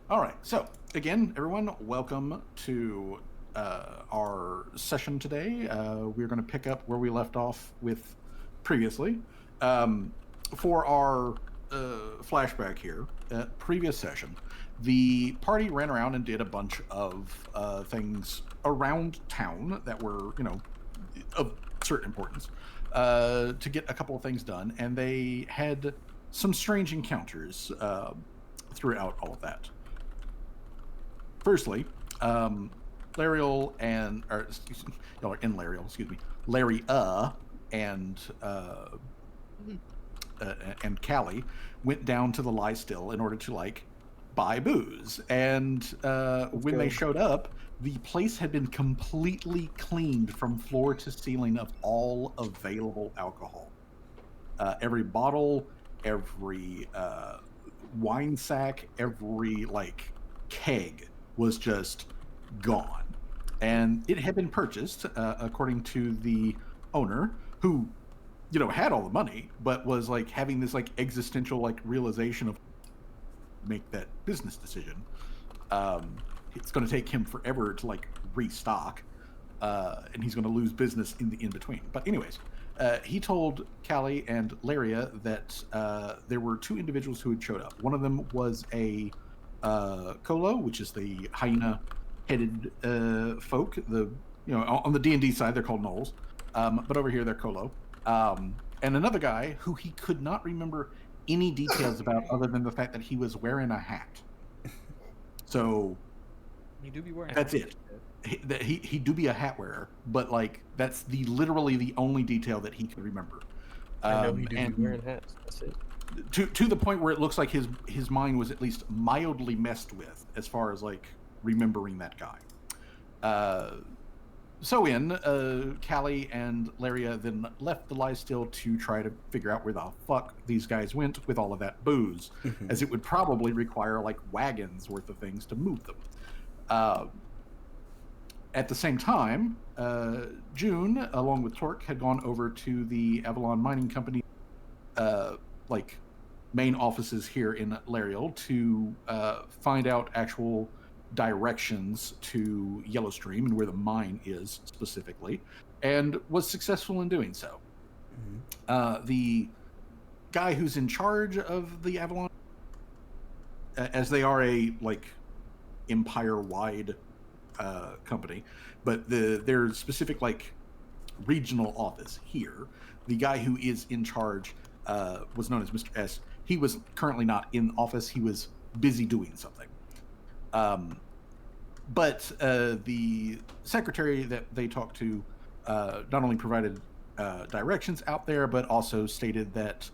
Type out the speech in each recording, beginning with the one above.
All right. So again, everyone, welcome to our session today. We're going to pick up where we left off with previously. Um, for our flashback here, previous session, the party ran around and did a bunch of things around town that were, of certain importance to get a couple of things done, and they had some strange encounters throughout all of that. Firstly, Lariel and or excuse me, y'all are in Lariel, excuse me, Larry and and Callie went down to the lie still in order to like buy booze. And when they go. showed up, the place had been completely cleaned from floor to ceiling of all available alcohol. Every bottle, every wine sack, every like keg was just gone. And it had been purchased, according to the owner, who, had all the money, but was like having this like existential like realization of make that business decision. It's going to take him forever to like restock, and he's going to lose business in the in between. But anyways, he told Callie and Laria that there were two individuals who had showed up. One of them was a Kolo, which is the hyena-headed folk. On the D&D side they're called gnolls, but over here they're Kolo. And another guy who he could not remember any details about other than the fact that he was wearing a hat. So You do be wearing that's hats. it. He do be a hat wearer, but like that's literally the only detail that he could remember. I know he do And be wearing hats. That's it. to the point where it looks like his mind was at least mildly messed with as far as like remembering that guy. So Callie and Laria then left the lie still to try to figure out where the fuck these guys went with all of that booze, as it would probably require like wagons worth of things to move them. At the same time, June, along with Torque, had gone over to the Avalon Mining Company, like main offices here in Lariel to find out actual directions to Yellowstream and where the mine is specifically, and was successful in doing so. The guy who's in charge of the Avalon, as they are a like empire-wide company, but their specific like regional office here, the guy who is in charge was known as Mr. S. He was currently not in office. He was busy doing something. But the secretary that they talked to not only provided directions out there, but also stated that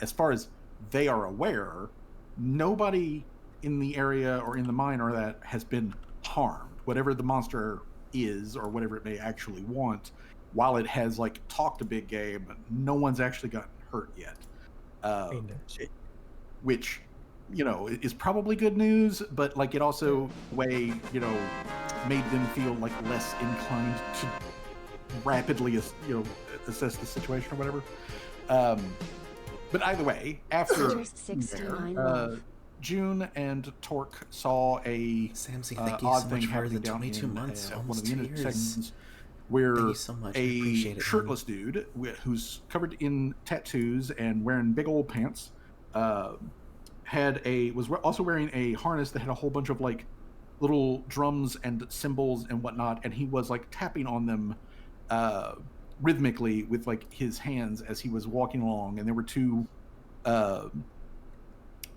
as far as they are aware, nobody in the area or in the mine or that has been harmed. Whatever the monster is or whatever it may actually want, while it has like talked a big game, no one's actually gotten hurt yet. Ain't that shit. Which is probably good news, but like it also way made them feel like less inclined to rapidly assess the situation or whatever. But either way, after there, June and Torque saw a Samsy, thank you odd so thing much for happening the down 22 in months, one of almost the 2 intersections years. where Thank you so much. I appreciate it, shirtless dude who's covered in tattoos and wearing big old pants was also wearing a harness that had a whole bunch of like little drums and cymbals and whatnot, and he was like tapping on them rhythmically with like his hands as he was walking along. And there were two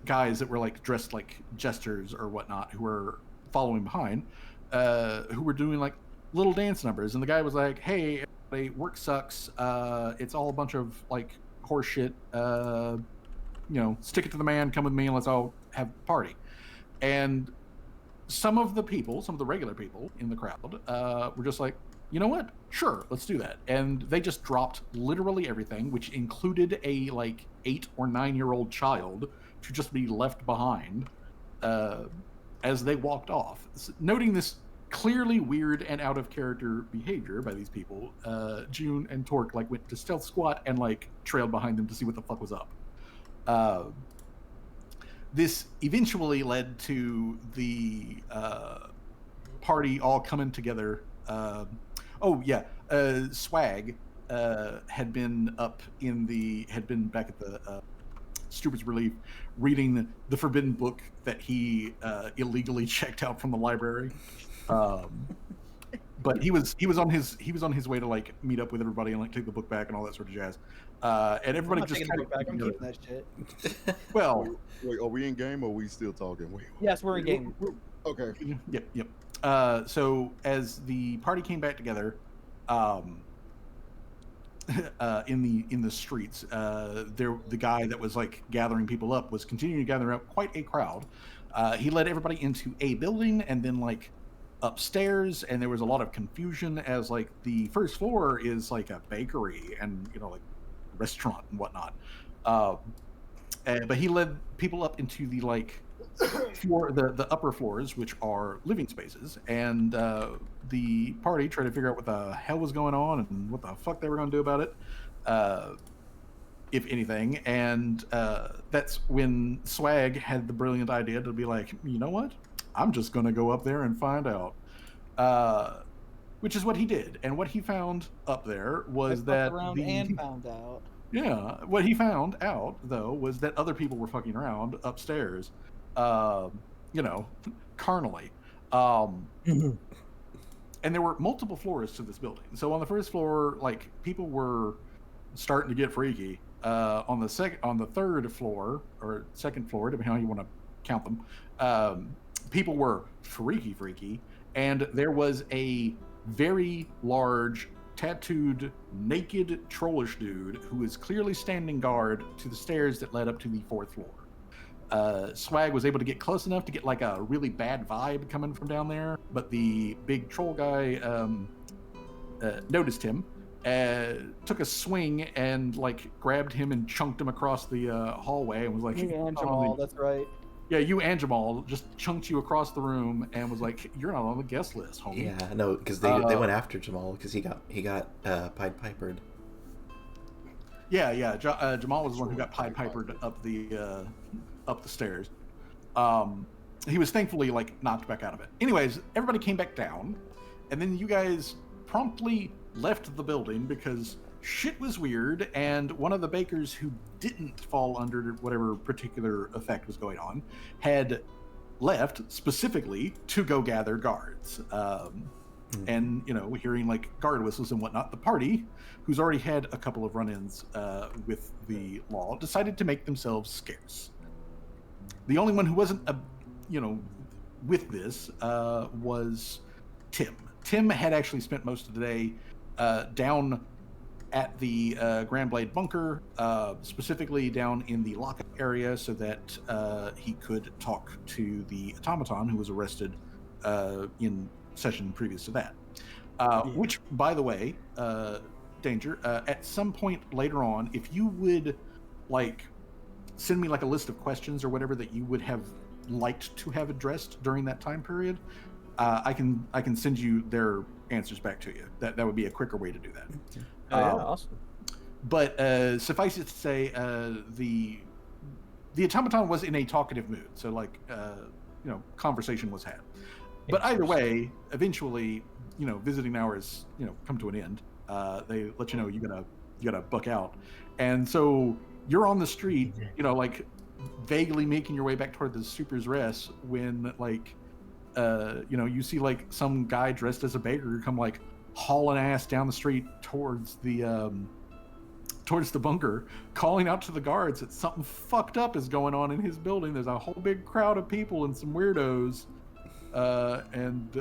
guys that were like dressed like jesters or whatnot who were following behind, who were doing like little dance numbers. And the guy was like, "Hey, everybody, work sucks. It's all a bunch of like horse shit. Stick it to the man. Come with me, and let's all have a party." And some of the regular people in the crowd, were just like, "You know what? Sure, let's do that." And they just dropped literally everything, which included a like 8 or 9-year-old child to just be left behind as they walked off. Noting this clearly weird and out of character behavior by these people, June and Torque like went to stealth squat and like trailed behind them to see what the fuck was up. this eventually led to the party all coming together. Swag had been back at the Stupid's Relief, reading the forbidden book that he illegally checked out from the library. But he was on his way to like meet up with everybody and like take the book back and all that sort of jazz. And everybody I'm not just taking kind the of book back. I'm keeping that shit. well, Wait, are we in game or are we still talking? Wait. Yes, we're in game. Okay. Yep. So as the party came back together, in the streets, the guy that was like gathering people up was continuing to gather up quite a crowd. He led everybody into a building and then like upstairs, and there was a lot of confusion as like the first floor is like a bakery and like restaurant and whatnot. But he led people up into the like the upper floors, which are living spaces, and the party tried to figure out what the hell was going on and what the fuck they were going to do about it, if anything. And that's when Swag had the brilliant idea to be like, you know what? I'm just going to go up there and find out. Which is what he did. And what he found up there was that and found out. Yeah, what he found out though was that other people were fucking around upstairs, carnally. And there were multiple floors to this building. So on the first floor, like people were starting to get freaky. On the third floor or second floor, depending on how you want to count them, people were freaky, and there was a very large, tattooed, naked, trollish dude who was clearly standing guard to the stairs that led up to the fourth floor. Swag was able to get close enough to get like a really bad vibe coming from down there, but the big troll guy noticed him, took a swing and like grabbed him and chunked him across the hallway and was like, You and Jamal, that's right. Yeah, you and Jamal just chunked you across the room and was like, "You're not on the guest list, homie." Yeah, no, because they went after Jamal because he got Pied Pipered. Yeah. Jamal was the one who got Pied Pipered up the stairs. He was thankfully like knocked back out of it. Anyways, everybody came back down, and then you guys promptly left the building because shit was weird, and one of the bakers who didn't fall under whatever particular effect was going on had left specifically to go gather guards. And hearing like guard whistles and whatnot, the party, who's already had a couple of run-ins with the law, decided to make themselves scarce. The only one who wasn't with this was Tim. Tim had actually spent most of the day down at the Grand Blade bunker, specifically down in the lockup area, so that he could talk to the automaton who was arrested in session previous to that. Which, by the way, Danger, at some point later on, if you would like send me like a list of questions or whatever that you would have liked to have addressed during that time period, I can send you their answers back to you. That would be a quicker way to do that. Awesome. But suffice it to say, the automaton was in a talkative mood, so like conversation was had. But either way, eventually, visiting hours come to an end. They let you know you gotta buck out, and so you're on the street, like vaguely making your way back toward the Super's Rest when like you see like some guy dressed as a baker come like hauling ass down the street towards the bunker, calling out to the guards that something fucked up is going on in his building. There's a whole big crowd of people and some weirdos and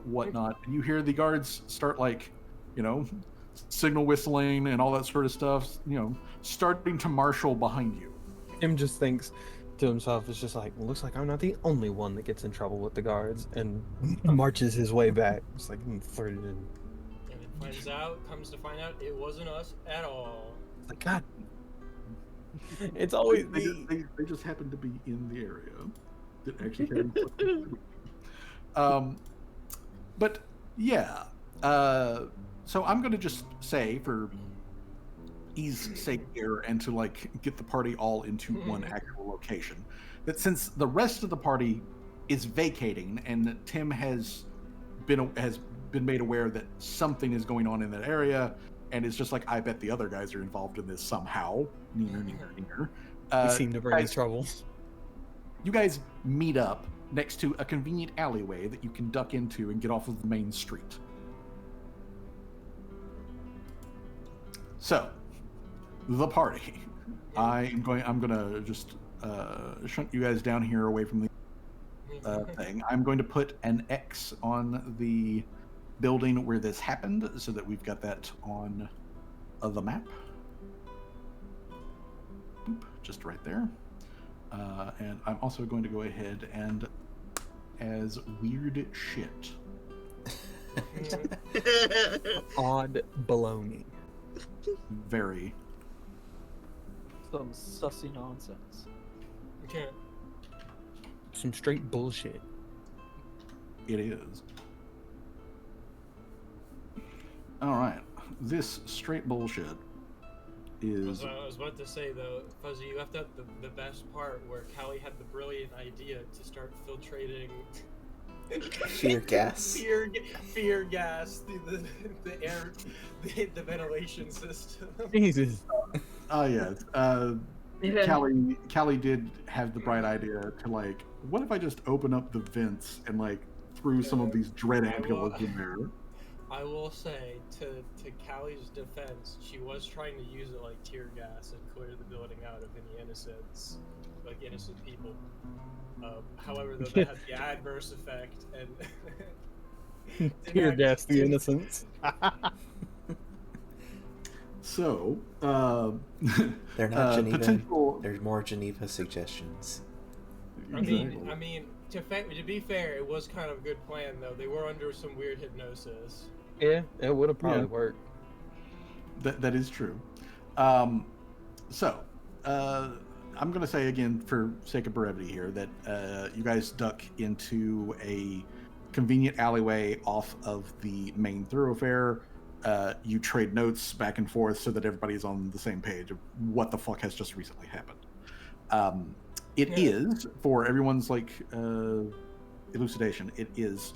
whatnot. And you hear the guards start like signal whistling and all that sort of stuff, starting to marshal behind you. Tim just thinks to himself, it's just like, well, looks like I'm not the only one that gets in trouble with the guards, and marches his way back. It's like flirted in. And it comes to find out it wasn't us at all. It's like, God, it's always they just happened to be in the area that actually but yeah, so I'm gonna just say, for ease sake here and to like get the party all into one actual location, that since the rest of the party is vacating and Tim has been made aware that something is going on in that area, and it's just like, I bet the other guys are involved in this somehow. Near. We seem to bring in guys, trouble. you guys meet up next to a convenient alleyway that you can duck into and get off of the main street. So, the party. I'm gonna just shunt you guys down here away from the thing. I'm going to put an X on the building where this happened, so that we've got that on the map. Boop, just right there. And I'm also going to go ahead and, as weird shit. Odd baloney. Very. Some sussy nonsense. Okay. Some straight bullshit. It is. All right. This straight bullshit is. I was about to say though, Fuzzy, you left out the best part where Callie had the brilliant idea to start filtrating Fear gas. fear gas through the air, the ventilation system. Jesus. Oh yes. Callie did have the bright idea to, like, what if I just open up the vents and, like, threw some of these dread ampulas in there? I will say, to Callie's defense, she was trying to use it like tear gas and clear the building out of any innocents, like innocent people. However, though, that had the adverse effect and Tear gas the innocents. So, They're not Geneva. potential. There's more Geneva suggestions. I mean, to be fair, it was kind of a good plan though. They were under some weird hypnosis. Yeah, it would have probably Yeah. worked. That is true. So, I'm going to say again, for sake of brevity here, that you guys duck into a convenient alleyway off of the main thoroughfare. You trade notes back and forth so that everybody's on the same page of what the fuck has just recently happened. It is, for everyone's like elucidation, it is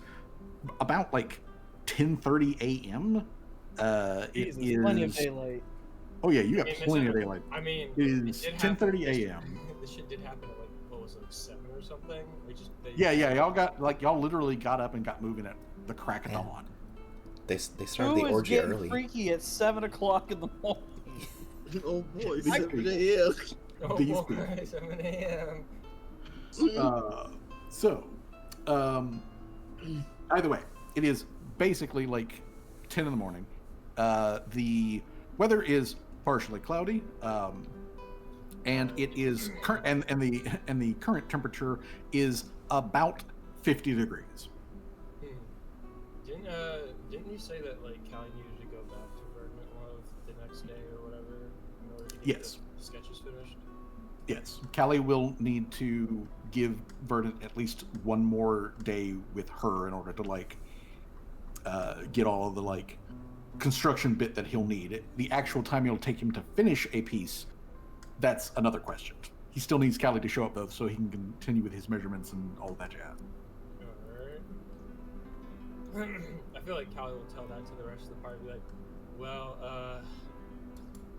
about like 10:30 a.m. It Jesus, is plenty of daylight. Oh yeah, you got I mean, plenty of daylight. I mean, It is did 10:30 happen- a.m. This shit did happen at like, what was it, like 7 or something? Yeah, y'all literally got up and got moving at the crack of Yeah. dawn. They started Who the is orgy getting early. freaky at 7 o'clock in the morning? Oh boy, Exactly. 7 a.m. Oh These boy, people. 7 a.m. Either way, it is basically like 10 in the morning. The weather is partially cloudy, and it is and the current temperature is about 50 degrees. Didn't you say that like Callie needed to go back to Verdant Love the next day or whatever in order to get Yes. the sketches finished? Yes, Callie will need to give Verdant at least one more day with her in order to like get all of the like construction bit that he'll need. The actual time it'll take him to finish a piece, that's another question. He still needs Callie to show up though, so he can continue with his measurements and all that jazz. Alright. I feel like Callie will tell that to the rest of the party, be like, well,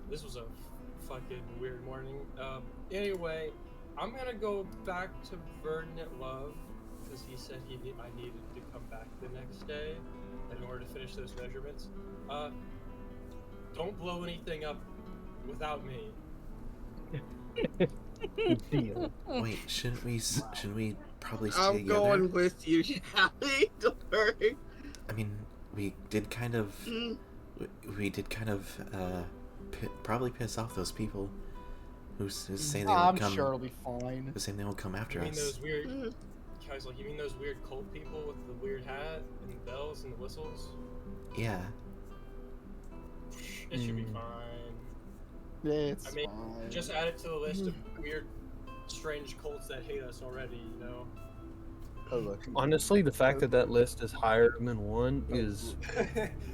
this was a fucking weird morning. Anyway, I'm gonna go back to Verdant Love, because he said I needed to come back the next day in order to finish those measurements. Don't blow anything up without me. Deal. Wait, shouldn't we probably stay I'm together? going with you, Callie. Don't worry. I mean, we did kind of probably piss off those people who's saying they I'm won't come. sure it'll be fine. Who's saying they won't come after You mean us? those weird... Guys, like, you mean those weird cult people with the weird hat and the bells and the whistles? Yeah. It should be fine. It's I mean, fine. just add it to the list of weird, strange cults that hate us already, you know? like, Honestly, the fact that that list is higher than one is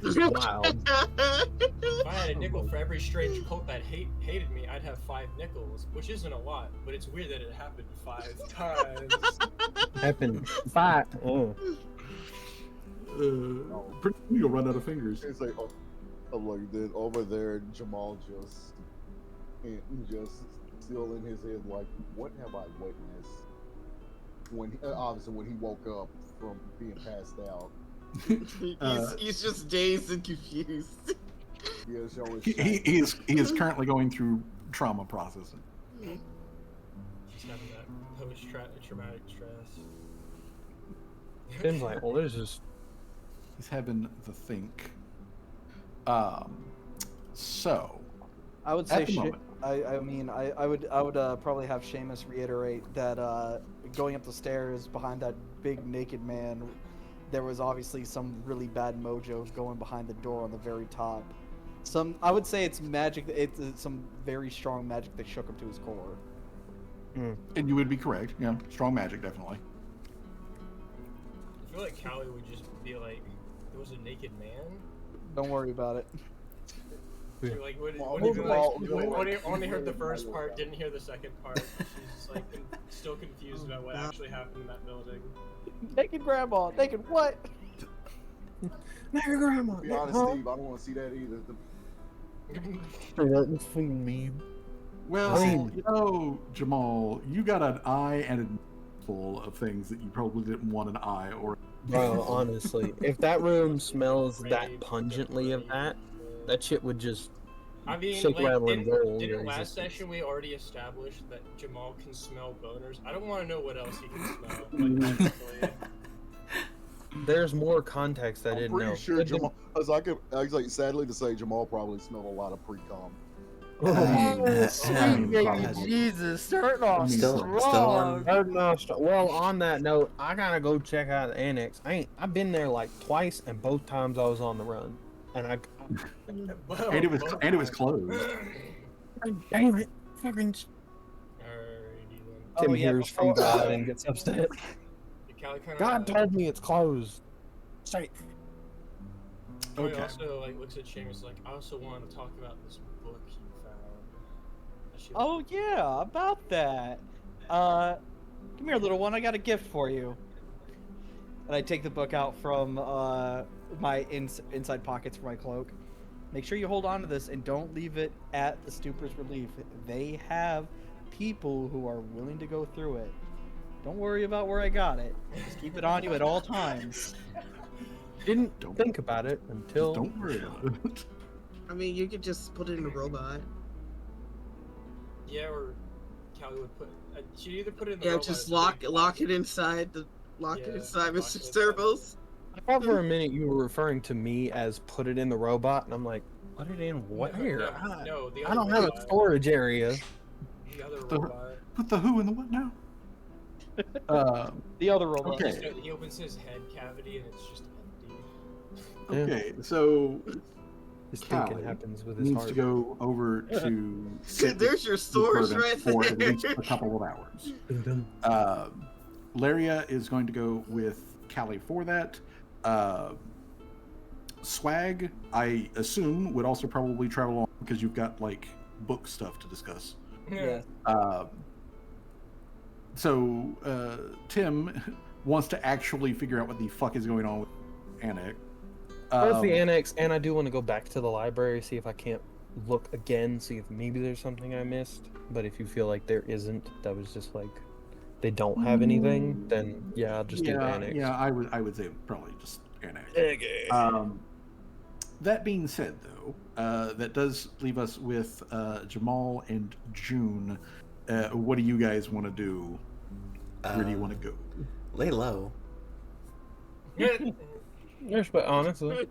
wild. If I had a nickel for every strange cult that hated me, I'd have 5 nickels, which isn't a lot, but it's weird that it happened 5 times. Happened 5. Oh. Pretty soon you'll run out of fingers. it's like, I'm like, then over there, Jamal just still in his head, like, what have I witnessed? When obviously when he woke up from being passed out, He's just dazed and confused. yeah, showing He is currently going through trauma processing. He's having that post-traumatic stress. Tim's like, well, there's just He's having the think. So I would At say, the moment. I would probably have Seamus reiterate that going up the stairs behind that big naked man, there was obviously some really bad mojo going behind the door on the very top. I would say it's magic. It's some very strong magic that shook him to his core. and you would be correct. Yeah, strong magic, definitely. I feel like Callie would just be like, "There was a naked man." Don't worry about it. She, like, wouldn't Well, even, well, only heard the first part, didn't hear the second part. She's just like still confused about what actually happened in that building. Naked grandma. Naked what? Mary Grandma. To be honest, Steve, I don't want to see that either. Well, I mean- you know, Jamal, you got an eye and a full of things that you probably didn't want an eye or. Bro, honestly, if that room smells that pungently of that shit would just I mean, shake, like, rattle, and roll. didn't your last existence. session we already established that Jamal can smell boners? I don't want to know what else he can smell. Like, honestly. There's more context I I'm didn't pretty know. sure Jamal, as I could, like, sadly to say, Jamal probably smelled a lot of pre-com. I mean, Sweet probably. Jesus, starting off Still on. Well, on that note, I gotta go check out the annex. I've been there like twice, and both times I was on the run, and I And it was closed. damn it, fucking Alrighty then. Tim Oh, yeah, hears from before- God and gets upset. Callie kinda, God told me it's closed. Say, Callie Okay. also like looks at Seamus like, I also want to talk about this book you found. And she, Oh yeah, about that. Come here, little one. I got a gift for you. And I take the book out from my inside pockets for my cloak. Make sure you hold on to this and don't leave it at the Stupors Relief. They have people who are willing to go through it. Don't worry about where I got it. Just keep it on you at all times. didn't Don't- think about it until Don't worry about it. I mean, you could just put it in a robot. yeah, or Callie would put. She'd either put it in the Yeah, robot just or lock put lock it inside the Yeah, inside lock Mr. it inside. Servos. I thought for a minute you were referring to me as put it in the robot, and I'm like, put it in where? No, the I other don't have a robot. storage area. The other The- robot. Put the who in the what now? The other robot. Okay. He opens his head cavity and it's just empty. Yeah. Okay, so His thinking Callie happens with his needs heart. to go over to sit There's your with source Bourbon right for at there. least a couple of hours. Dun-dun. Laria is going to go with Callie for that. Swag, I assume, would also probably travel on because you've got like book stuff to discuss. Yeah. So Tim wants to actually figure out what the fuck is going on with Annex. Both the annex, and I do want to go back to the library, see if I can't look again, see if maybe there's something I missed. But if you feel like there isn't, that was just like they don't have anything, then yeah, I'll just do annex. Yeah, I would say probably just Annex. Okay. That being said, though, that does leave us with Jamal and June. What do you guys want to do? Where do you want to go? Lay low. Yes, but honestly,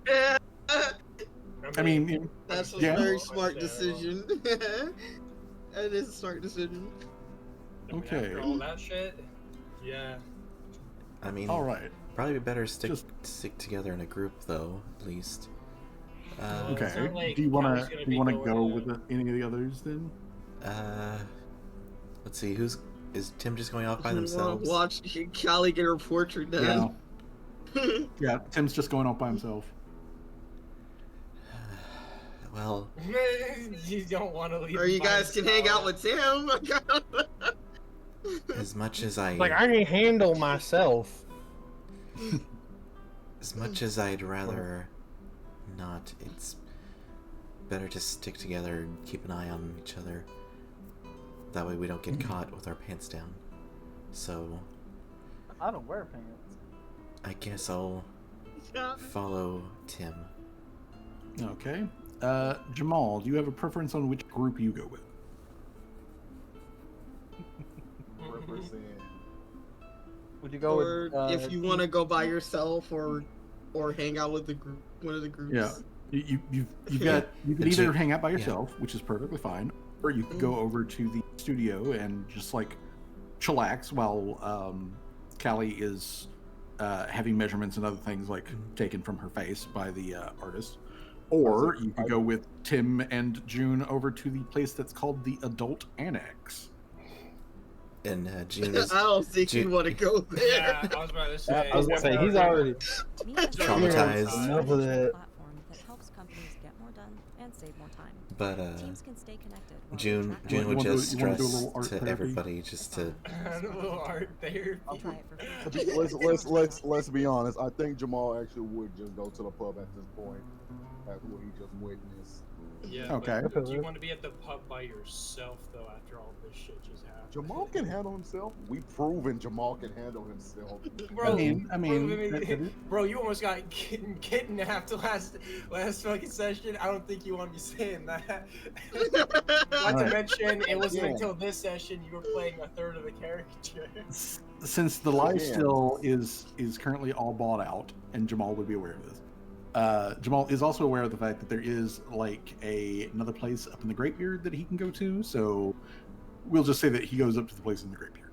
I mean, That's a yeah. very smart decision. That is a smart decision. Okay. After all that shit, yeah. I mean, All right. probably better stick Just- together in a group though, at least. Well, it's Okay. not like Do you want Callie's to gonna be go going with any of the others then? Let's see, who's Is Tim just going off by I wanna themselves? watch Callie get her portrait Yeah. done. Yeah, Tim's just going off by himself. Well, You don't want to leave. Or him you by guys can hang out himself. with Tim. as much as I Like I can handle myself. as much as I'd rather not, it's better to stick together and keep an eye on each other. That way we don't get caught with our pants down. So I don't wear pants. I guess I'll follow Tim. Okay. Jamal, do you have a preference on which group you go with? Represent. Would you go Or with? if you want to go by yourself, or hang out with the group, one of the groups. Yeah. You can either hang out by yourself, which is perfectly fine, or you could go over to the studio and just like chillax while Callie is having measurements and other things like taken from her face by the artist. Or you could go with Tim and June over to the place that's called the Adult Annex. And June is I don't think you want to go there. Yeah, I was about to say. I was gonna say he's already Traumatized. enough of that. Platform that helps companies get more done and save more time. but Teams can stay connected. while June they track would You wanna just do- you wanna do a stress little art to therapy? everybody just to A little art therapy. I'll try it for free. Let's be honest. I think Jamal actually would just go to the pub at this point after what he just witnessed. Yeah. Okay. But do you want to be at the pub by yourself though? After all this shit just happened. Jamal can handle himself. We've proven Jamal can handle himself. Bro, I mean, bro, you almost got kidnapped last fucking session. I don't think you want to be saying that. Not to Alright. mention, it wasn't Yeah. until this session you were playing a third of the character. since the live Yeah. still is currently all bought out, and Jamal would be aware of this. Jamal is also aware of the fact that there is like another place up in the Great Beard that he can go to. So we'll just say that he goes up to the place in the Great Beard.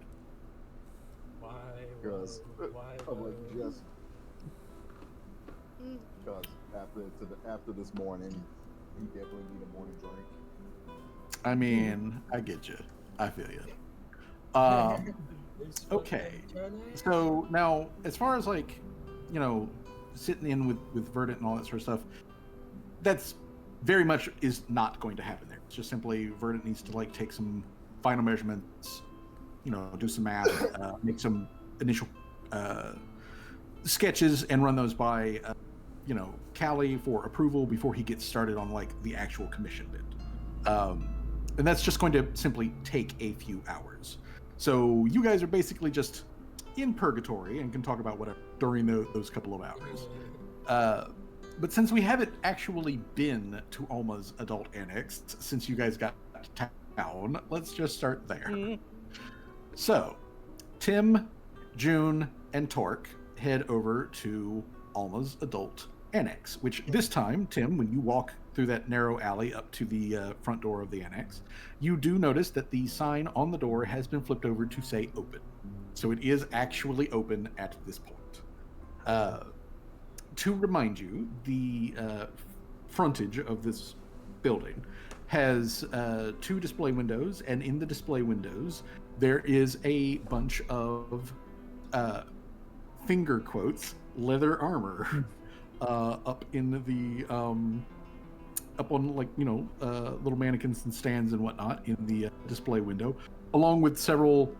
Why? Because Why? I'm like just because after this morning, he definitely need a morning drink. I mean, I get you. I feel you. Okay. So now, as far as like, sitting in with Verdant and all that sort of stuff, that's very much is not going to happen there. It's just simply Verdant needs to like take some final measurements, do some math, make some initial sketches and run those by, Callie for approval before he gets started on like the actual commission bit. And that's just going to simply take a few hours. So you guys are basically just in purgatory and can talk about whatever during those couple of hours. But since we haven't actually been to Alma's Adult Annex since you guys got to town, let's just start there. So, Tim, June, and Torque head over to Alma's Adult Annex, which this time, Tim, when you walk through that narrow alley up to the front door of the annex, you do notice that the sign on the door has been flipped over to say open. So it is actually open at this point. To remind you, the frontage of this building has 2 display windows, and in the display windows, there is a bunch of finger quotes leather armor up in the up on like little mannequins and stands and whatnot in the display window, along with several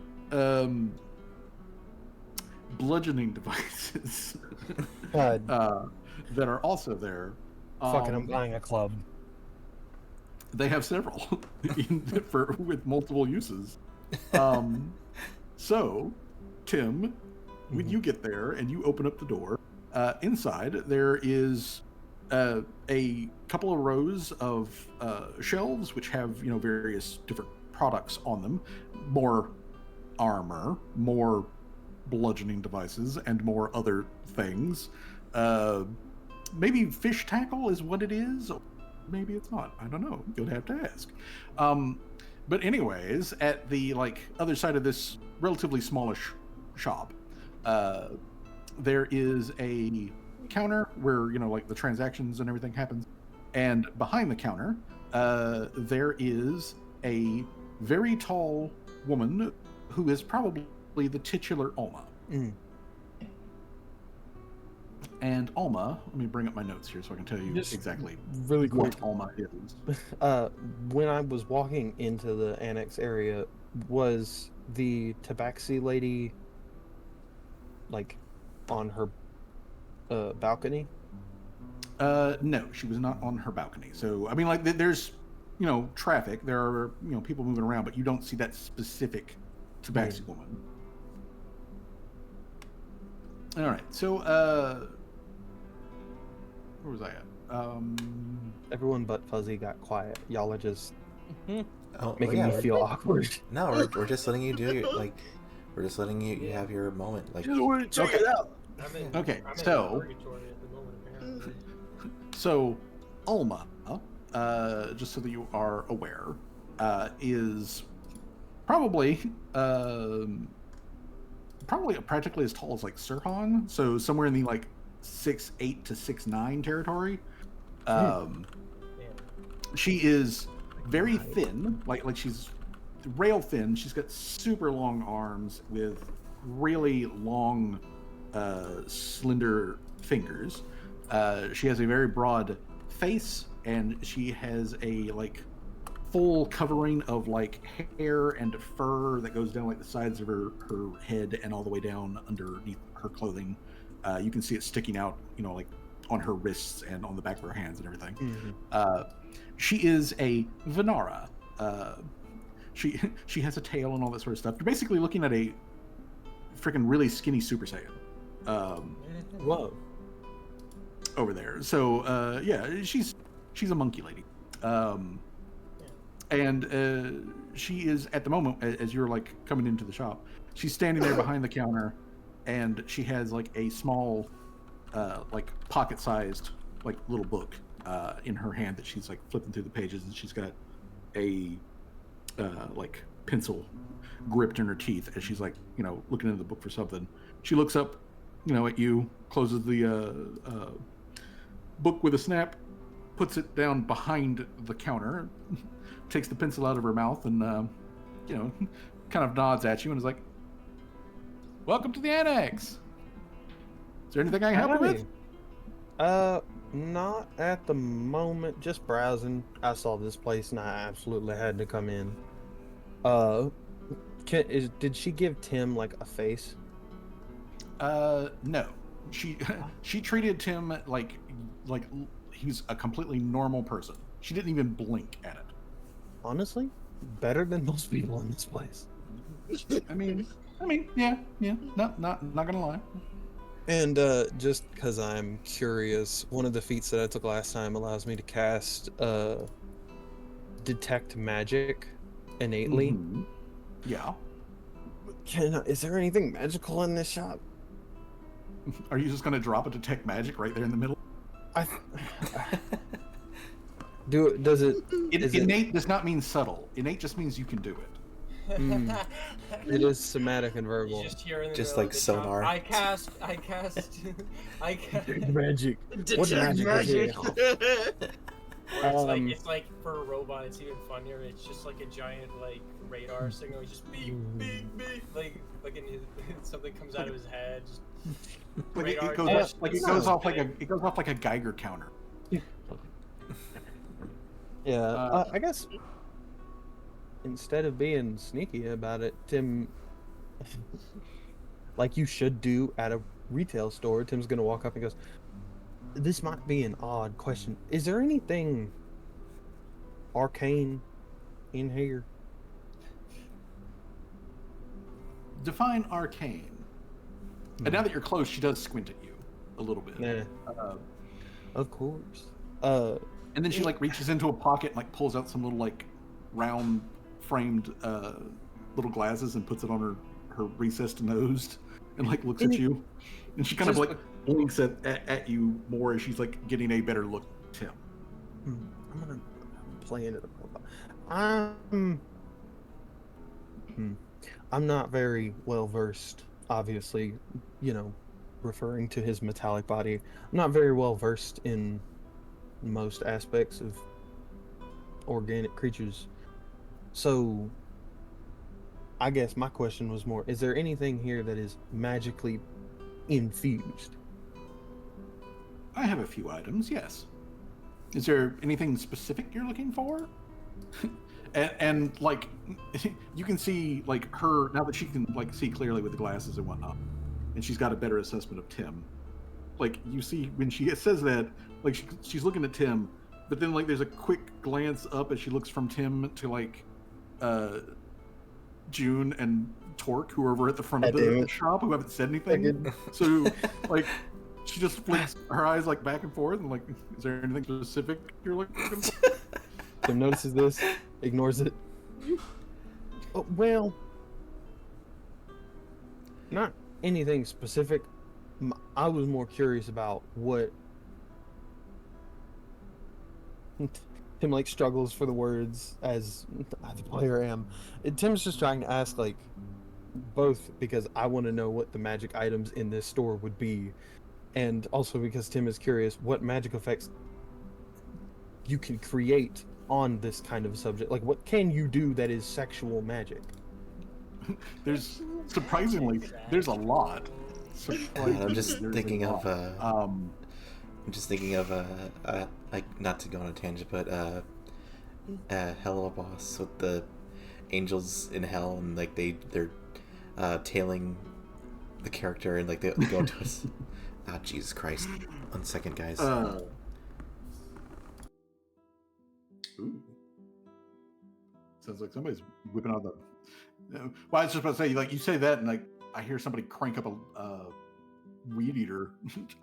bludgeoning devices God, that are also there. fucking, I'm buying a club. They have several with multiple uses. So, Tim, when you get there and you open up the door, inside there is a couple of rows of shelves which have various different products on them, more armor, more bludgeoning devices, and more other things. Maybe fish tackle is what it is. Maybe it's not. I don't know. You'll have to ask. But anyways, at the other side of this relatively smallish shop, there is a counter where the transactions and everything happens, and behind the counter, there is a very tall woman who is probably the titular Alma. Mm. And Alma, let me bring up my notes here so I can tell you Just exactly really quick. what Alma is. When I was walking into the annex area, was the tabaxi lady like on her balcony? No, she was not on her balcony. So I mean, like, there's, traffic. There are, people moving around, but you don't see that specific tabaxi woman. All right. So where was I at? Everyone but Fuzzy got quiet. Y'all are just Oh, making yeah, me feel awkward. No, we're just letting you do your, like, we're just letting you have your moment. Like, want to check it out. Okay, I'm so- in purgatory at the moment, apparently. So, Alma, just so that you are aware, is probably practically as tall as like Sirhan, so somewhere in the like 6'8" to 6'9" territory. She is very thin, like she's rail thin. She's got super long arms with really long, slender fingers. She has a very broad face, and she has a like full covering of like hair and fur that goes down like the sides of her head and all the way down underneath her clothing. You can see it sticking out, like on her wrists and on the back of her hands and everything. Mm-hmm. She is a Venara. She has a tail and all that sort of stuff. You're basically looking at a freaking really skinny Super Saiyan. Whoa. Over there. So yeah, she's a monkey lady. And she is at the moment, as you're like coming into the shop, she's standing there behind the counter, and she has like a small, like pocket-sized like little book in her hand that she's like flipping through the pages, and she's got a like pencil gripped in her teeth as she's like looking into the book for something. She looks up, at you, closes the book with a snap, puts it down behind the counter, takes the pencil out of her mouth, and kind of nods at you and is like, "Welcome to the annex. Is there anything I can help you with?" Not at the moment. Just browsing. I saw this place and I absolutely had to come in. Did she give Tim like a face? No. She treated Tim like he's a completely normal person. She didn't even blink at it. Honestly, better than most people in this place. I mean, yeah. Not gonna lie. And just because I'm curious, one of the feats that I took last time allows me to cast detect magic innately. Mhm. Yeah. Is there anything magical in this shop? Are you just gonna drop a detect magic right there in the middle? Does it? Innate does not mean subtle. Innate just means you can do it. It is somatic and verbal. Just like sonar. I cast Magic. What Detect magic? it's like for a robot, it's even funnier. It's just like a giant like radar signal. It's just beep beep beep, like something comes out of his head. Just Like radar it goes just- off, like it goes off like a Geiger counter. Yeah, I guess instead of being sneaky about it, Tim, like you should do at a retail store, Tim's gonna walk up and goes, "This might be an odd question. Is there anything arcane in here?" Define arcane. And now that you're close, she does squint at you a little bit. Yeah, of course. And then she like reaches into a pocket and like pulls out some little like round framed little glasses and puts it on her recessed nose and like looks at you. And she kind of like blinks at you more as she's like getting a better look at Tim. I'm gonna play into the profile. I'm not very well versed, obviously, referring to his metallic body. I'm not very well versed in most aspects of organic creatures. So I guess my question was more: is there anything here that is magically infused? I have a few items, yes. Is there anything specific you're looking for? and like, you can see like her now that she can like see clearly with the glasses and whatnot, and she's got a better assessment of Tim. Like you see when she says that, like she's looking at Tim, but then like there's a quick glance up as she looks from Tim to like June and Torque, who are over at the front of the shop, who haven't said anything. So like she just flicks her eyes like back and forth and like, is there anything specific you're looking for? Tim notices this, ignores it. Oh, well, not anything specific. I was more curious about what Tim like struggles for the words as the player am. Tim's just trying to ask like both because I want to know what the magic items in this store would be, and also because Tim is curious what magic effects you can create on this kind of subject. Like, what can you do that is sexual magic? There's surprisingly there's a lot. I'm just thinking of like, not to go on a tangent, but Hello Boss with the angels in hell, and like they're tailing the character, and like they go into us. Ah, Jesus Christ! 1 second, guys. Ooh. Sounds like somebody's whipping out the. Well, I was just about to say, like you say that, and like I hear somebody crank up a weed eater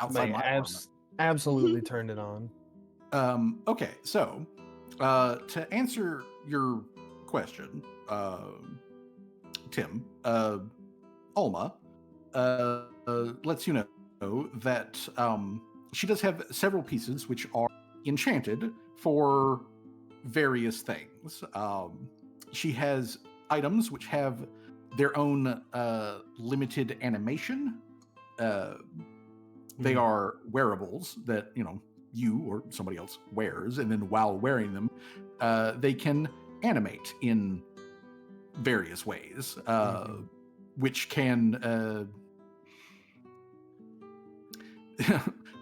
outside my apartment. Absolutely turned it on. Okay, so to answer your question, Tim, Alma lets you know that she does have several pieces which are enchanted for various things. She has items which have their own limited animation. They are wearables that, you or somebody else wears, and then while wearing them, they can animate in various ways, which can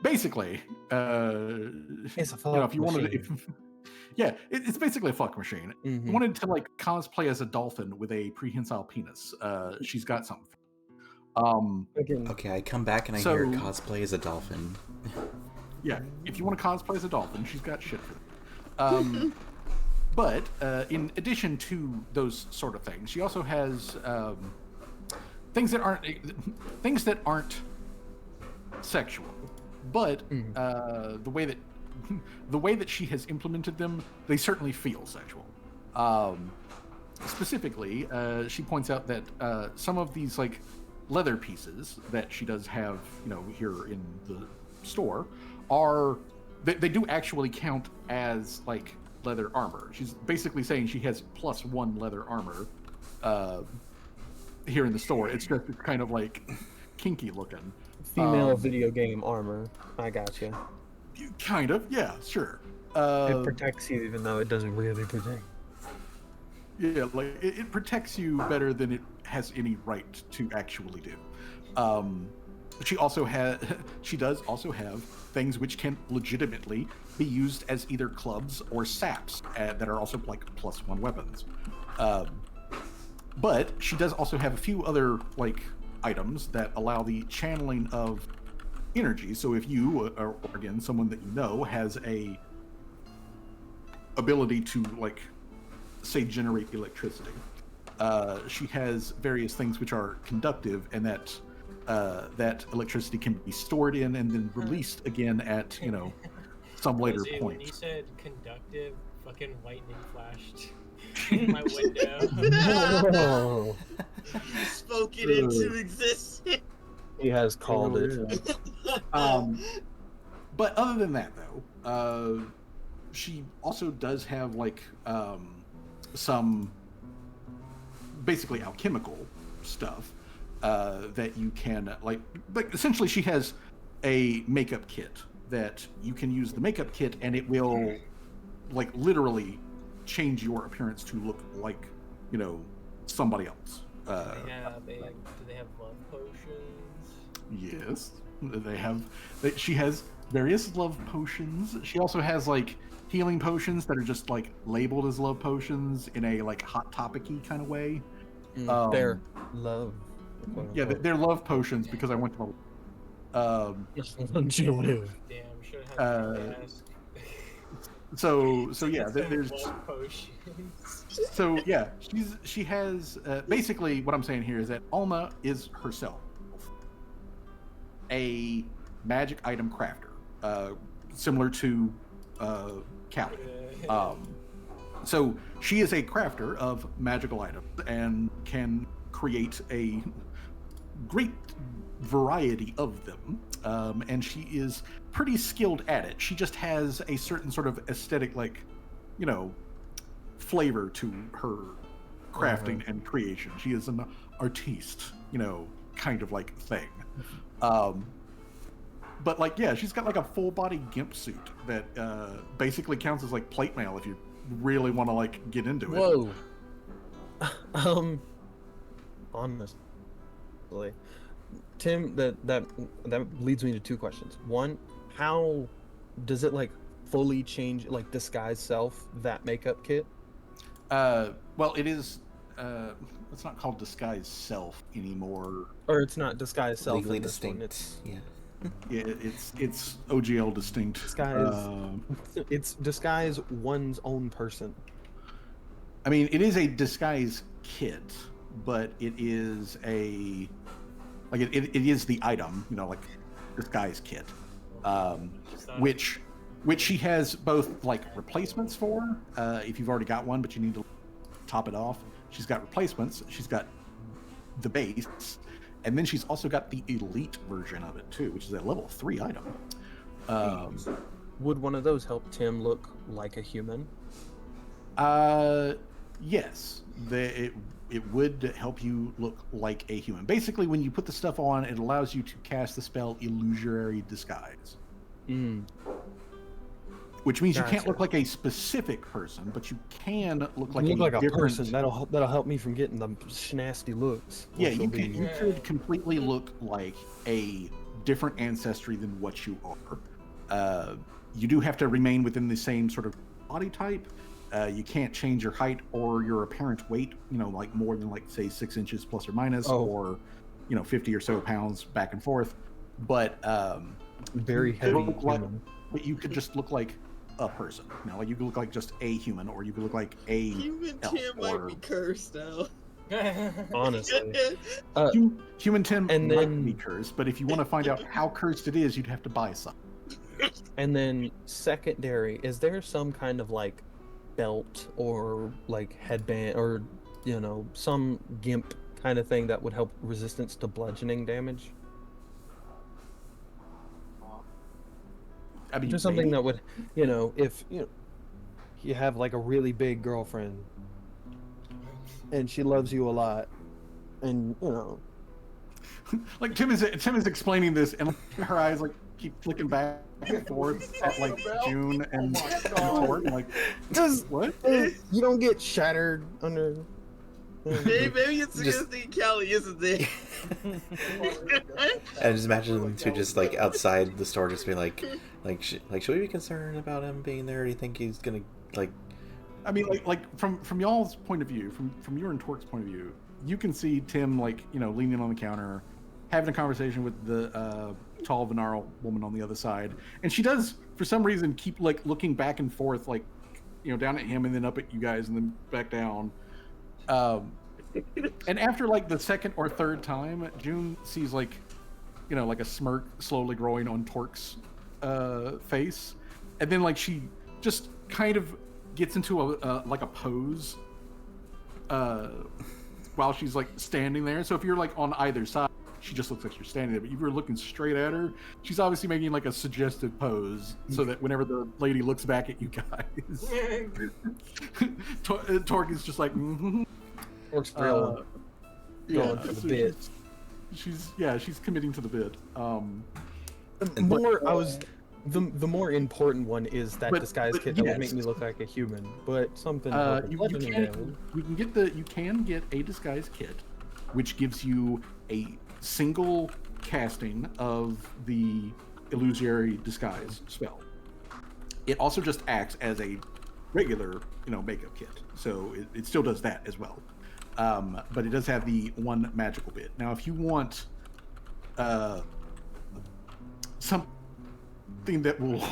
basically, it's a fuck if you wanted to, yeah, it's basically a fuck machine. Mm-hmm. Wanted to like cosplay as a dolphin with a prehensile penis. She's got something. Okay, I come back and I hear cosplay as a dolphin. Yeah, if you want to cosplay as a dolphin, she's got shit for that. But in addition to those sort of things, she also has things that aren't sexual. But the way that she has implemented them, they certainly feel sexual. Specifically, she points out that some of these like leather pieces that she does have, here in the store, they do actually count as like leather armor. She's basically saying she has +1 leather armor here in the store. It's just kind of like kinky looking. Female video game armor. I gotcha. Kind of, yeah, sure. It protects you even though it doesn't really protect. Yeah, like it protects you better than it has any right to actually do. She does also have things which can legitimately be used as either clubs or saps that are also like +1 weapons. But she does also have a few other like items that allow the channeling of energy. So if you, or again, someone that you know has a ability to like, say, generate electricity, she has various things which are conductive, and that electricity can be stored in and then released again at some later point. When you said conductive, fucking lightning flashed in my window. No. You spoke it into existence. He has called it. But other than that, though, she also does have like some basically alchemical stuff that you can like essentially she has a makeup kit that you can use the makeup kit, and it will like literally change your appearance to look like somebody else. Do they have love potions? Yes, they have. She has various love potions. She also has like healing potions that are just like labeled as love potions in a like hot topic-y kind of way. They're love. Yeah, they're love potions because I went to the. Damn, should have had ask. So yeah, there's. Love potions. So yeah, she has basically what I'm saying here is that Alma is herself a magic item crafter, similar to Callie. So she is a crafter of magical items and can create a great variety of them. And she is pretty skilled at it. She just has a certain sort of aesthetic, like, you know, flavor to her crafting and creation. She is an artiste, you know, kind of like thing. But like, yeah, she's got like a full body gimp suit that basically counts as like plate mail if you really want to like get into it. Whoa. Honestly, Tim, that leads me to two questions. One, how does it like fully change, like disguise self, that makeup kit? Well, it is. It's not called disguise self anymore. Or it's not disguise self. Legally in this one, distinct. Yeah. Yeah, it's OGL distinct. Disguise. It's disguise one's own person. I mean, it is a disguise kit, but it is a like it is the item, you know, like disguise kit, which she has both like replacements for if you've already got one, but you need to top it off. She's got replacements. She's got the base, and then she's also got the elite version of it too, which is a level 3 item. Would one of those help Tim look like a human? Yes, it would help you look like a human. Basically, when you put the stuff on, it allows you to cast the spell Illusory Disguise. Which means you can't look like a specific person, but you can look like a person. That'll help me from getting the nasty looks. Yeah, you could completely look like a different ancestry than what you are. You do have to remain within the same sort of body type. You can't change your height or your apparent weight, you know, like more than like say 6 inches plus or minus, or 50 or so pounds back and forth. But very heavy human. But you could just look like a person. You know, like you could look like just a human, or you could look like a Human elf, Tim might be cursed now. Honestly. Human Tim and might then be cursed, but if you want to find out how cursed it is, you'd have to buy some. And then secondary, is there some kind of like belt or like headband or some gimp kind of thing that would help resistance to bludgeoning damage? I mean, just something that would, if you have like a really big girlfriend and she loves you a lot, and like Tim is explaining this, and her eyes like keep flicking back and forth at like June and Torque. Like, what? You don't get shattered under. Maybe it's just the Callie, isn't it? I just imagine them two just like outside the store, just be like, should we be concerned about him being there? Do you think he's gonna like? I mean, like from y'all's point of view, from your and Torque's point of view, you can see Tim like leaning on the counter, having a conversation with the tall Venaro woman on the other side, and she does for some reason keep like looking back and forth, like down at him and then up at you guys and then back down. And after like the second or third time, June sees like a smirk slowly growing on Torque's face, and then like she just kind of gets into a pose while she's like standing there. So if you're like on either side, she just looks like you're standing there, but if you're looking straight at her, she's obviously making like a suggestive pose so that whenever the lady looks back at you guys, Torque is just like Torque's real going for the bit. She's committing to the bit. The more important one is that disguise kit that would make me look like a human, but something. You can get a disguise kit. which gives you a single casting of the illusory disguise spell. It also just acts as a regular, makeup kit, so it still does that as well. But it does have the one magical bit. Now, if you want something that will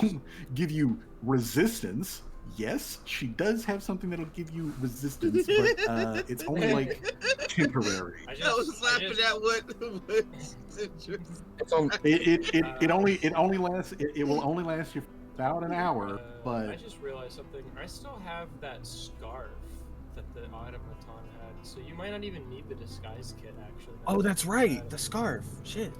give you resistance, yes, she does have something that'll give you resistance, but it's only like temporary. I was laughing at what It's on. It only lasts. It will only last you about an hour, but I just realized something. I still have that scarf that the automaton had, so you might not even need the disguise kit actually. Oh, that's right, the scarf. Shit.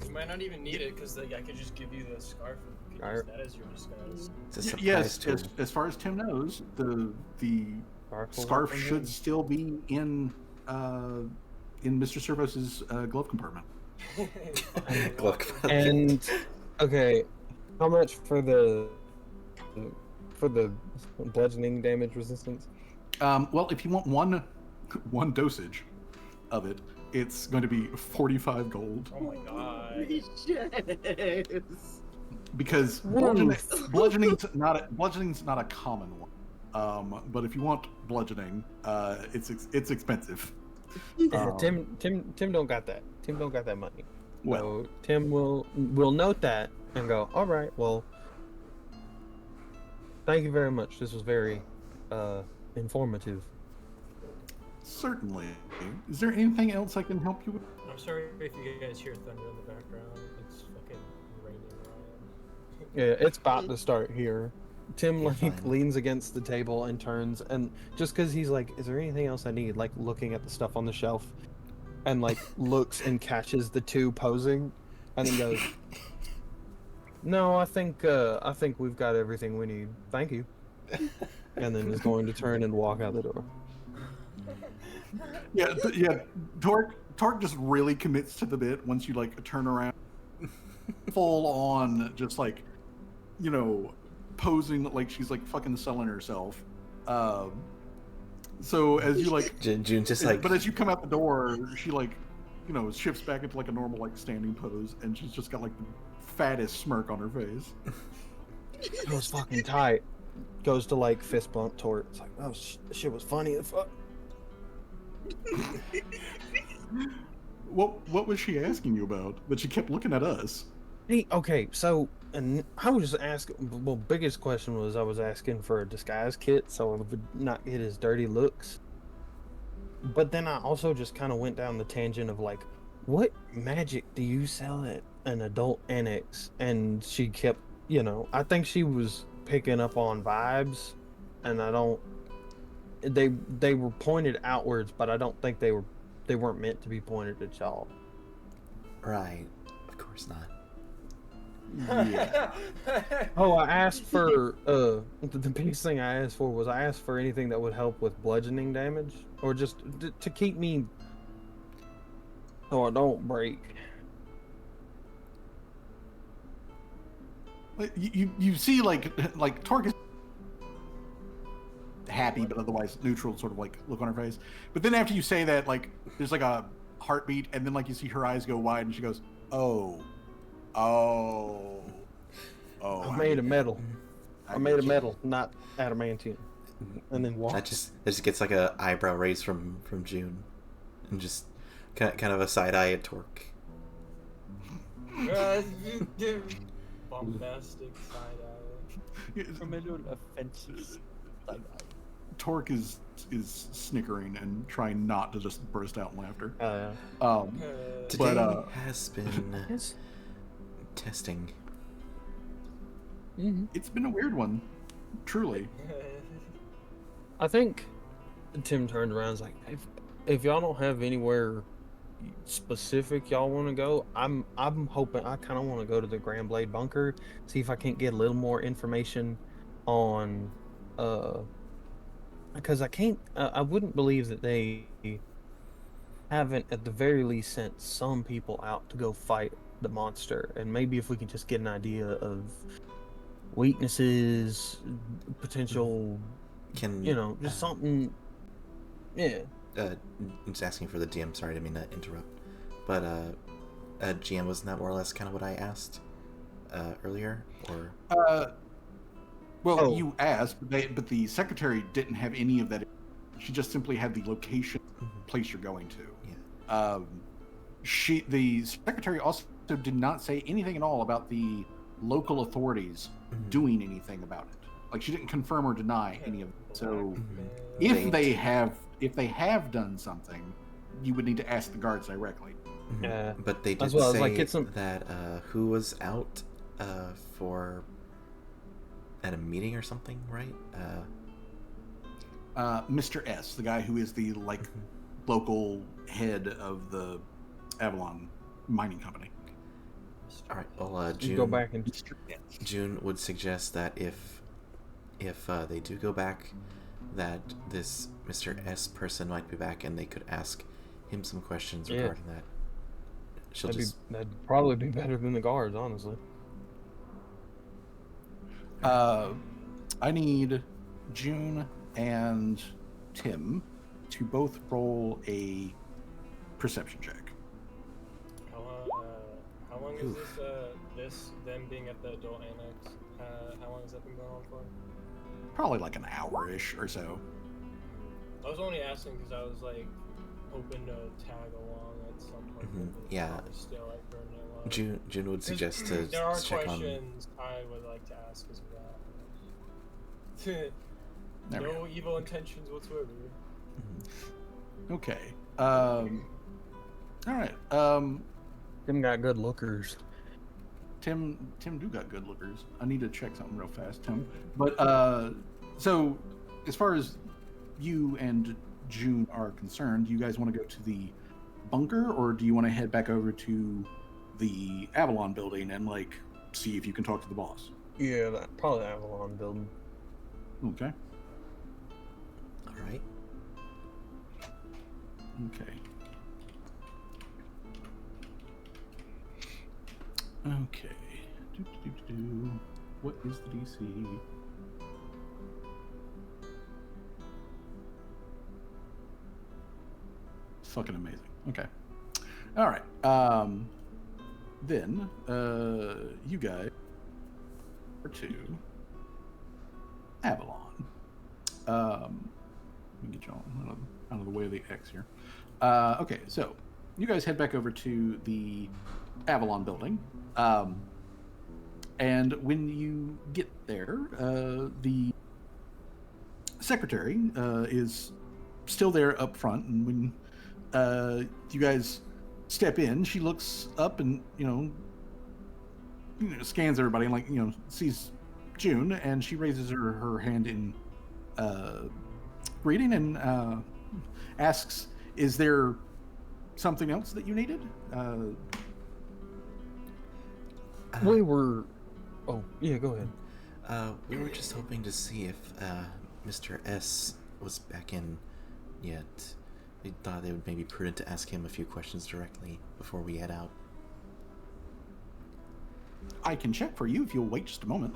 You might not even need it because I could just give you the scarf and you could use that as your disguise. It's a surprise yes, tool. as far as Tim knows, the scarf should still be in Mr. Servos's glove compartment. Glove And okay, how much for the bludgeoning damage resistance? Well, if you want one dosage of it, it's going to be 45 gold. Oh my god. Yes. Because bludgeoning's not a common one. But if you want bludgeoning, it's expensive. Tim don't got that. Tim don't got that money. Well, So Tim will note that and go, all right, well, thank you very much. This was very informative. certainly. Is there anything else I can help you with? I'm sorry if you guys hear thunder in the background. It's fucking raining where I am. Yeah, it's about to start here. Tim You're like fine. leans against the table and turns, and just because he's like, "Is there anything else I need?" Like looking at the stuff on the shelf, and like looks and catches the two posing, and then goes, "No, I think we've got everything we need. Thank you." And then is going to turn and walk out the door. Yeah. Torque just really commits to the bit once you like turn around, full on, just like, posing like she's like fucking selling herself. So as you like, June just like, but as you come out the door, she like, shifts back into like a normal like standing pose, and she's just got like the fattest smirk on her face. It was fucking tight. Goes to like fist bump Torque. It's like, oh, shit was funny as fuck. What was she asking you about? That she kept looking at us. Hey, okay, so, and I was just asking, well, biggest question was I was asking for a disguise kit so I would not get his dirty looks. But then I also just kind of went down the tangent of like, what magic do you sell at an adult annex? And she kept, I think she was picking up on vibes, and they were pointed outwards, but I don't think they weren't meant to be pointed at y'all. right, of course not. Yeah. Oh, I asked for the biggest thing I asked for was I asked for anything that would help with bludgeoning damage, or just to keep me so I don't break. Like, you see like Torque is happy but otherwise neutral sort of like look on her face. But then after you say that, like there's like a heartbeat, and then like you see her eyes go wide, and she goes, "Oh, I made a metal. I made a metal, not adamantium." And then walk. That just gets like a eyebrow raise from June, and just kind of a side eye at Torque. Bombastic side eye. From a little offensive side eye. Torque is snickering and trying not to just burst out in laughter. Today But, has been Yes. testing. It's been a weird one, truly. I think Tim turned around and was like, if y'all don't have anywhere specific y'all want to go, I'm hoping I kind of want to go to the Grand Blade bunker, see if I can't get a little more information on because I wouldn't believe that they haven't at the very least sent some people out to go fight the monster, and maybe if we can just get an idea of weaknesses, potential, Can just something. Yeah. I'm just asking for the DM. Sorry, I didn't mean to interrupt. But GM, wasn't that more or less kind of what I asked earlier? Or Well, Oh. you asked, but the secretary didn't have any of that. She just simply had the location, place you're going to. yeah. The secretary also did not say anything at all about the local authorities doing anything about it. Like, she didn't confirm or deny any of it. So if they have done something, you would need to ask the guards directly. Yeah. But they did That's what I was say like, get some- that who was out for at a meeting or something, right? Mr. S, the guy who is the local head of the Avalon mining company. All right. Well, You go back and Mr. S. June would suggest that if they do go back, that this Mr. S person might be back, and they could ask him some questions regarding that. She'll that'd probably be better than the guards, honestly. I need June and Tim to both roll a perception check. How long is this them being at the adult annex? How long has that been going on for? Probably like an hour-ish or so. I was only asking because I was like hoping to tag along at some point. Mhm, but it's yeah. probably still like burning a lot. June would suggest to There are check on. questions I would like to ask as well. There we No go. evil intentions whatsoever. Okay. All right. Them got good lookers. Tim do got good lookers. I need to check something real fast, Tim. But so as far as you and June are concerned, do you guys want to go to the bunker, or do you want to head back over to the Avalon building and like see if you can talk to the boss? Yeah, that probably the Avalon building. Okay. All right. Okay. Okay. What is the DC? Fucking amazing. Okay. All right. Then you guys are to Avalon. Let me get y'all out of the way of the X here. Okay, so you guys head back over to the Avalon building. And when you get there, the secretary is still there up front. And when you guys step in, she looks up and, scans everybody and, sees June. And she raises her hand in greeting and asks, is there something else that you needed? We were... Oh, yeah, go ahead. We were just hoping to see if Mr. S was back in yet. We thought it would maybe prudent to ask him a few questions directly before we head out. I can check for you if you'll wait just a moment.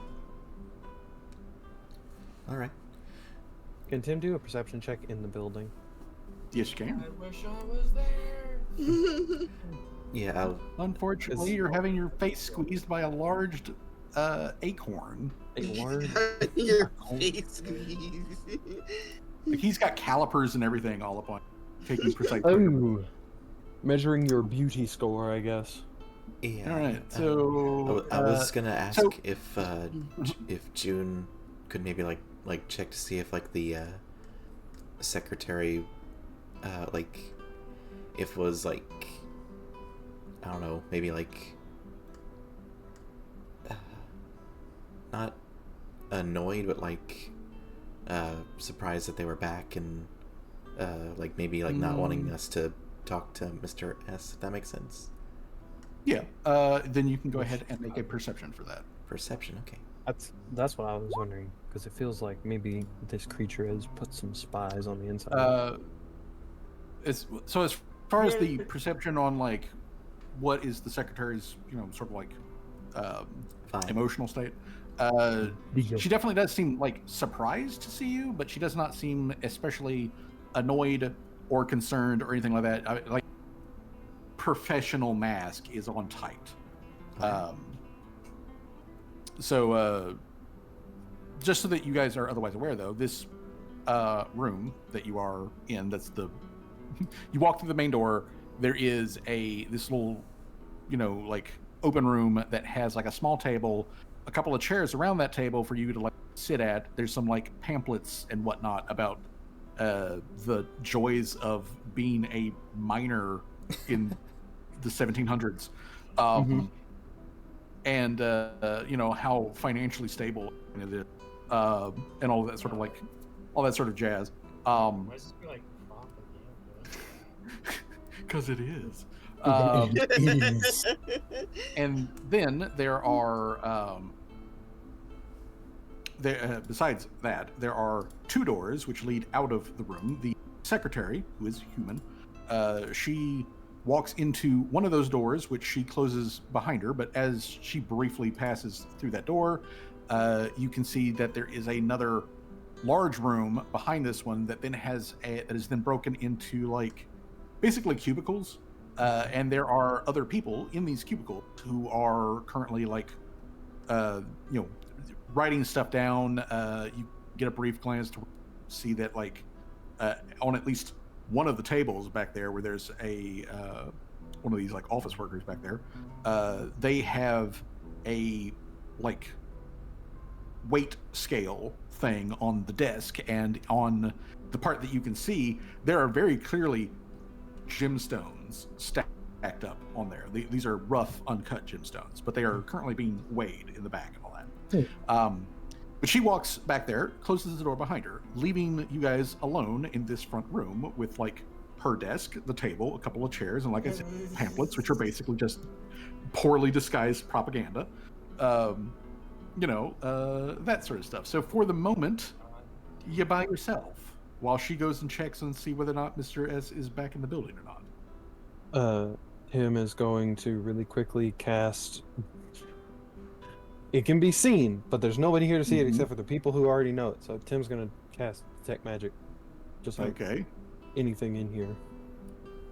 All right. Can Tim do a perception check in the building? Yes, you can. I wish I was there. Yeah, Unfortunately, you're having your face squeezed by a large acorn. A large... Your face squeeze. Like, he's got calipers and everything all up on taking precise. Oh, measuring your beauty score, I guess. yeah. All right, so I was gonna ask so- if June could maybe like check to see if the secretary if was I don't know, maybe not annoyed but surprised that they were back and maybe not wanting us to talk to Mr. S, if that makes sense. Yeah, then you can go ahead and make a perception for that. Perception, okay. That's what I was wondering, because it feels like maybe this creature has put some spies on the inside. As far as the perception on what is the secretary's sort of Fine. emotional state, she definitely does seem surprised to see you, but she does not seem especially annoyed or concerned or anything like that. Like professional mask is on tight. So just so that you guys are otherwise aware, though, this room that you are in, that's the you walk through the main door. There is this little, like open room that has like a small table, a couple of chairs around that table for you to like sit at. There's some like pamphlets and whatnot about the joys of being a miner in the 1700s, and how financially stable it is, and all that sort of like all that sort of jazz. Why does this feel like propaganda? Because it is. It is. And then there are besides that, there are two doors which lead out of the room. The secretary, who is human, she walks into one of those doors, which she closes behind her. But as she briefly passes through that door, you can see that there is another large room behind this one that then that is then broken into like basically cubicles. And there are other people in these cubicles who are currently like, writing stuff down. You get a brief glance to see that like on at least one of the tables back there where there's one of these like office workers back there, they have a like weight scale thing on the desk, and on the part that you can see, there are very clearly gemstones stacked up on there. These are rough, uncut gemstones, but they are currently being weighed in the bag and all that. But she walks back there, closes the door behind her, leaving you guys alone in this front room with like her desk, the table, a couple of chairs, and like I said, pamphlets, which are basically just poorly disguised propaganda. That sort of stuff. So for the moment, you're by yourself while she goes and checks and see whether or not Mr. S is back in the building or not. Tim is going to really quickly cast. It can be seen, but there's nobody here to see it except for the people who already know it. So Tim's gonna cast detect magic, just like anything in here.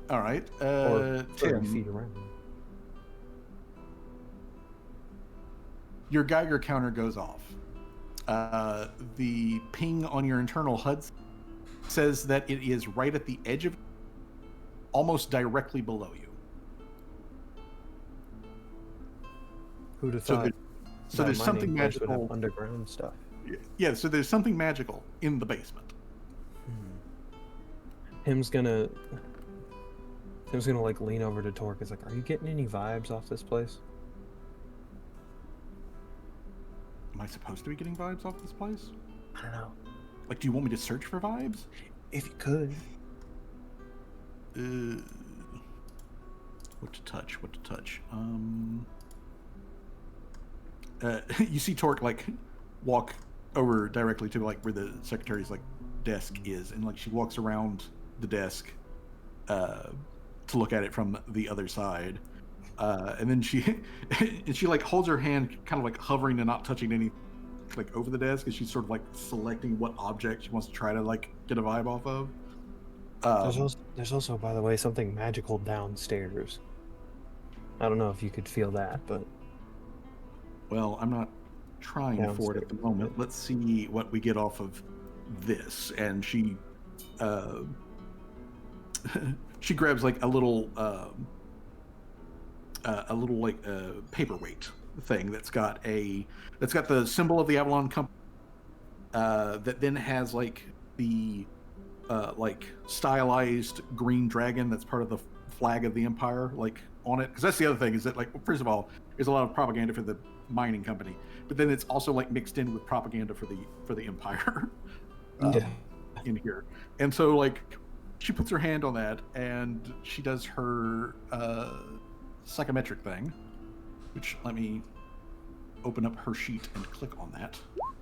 All right, Or 30 Tim, feet around. your Geiger counter goes off. The ping on your internal HUD says that it is right at the edge of, almost directly below you. Who'd have thought? So there's something magical underground stuff. Yeah, so there's something magical in the basement. Tim's gonna like lean over to Torque. It's like, are you getting any vibes off this place? Am I supposed to be getting vibes off this place? I don't know. Like, do you want me to search for vibes? If you could. What to touch? You see Torque like walk over directly to like where the secretary's like desk is, and like she walks around the desk to look at it from the other side, and then she like holds her hand kind of like hovering and not touching any like over the desk, and she's sort of like selecting what object she wants to try to like get a vibe off of. There's also, by the way, something magical downstairs. I don't know if you could feel that, but well, I'm not trying for it at the moment. Let's see what we get off of this. And she she grabs like a little like paperweight thing that's got the symbol of the Avalon Company, that then has like the like stylized green dragon that's part of the flag of the Empire like on it. Because that's the other thing, is that like, first of all, there's a lot of propaganda for the mining company, but then it's also like mixed in with propaganda for the Empire in here. And so like she puts her hand on that and she does her psychometric thing, which, let me open up her sheet and click on that.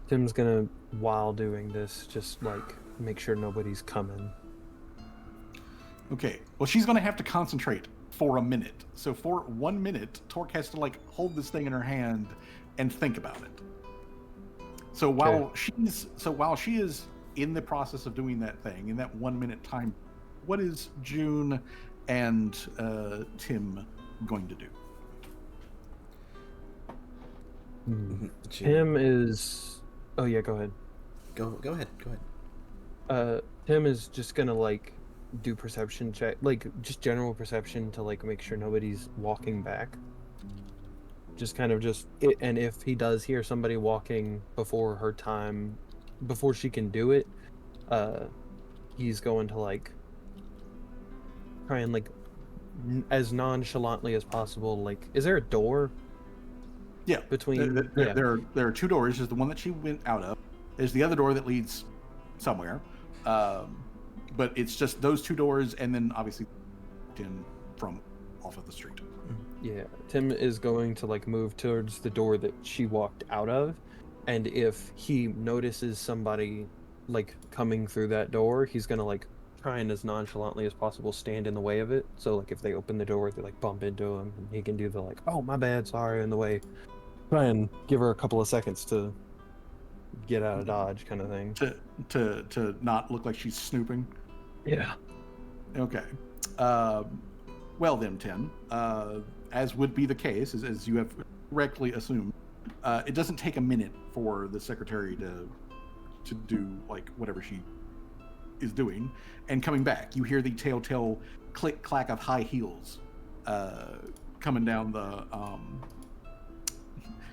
Tim's gonna, while doing this, just like make sure nobody's coming. Okay, well, she's gonna have to concentrate for a minute. So for 1 minute, Torque has to like hold this thing in her hand and think about it. So while she is in the process of doing that thing in that 1 minute time what is June and Tim going to do? June. Tim is. Oh yeah, go ahead. Go ahead. Go ahead. Tim is just gonna like do perception check, like just general perception to like make sure nobody's walking back. Just kind of and if he does hear somebody walking before her time, before she can do it, he's going to like try and like as nonchalantly as possible. Like, is there a door? Yeah, Between there are two doors. There's the one that she went out of. There's the other door that leads somewhere, but it's just those two doors, and then obviously in from off of the street. Yeah, Tim is going to like move towards the door that she walked out of, and if he notices somebody like coming through that door, he's gonna like try and as nonchalantly as possible stand in the way of it. So like if they open the door, they like bump into him, and he can do the like, oh my bad, sorry, in the way. Try and give her a couple of seconds to get out of dodge, kind of thing. To not look like she's snooping. Yeah. Okay. Well then, Tim, as would be the case, as you have correctly assumed, it doesn't take a minute for the secretary to do like whatever she is doing, and coming back, you hear the telltale click clack of high heels coming down the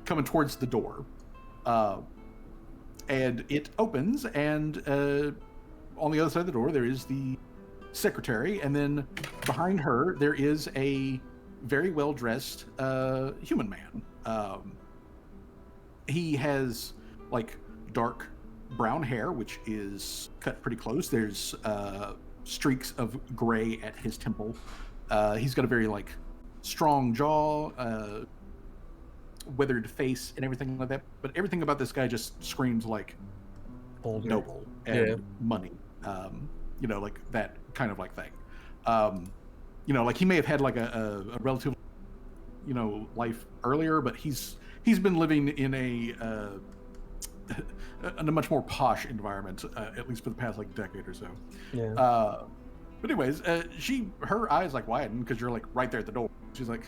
coming towards the door, and it opens, and on the other side of the door there is the secretary, and then behind her there is a very well dressed human man. He has like dark brown hair, which is cut pretty close. There's streaks of gray at his temple. He's got a very like strong jaw, weathered face, and everything like that. But everything about this guy just screams like Older. noble and money. You know, like that kind of like thing. You know, like he may have had like a relative, you know, life earlier, but he's been living in a much more posh environment, at least for the past like decade or so. Yeah. But anyways, her eyes like widen because you're like right there at the door. She's like,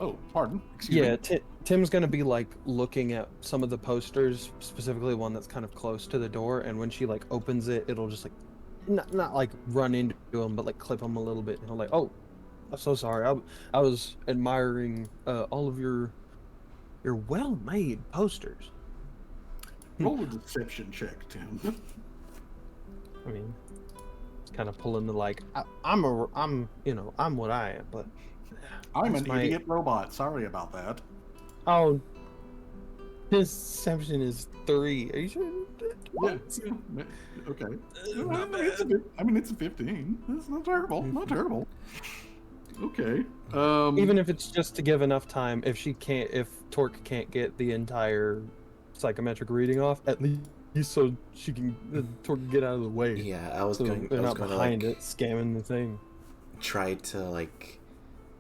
oh, pardon. Excuse me. Tim's gonna be like looking at some of the posters, specifically one that's kind of close to the door, and when she like opens it, it'll just like not like run into him, but like clip him a little bit, and he'll like, oh, I'm so sorry. I was admiring all of your well-made posters. Roll a deception check, Tim. I mean, it's kind of pulling the like, I'm what I am, but I'm that's an idiot robot. Sorry about that. Oh, deception is 3. Are you sure? Yeah. Okay. I mean, it's a 15. That's not terrible. Not terrible. Okay. Even if it's just to give enough time, if Torque can't get the entire psychometric reading off, at least so she can Torque can get out of the way. Yeah, I was So going. they're I was not going to behind like it, scamming the thing. try to like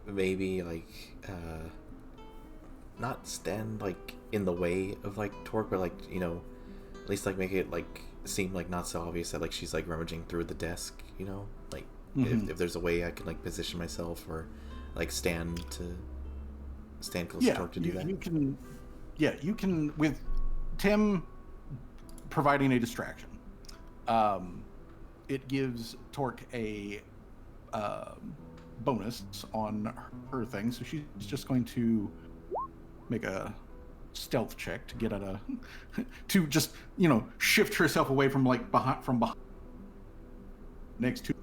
maybe like not stand like in the way of like Torque, but like, you know, at least like make it like seem like not so obvious that like she's like rummaging through the desk, you know, like if there's a way I can like position myself or like stand close to Torque to do that. You can with Tim providing a distraction. It gives Torque a bonus on her thing, so she's just going to make a stealth check to get at to just, you know, shift herself away from like behind next to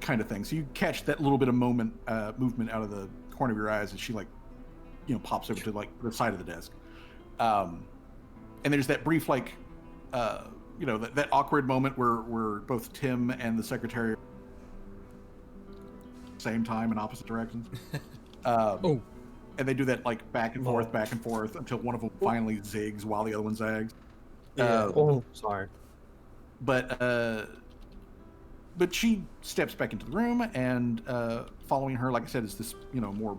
kind of thing. So you catch that little bit of movement out of the corner of your eyes as she like, you know, pops over to like the side of the desk. And there's that brief like you know, that awkward moment where both Tim and the secretary same time in opposite directions. And they do that like back and forth until one of them finally zigs while the other one zags. Sorry. But she steps back into the room, and following her, like I said, is this, you know, more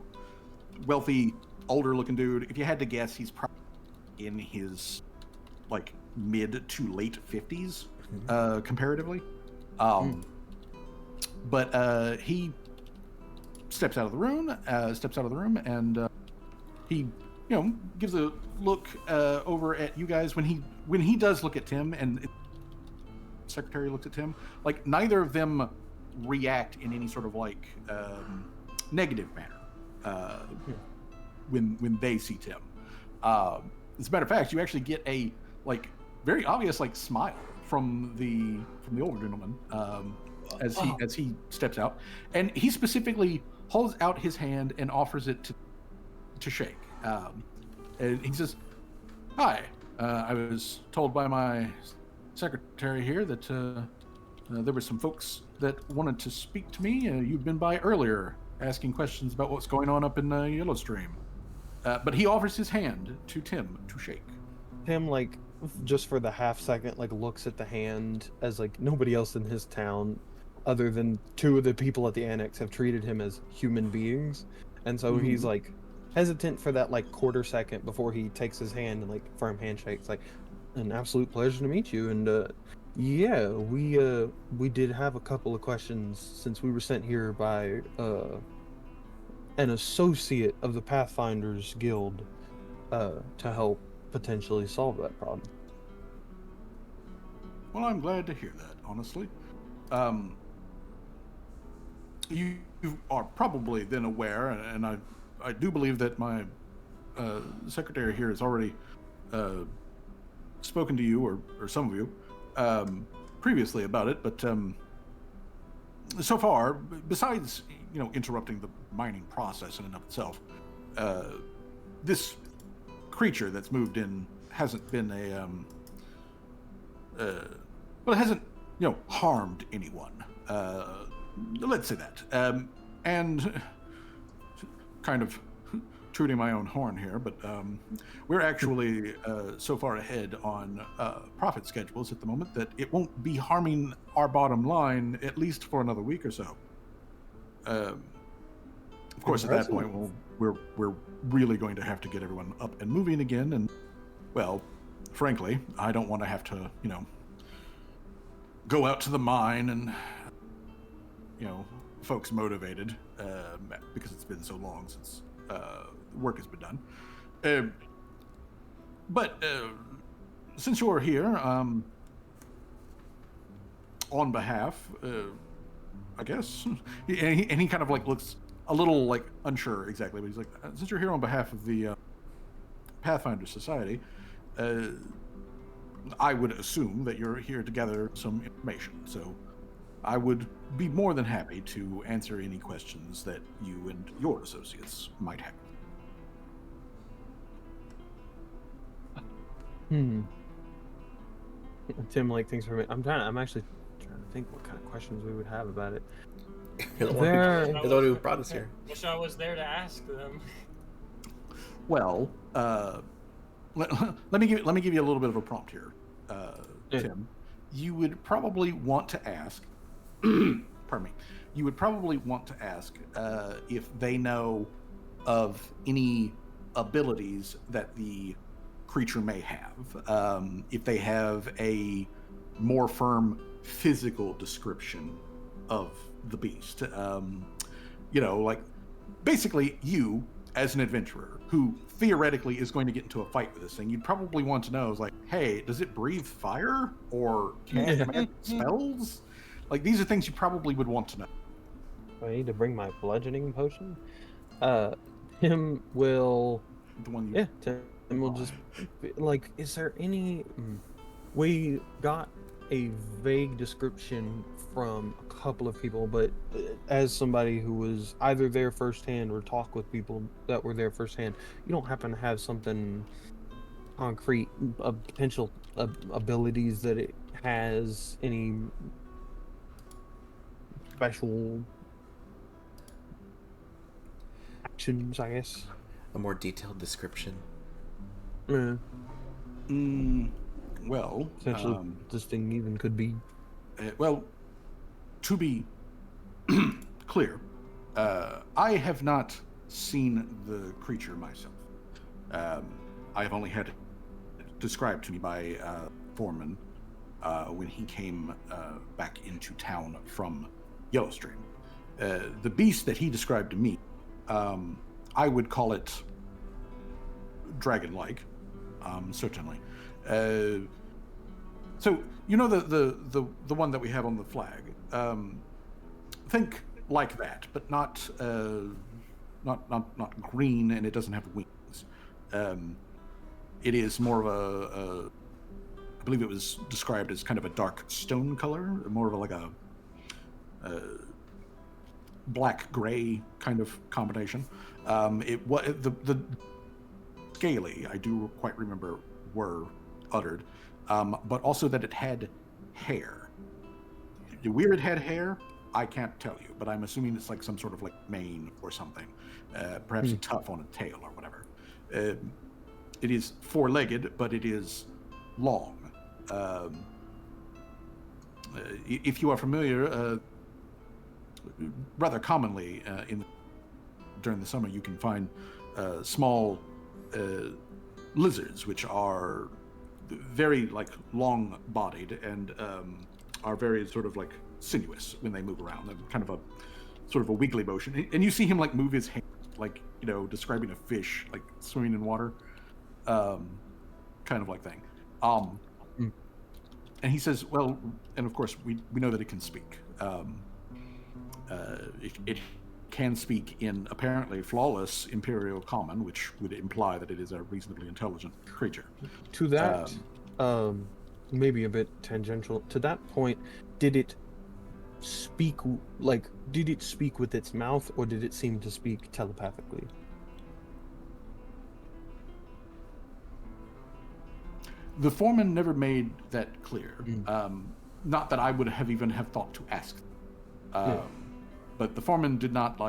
wealthy, older looking dude. If you had to guess, he's probably in his like mid to late 50s, comparatively. But he steps out of the room, and he, gives a look over at you guys. When he does look at Tim, and the secretary looks at Tim, like neither of them react in any sort of like negative manner when they see Tim. As a matter of fact, you actually get a like very obvious like smile from the older gentleman as he steps out, and he specifically holds out his hand and offers it to shake. And he says, "Hi, I was told by my secretary here that there were some folks that wanted to speak to me. You'd been by earlier asking questions about what's going on up in Yellowstream." But he offers his hand to Tim to shake. Tim, like, just for the half second, like, looks at the hand as, like, nobody else in his town, other than two of the people at the annex, have treated him as human beings. And so he's, like, hesitant for that, like, quarter second before he takes his hand and, like, firm handshake. It's like, an absolute pleasure to meet you. And, yeah, we did have a couple of questions since we were sent here by, an associate of the Pathfinders Guild, to help potentially solve that problem. Well, I'm glad to hear that, honestly. You are probably then aware, and I do believe that my secretary here has already spoken to you, or some of you, previously about it, but so far, besides, interrupting the mining process in and of itself, this creature that's moved in hasn't been it hasn't, harmed anyone. Let's say that. And kind of tooting my own horn here, but we're actually so far ahead on profit schedules at the moment that it won't be harming our bottom line at least for another week or so. Of course, at that point, we're really going to have to get everyone up and moving again, and well, frankly, I don't want to have to, go out to the mine and, folks motivated because it's been so long since work has been done. But since you're here, on behalf, I guess, and he kind of like looks a little like unsure exactly, but he's like, since you're here on behalf of the Pathfinder Society, I would assume that you're here to gather some information. So I would be more than happy to answer any questions that you and your associates might have. Tim, like, thinks for a minute. I'm actually trying to think what kind of questions we would have about it. You're the one who brought us here. Wish I was there to ask them. Well, let me give you a little bit of a prompt here, Tim. You would probably want to ask. Pardon me. You would probably want to ask if they know of any abilities that the creature may have. If they have a more firm physical description of the beast. Like basically you as an adventurer who theoretically is going to get into a fight with this thing, you'd probably want to know is like, hey, does it breathe fire or cast magic spells? Like, these are things you probably would want to know. I need to bring my bludgeoning potion. Tim will. The one you. Yeah, Tim will just like. Is there any? We got a vague description from a couple of people, but as somebody who was either there firsthand or talked with people that were there firsthand, you don't happen to have something concrete, potential abilities that it has, any special actions, I guess. A more detailed description. Yeah. Well, Essentially, this thing even could be. Well, to be clear, I have not seen the creature myself. I have only had it described to me by Foreman. when he came back into town from Yellowstream. The beast that he described to me, I would call it dragon-like, certainly. So you know the one that we have on the flag. Think like that, but not green, and it doesn't have wings. It is more of I believe it was described as kind of a dark stone color, more of like a black gray kind of combination. It was the scaly, I do quite remember, were uttered, but also that it had hair. The weird had hair, I can't tell you, but I'm assuming it's like some sort of like mane or something, perhaps a tuft on a tail or whatever. It is four-legged, but it is long. If you are familiar, rather commonly during the summer, you can find small lizards, which are very like long-bodied and are very sort of like sinuous when they move around. They're kind of a sort of a wiggly motion, and you see him like move his hand, like, you know, describing a fish like swimming in water, kind of like thing. And he says, well, and of course we know that it can speak. It can speak in apparently flawless Imperial Common, which would imply that it is a reasonably intelligent creature. To that, maybe a bit tangential. To that point, did it speak with its mouth, or did it seem to speak telepathically? The foreman never made that clear. Not that I would have even have thought to ask. But the foreman did not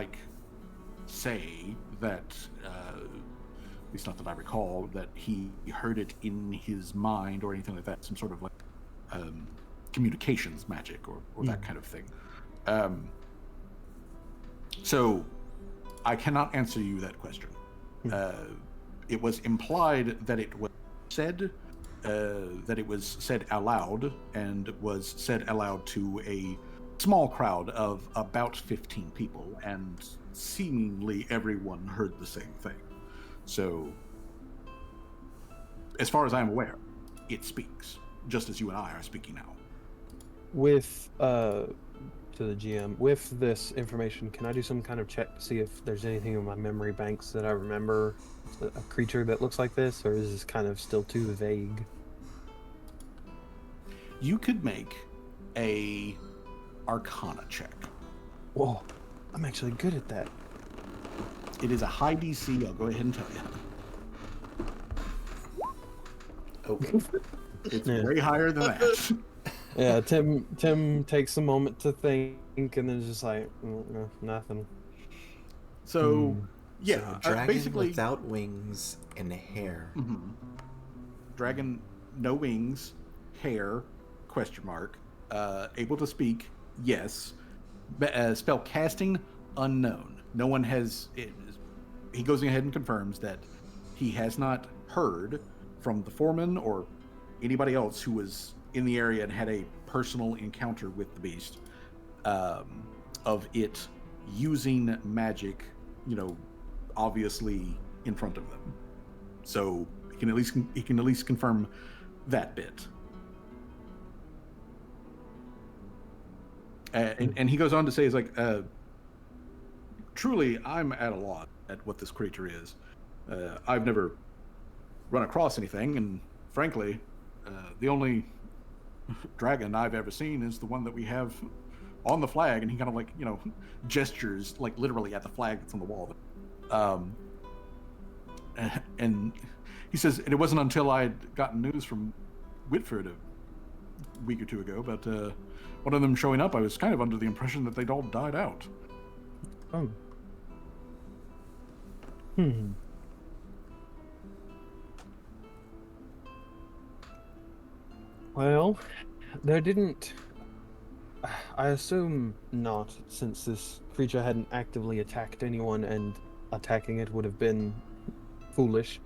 say that, at least not that I recall, that he heard it in his mind or anything like that. Some sort of communications magic or that kind of thing. So I cannot answer you that question. It was implied that it was said. That it was said aloud, and was said aloud to a small crowd of about 15 people, and seemingly everyone heard the same thing. So, as far as I'm aware, it speaks, just as you and I are speaking now. With, to the GM, with this information, can I do some kind of check to see if there's anything in my memory banks that I remember a creature that looks like this, or is this kind of still too vague? You could make a Arcana check. Whoa, I'm actually good at that. It is a high DC, I'll go ahead and tell you. Okay. It's way higher than that. Yeah, Tim takes a moment to think, and then just like, nothing. So, yeah, so dragon basically without wings and hair. Dragon, no wings, hair, ? Able to speak, yes. Spell casting, unknown. No one has. He goes ahead and confirms that he has not heard from the foreman or anybody else who was in the area and had a personal encounter with the beast, of it using magic, obviously in front of them. So he can at least confirm that bit. And he goes on to say, truly, I'm at a loss at what this creature is. I've never run across anything, and frankly, the only dragon I've ever seen is the one that we have on the flag. And he kind of gestures literally at the flag that's on the wall. And he says, and it wasn't until I'd gotten news from Whitford a week or two ago, but one of them showing up, I was kind of under the impression that they'd all died out. Oh. Well, there didn't... I assume not, since this creature hadn't actively attacked anyone, and attacking it would have been foolish.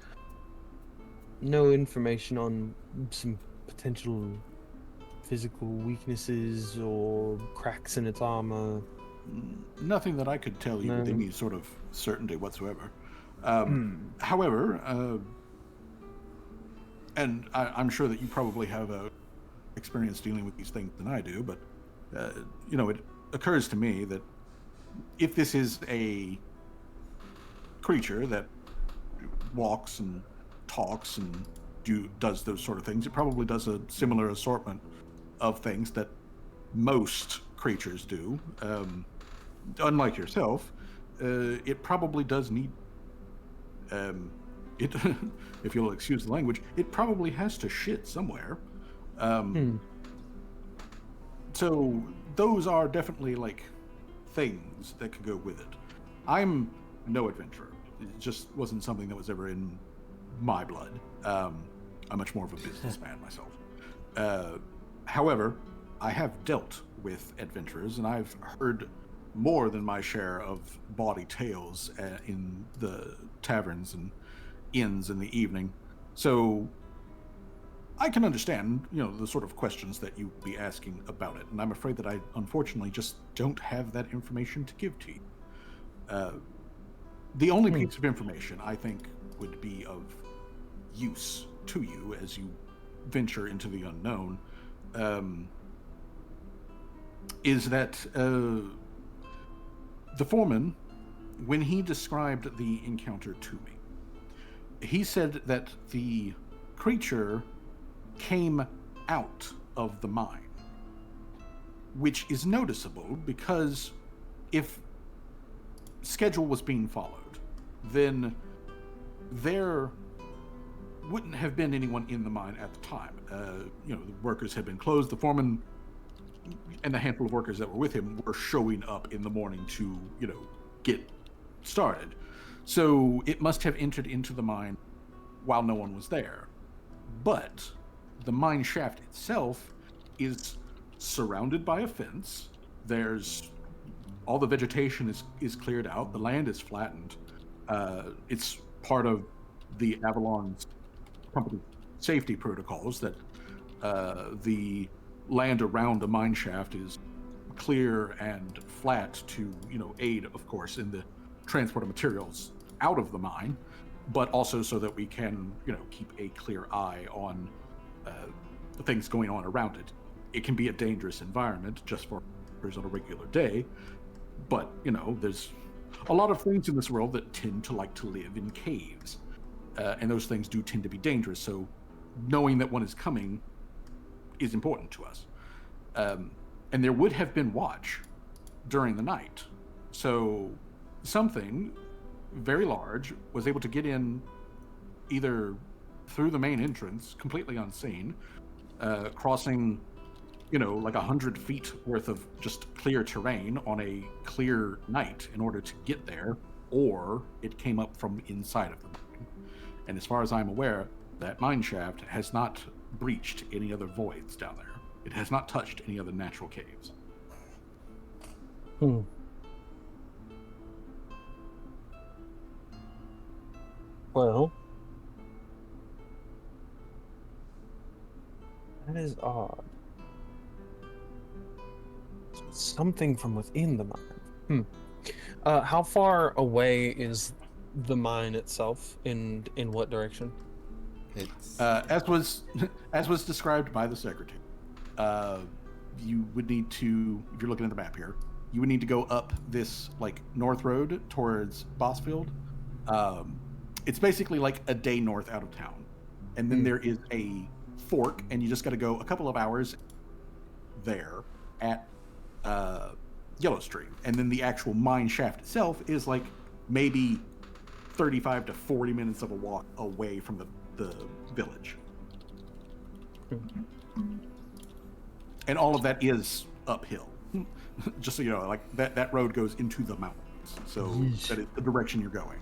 No information on some potential physical weaknesses or cracks in its armor? Nothing that I could tell you with No. any sort of certainty whatsoever. Hmm. However, and I'm sure that you probably have experience dealing with these things than I do, but it occurs to me that if this is a creature that walks and talks and does those sort of things, it probably does a similar assortment of things that most creatures do. Unlike yourself, it probably does need it. If you'll excuse the language, it probably has to shit somewhere. So those are definitely like things that could go with it. I'm no adventurer. It just wasn't something that was ever in my blood. I'm much more of a businessman myself. However, I have dealt with adventurers, and I've heard more than my share of bawdy tales in the taverns and inns in the evening. So I can understand, the sort of questions that you'd be asking about it, and I'm afraid that I unfortunately just don't have that information to give to you. The only piece of information I think would be of use to you as you venture into the unknown is that the foreman, when he described the encounter to me, he said that the creature came out of the mine, which is noticeable because if schedule was being followed, then there wouldn't have been anyone in the mine at the time. The workers had been closed. The foreman and the handful of workers that were with him were showing up in the morning to, get started. So it must have entered into the mine while no one was there. But the mine shaft itself is surrounded by a fence. There's all the vegetation is cleared out. The land is flattened. It's part of the Avalon's company safety protocols that the land around the mine shaft is clear and flat to, aid, of course, in the transport of materials out of the mine, but also so that we can, keep a clear eye on the things going on around it. It can be a dangerous environment just for on a regular day, but, there's a lot of things in this world that tend to like to live in caves, and those things do tend to be dangerous, so knowing that one is coming is important to us. And there would have been watch during the night. So something very large was able to get in either through the main entrance, completely unseen, crossing, like 100 feet worth of just clear terrain on a clear night in order to get there, or it came up from inside of the mine. And as far as I'm aware, that mine shaft has not breached any other voids down there. It has not touched any other natural caves. Well, that is odd. Something from within the mine. How far away is the mine itself? In what direction? It's As was described by the secretary, you would need to, if you're looking at the map here, you would need to go up this like north road towards Bossfield. It's basically like a day north out of town, and then there is a fork, and you just got to go a couple of hours there at Yellowstream, and then the actual mine shaft itself is like maybe 35 to 40 minutes of a walk away from the village. And all of that is uphill. Just so you know, like that road goes into the mountains. So that is the direction you're going.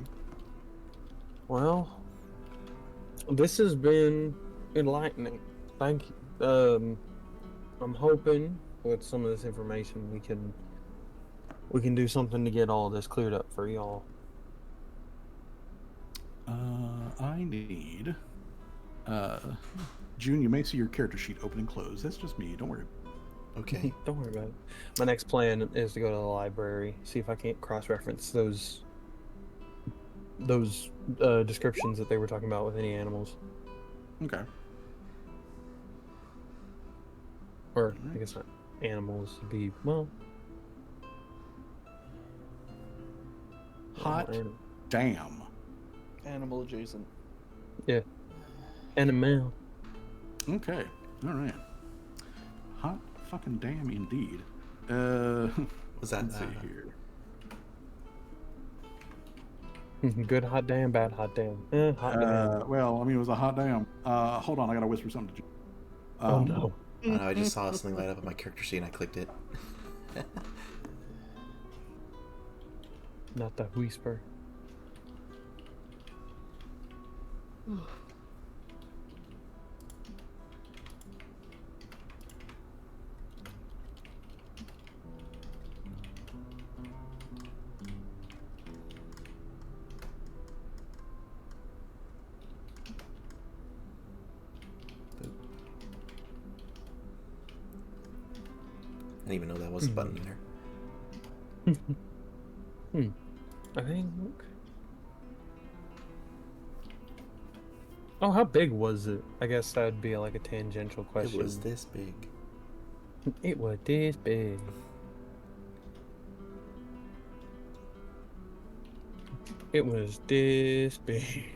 Well, this has been enlightening. Thank you. I'm hoping with some of this information we can do something to get all this cleared up for y'all. I need June, you may see your character sheet open and close. That's just me. Don't worry. Okay. Don't worry about it. My next plan is to go to the library, see if I can't cross-reference those descriptions that they were talking about with any animals. Okay. Or, I guess not animals, would be, well... Hot animal. damn. Animal adjacent. Yeah. Animal. Okay. All right. Hot fucking damn indeed. Was that Let's see here. Good hot damn, bad hot damn. Hot damn. Well, I mean, it was a hot damn. Hold on, I gotta whisper something to you. Oh no. I don't know, I just saw something light up on my character sheet and I clicked it. Not the whisper. I didn't even know that was a button there. I think. Oh, how big was it? I guess that would be like a tangential question. It was this big. It was this big. It was this big.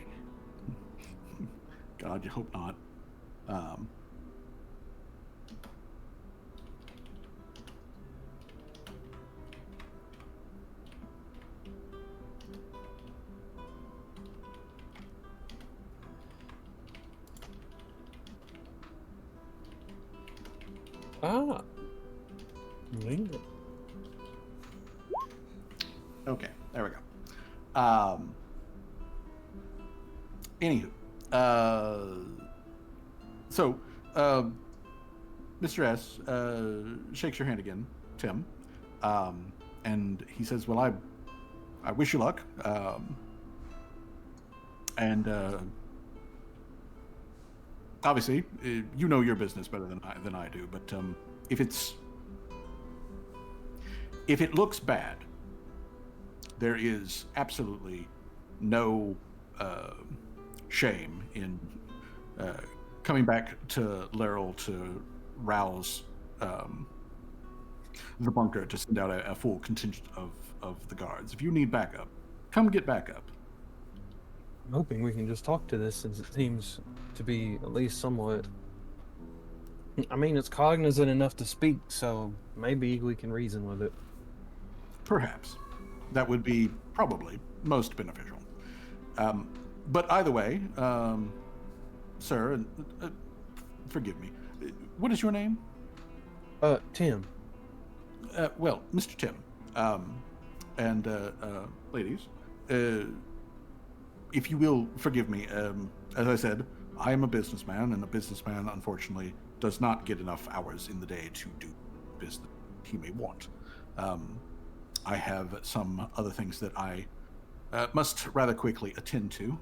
God, you hope not. Ah. Linger. Okay, there we go. Anywho, so Mr. S shakes your hand again, Tim, and he says, "Well, I wish you luck, and obviously, you know your business better than I do. But if it looks bad, there is absolutely no shame in coming back to Laurel to rouse the bunker to send out a full contingent of the guards. If you need backup, come get backup." I'm hoping we can just talk to this since it seems to be at least somewhat. I mean, it's cognizant enough to speak, so maybe we can reason with it. Perhaps. That would be probably most beneficial. But either way, sir, forgive me. What is your name? Tim. Well, Mr. Tim, and ladies, if you will forgive me, as I said, I am a businessman, and a businessman, unfortunately, does not get enough hours in the day to do business he may want. I have some other things that I must rather quickly attend to.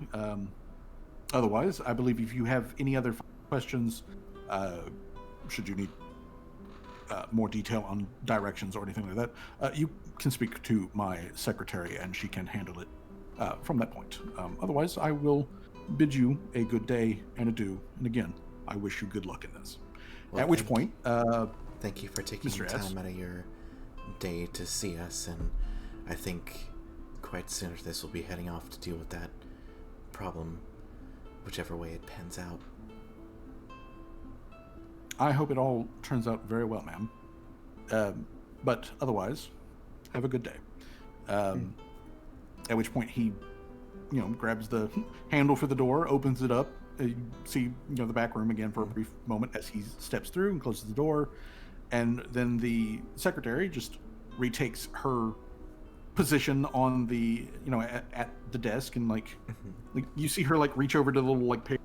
Otherwise, I believe if you have any other questions, should you need more detail on directions or anything like that, you can speak to my secretary and she can handle it from that point. Otherwise, I will bid you a good day and adieu. And again, I wish you good luck in this. Well, At which point, thank you for taking Mr. S. time out of your day to see us, and I think quite soon after this we'll be heading off to deal with that problem, whichever way it pans out. I hope it all turns out very well, ma'am. But otherwise, have a good day. At which point he, grabs the handle for the door, opens it up. You see, the back room again for a brief moment as he steps through and closes the door. And then the secretary just retakes her position on the, at the desk, and like you see her like reach over to the little like paper.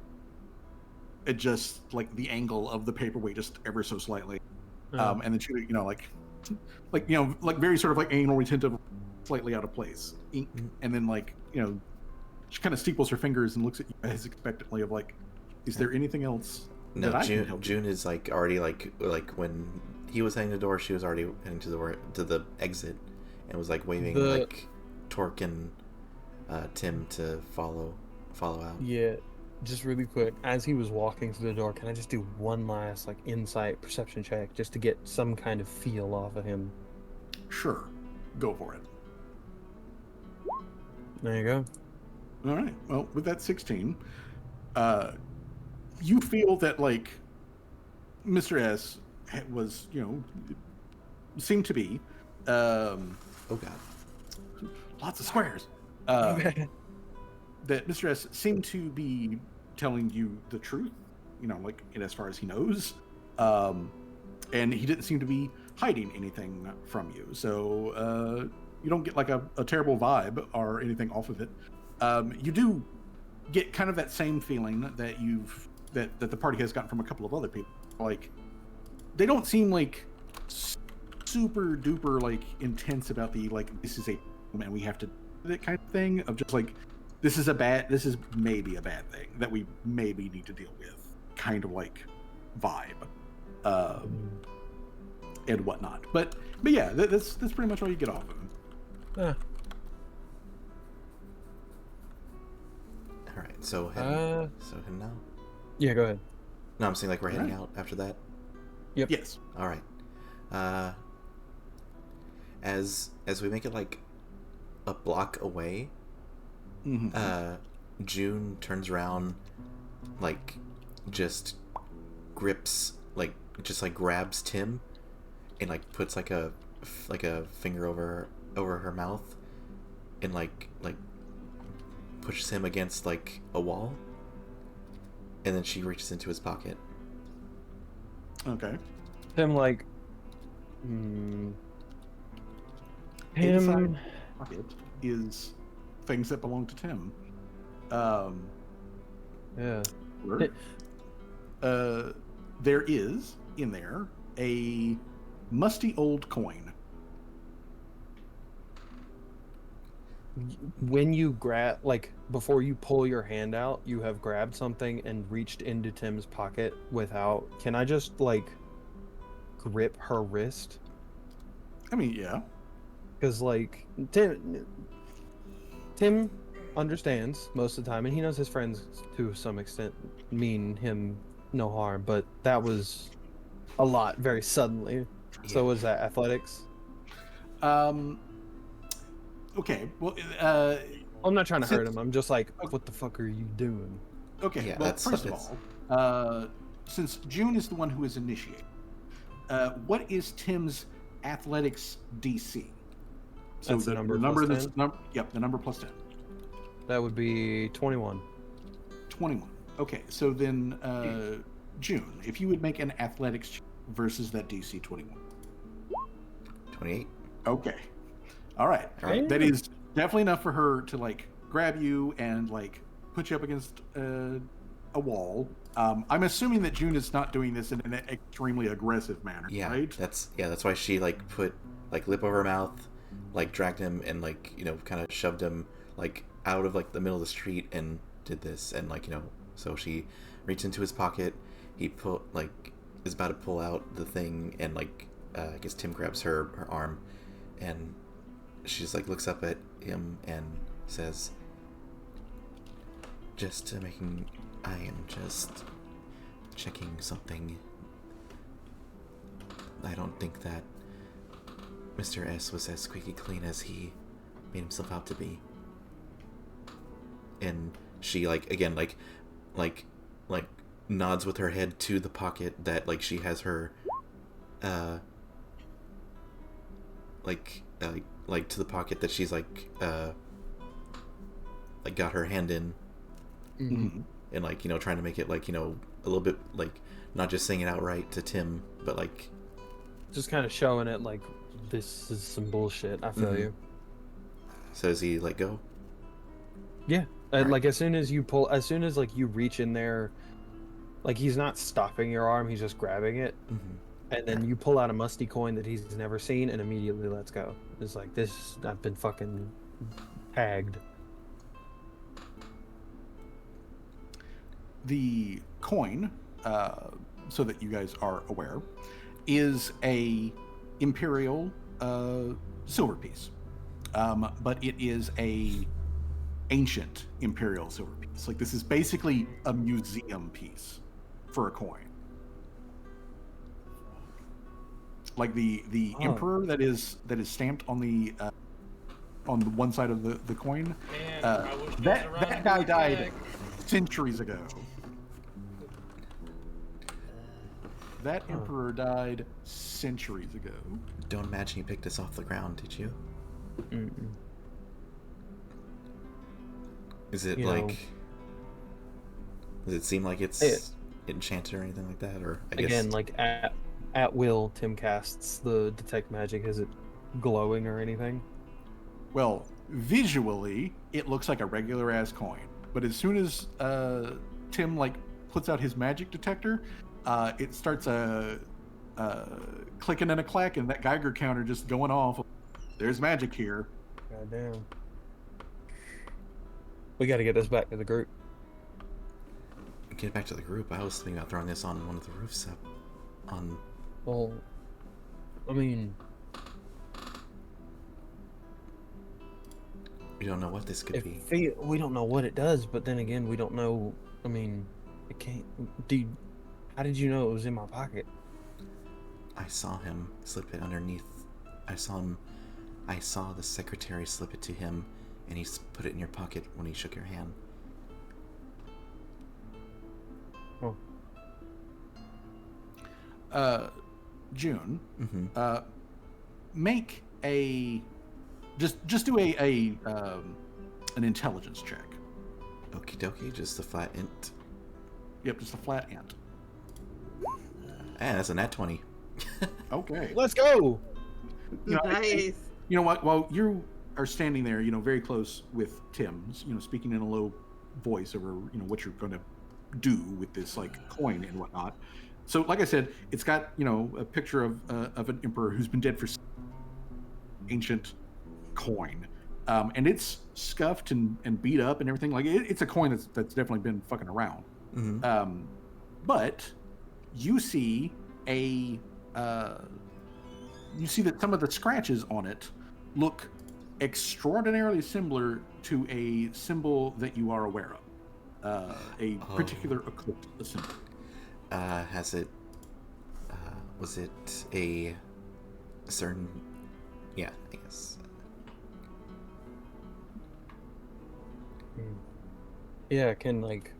It just like the angle of the paperweight just ever so slightly, and then she, like very sort of like anal retentive, slightly out of place, and then like she kind of steeples her fingers and looks at you guys expectantly of like, Is there anything else No, that I can June. help you? June is like already like when he was heading to the door, she was already heading to the exit, and was like waving like Torque and Tim to follow out. Yeah, just really quick. As he was walking through the door, can I just do one last like insight perception check just to get some kind of feel off of him? Sure. Go for it. There you go. All right. Well, with that 16, you feel that like Mr. S was, seemed to be Oh God. lots of squares. That Mr. S seemed to be telling you the truth, like in as far as he knows, and he didn't seem to be hiding anything from you. So you don't get like a terrible vibe or anything off of it. You do get kind of that same feeling that that the party has gotten from a couple of other people. Like they don't seem like super duper like intense about the like this is a and we have to that kind of thing of just like this is maybe a bad thing that we maybe need to deal with kind of like vibe and whatnot. But yeah, that's pretty much all you get off of him. All right. So heading now. Yeah, go ahead. No, I'm saying like we're heading Right. out after that. Yep. Yes. All right. As we make it like a block away, Mm-hmm. June turns around, like just grips, like just like grabs Tim, and like puts like a finger over her mouth, and like pushes him against like a wall, and then she reaches into his pocket. Okay. Tim like. Inside pocket is things that belong to Tim. Yeah. There is in there a musty old coin. When you grab, like, before you pull your hand out, you have grabbed something and reached into Tim's pocket without. Can I just, like, grip her wrist? I mean, yeah. Because, like, Tim understands most of the time, and he knows his friends to some extent mean him no harm, but that was a lot very suddenly. So Yeah. was that athletics? Okay. Well, I'm not trying to hurt Since- him. I'm just like, what the fuck are you doing? okay. Yeah, well, that's- first of that's- all, since June is the one who is initiated, what is Tim's athletics DC? So That's the number number plus that's 10? yep, the number plus 10. That would be 21. 21. Okay, so then June, if you would make an athletics check versus that DC 21. 28. Okay. All right. All right. That is definitely enough for her to like grab you and like put you up against a wall. I'm assuming that June is not doing this in an extremely aggressive manner, Yeah, right? that's why she like put like lip over her mouth, like dragged him and like kind of shoved him like out of like the middle of the street and did this, and like so she reached into his pocket. He is about to pull out the thing, and like I guess Tim grabs her arm, and she's like looks up at him and says, I am just checking something. I don't think that Mr. S was as squeaky clean as he made himself out to be. And she like again like nods with her head to the pocket that like she has her like to the pocket that she's like got her hand in, Mm-hmm. and like trying to make it like a little bit like not just saying it outright to Tim, but like Just kind of showing it like, this is some bullshit. I feel Mhm. you. so does he let go? Yeah. Alright. Like as soon as like you reach in there, like he's not stopping your arm, he's just grabbing it. Mm-hmm. And then you pull out a musty coin that he's never seen and immediately lets go. It's like, this, I've been fucking tagged. The coin, so that you guys are aware, is a imperial silver piece, but it is a ancient imperial silver piece. Like, this is basically a museum piece for a coin. Like the emperor that is stamped on the one side of the coin. Man, I wish there was a round That of guy applause died back. centuries ago. That emperor died centuries ago. Don't imagine you picked this off the ground, did you? Mm-mm. Is it You like? know- Does it seem like it's enchanted or anything like that? Or I Again, guess like at will, Tim casts the detect magic. Is it glowing or anything? Well, visually, it looks like a regular ass coin. But as soon as Tim like puts out his magic detector, it starts clicking and a clack, and that Geiger counter just going off. There's magic here. God damn. We got to get this back to the group. get back to the group. I was thinking about throwing this on one of the roofs up on. Well, I mean, We don't know what this could be. we don't know what it does, but then again, we don't know. I mean, it can't. Dude, how did you know it was in my pocket? I saw him slip it underneath. I saw the secretary slip it to him, and he put it in your pocket when he shook your hand. Oh. June, Mm-hmm. make a just do an intelligence check. Okie dokie, just a flat int. Yep, just a flat int. That's a nat 20. Okay. Let's go. You know, Nice. You know what? While you are standing there, very close with Tim's, speaking in a low voice over, what you're going to do with this like coin and whatnot. So, like I said, it's got a picture of an emperor who's been dead for ancient coin, and it's scuffed and beat up and everything. Like it's a coin that's definitely been fucking around. Mm-hmm. But you see that some of the scratches on it look extraordinarily similar to a symbol that you are aware of, a particular occult symbol. Has it? Was it a certain? Yeah, I guess. Yeah, can like.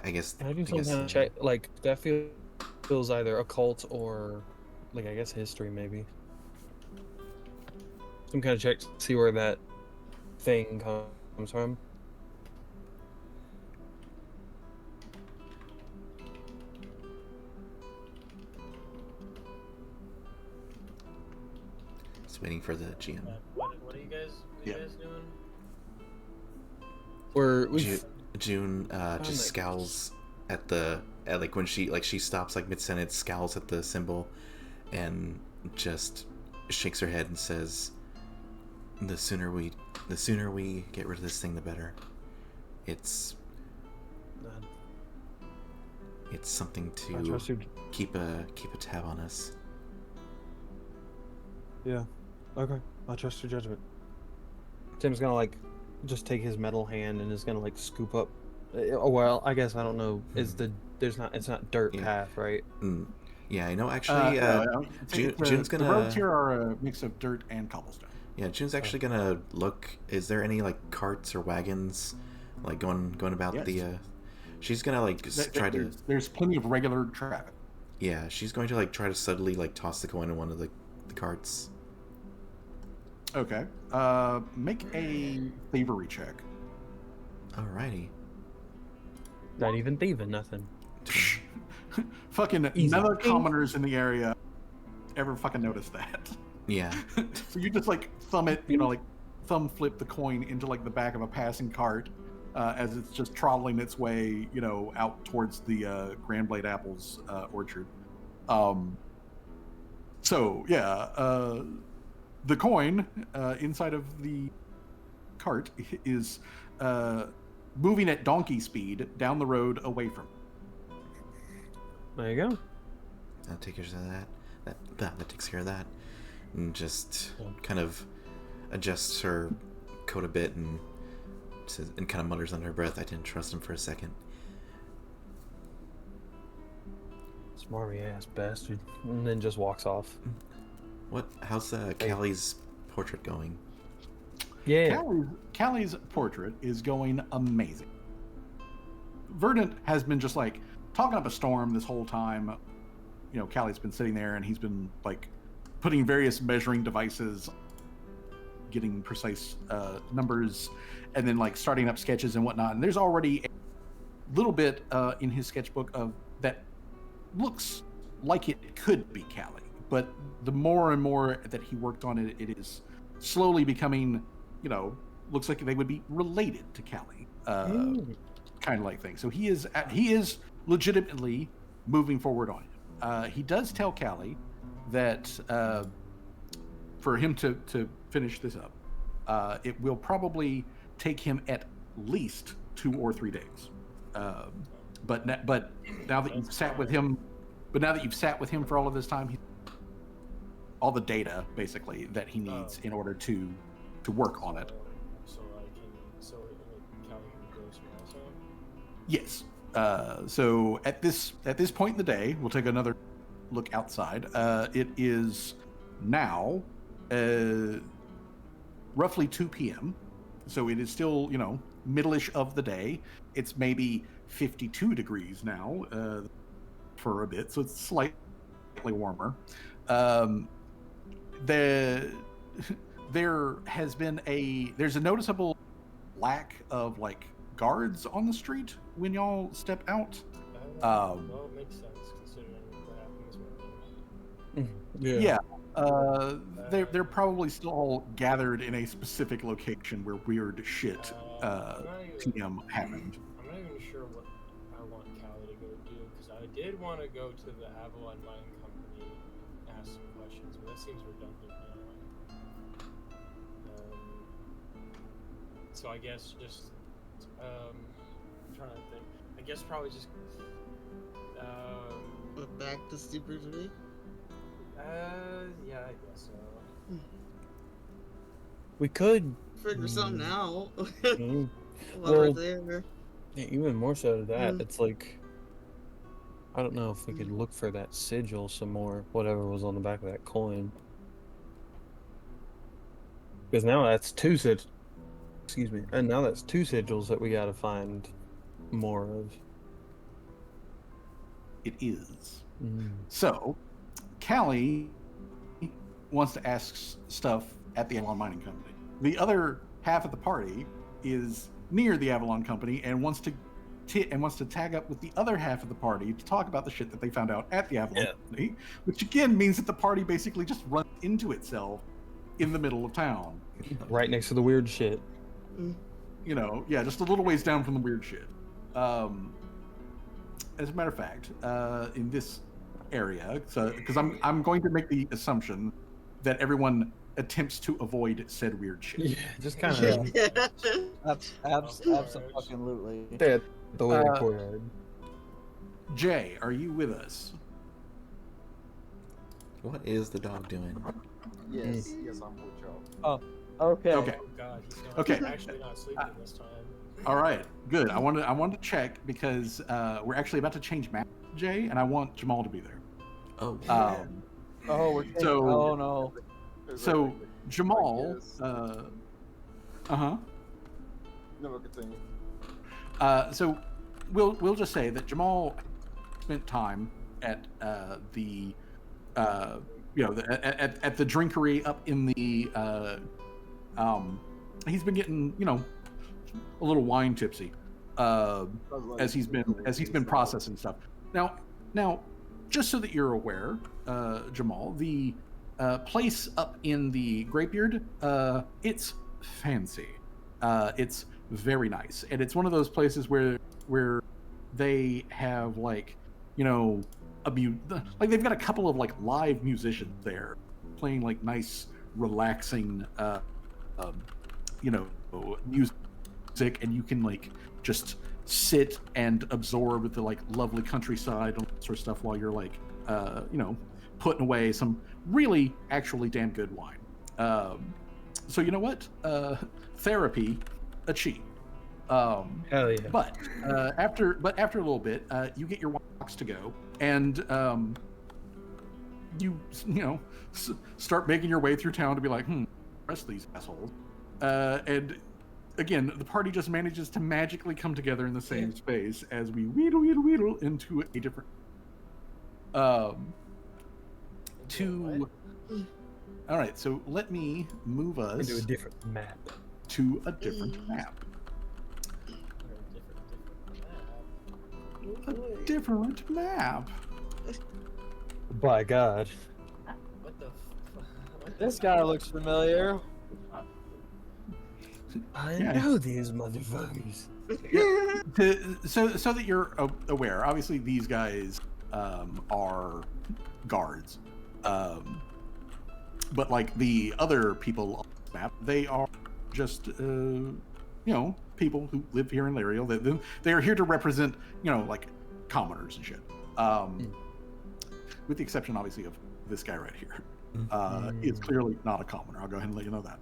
I guess. Can I do I some guess, kind of check? Like that feels either occult or, like, I guess history maybe. Some kind of check to see where that thing comes from. Just waiting for the GM. What are you guys doing? June just like- scowls at like when she stops like mid sentence, scowls at the symbol, and just shakes her head and says, "The sooner we get rid of this thing, the better. It's something I to trust you. keep a tab on us." Yeah. Okay. I trust your judgment. Tim's gonna like just take his metal hand and is gonna like scoop up. Well, I guess I don't know. It's not dirt Yeah. path, right? Yeah, I know. Actually, June's The gonna. roads here are a mix of dirt and cobblestone. Yeah, June's actually gonna look. Is there any like carts or wagons, like going about Yes. the? She's gonna like try to. There's plenty of regular traffic. Yeah, she's going to like try to subtly like toss the coin in one of the carts. Okay. Make a thievery check. Alrighty. Not even thieving, nothing. Fucking Easy. none of the commoners in the area ever fucking noticed that. Yeah. So you just like thumb flip the coin into like the back of a passing cart as it's just trottling its way, out towards the Grand Blade Apples orchard. So yeah, the coin inside of the cart is moving at donkey speed down the road away from him. There you go. That takes care of that takes care of that. And just kind of adjusts her coat a bit and says, and kind of mutters under her breath, I didn't trust him for a second. Smarmy ass bastard. And then just walks off. How's Callie's portrait going? Yeah. Callie's portrait is going amazing. Verdant has been just like talking up a storm this whole time. You know, Callie's been sitting there and he's been like putting various measuring devices, getting precise numbers, and then like starting up sketches and whatnot. And there's already a little bit in his sketchbook of that looks like it could be Callie. But the more and more that he worked on it, it is slowly becoming, you know, looks like they would be related to Callie, kind of like thing. So he is legitimately moving forward on it. He does tell Callie that for him to finish this up, it will probably take him at least 2 or 3 days. But now that you've sat with him, for all of this time, all the data basically that he needs in order to work on it. So Callie can go somewhere else now? Yes. So at this point in the day, we'll take another look outside. It is now roughly 2 p.m. So it is still, you know, middle-ish of the day. It's maybe 52 degrees now for a bit, so it's slightly warmer. There's a noticeable lack of like guards on the street when y'all step out. Well, it makes sense considering what happened this morning. Yeah. They're probably still all gathered in a specific location where weird shit TM happened. I'm not even sure what I want Callie to go do, because I did want to go to the Avalon Mining Company and ask some questions, but that seems redundant now. So I guess just I'm trying to think. I guess probably just But back to Super 3? yeah, I guess so. We could Figure something out. mm, While we're Well- there. yeah, even more so to that. Mm. It's like I don't know if we could look for that sigil some more, whatever was on the back of that coin. Because now that's 2 sigils. Excuse me. And now that's 2 sigils that we gotta find more of. It is. So, Callie wants to ask stuff at the Avalon Mining Company. The other half of the party is near the Avalon Company and wants to tag up with the other half of the party to talk about the shit that they found out at the Avalon Company, which again means that the party basically just runs into itself in the middle of town. Right next to the weird shit. You know, yeah, just a little ways down from the weird shit. As a matter of fact, in this area, so because I'm going to make the assumption that everyone attempts to avoid said weird shit. Yeah, just kind of Absolutely. the little courtyard. Jay, are you with us? What is the dog doing? Yes, I'm with y'all. Okay. Okay. Oh god, he's not, Okay. actually not sleeping this time. All right. Good. I wanted to check because we're actually about to change map, Jay, and I want Jamal to be there. Oh, We're So- oh no. So Jamal, No, continue. So we'll just say that Jamal spent time at the at the drinkery up in the he's been getting a little wine tipsy as he's been processing stuff. Now just so that you're aware, Jamal, the place up in the Grapeyard, it's fancy. It's very nice, and it's one of those places where they have like they've got a couple of like live musicians there playing like nice, relaxing, music music, and you can like just sit and absorb the like lovely countryside and sort of stuff while you're like putting away some really actually damn good wine. So you know what? Therapy achieved. Hell yeah. But after a little bit, you get your walks to go, and you start making your way through town to be like, rest these assholes. And again, the party just manages to magically come together in the same space as we wheedle into a different all right, so let me move us Into a different map. to a different map. A different map. By God. What the This guy looks familiar. I Yeah. know these motherfuckers. So that you're aware, obviously these guys are guards. But like the other people on this map, they are just people who live here in Lariel. They are here to represent like commoners and shit. With the exception, obviously, of this guy right here. He is clearly not a commoner. I'll go ahead and let you know that.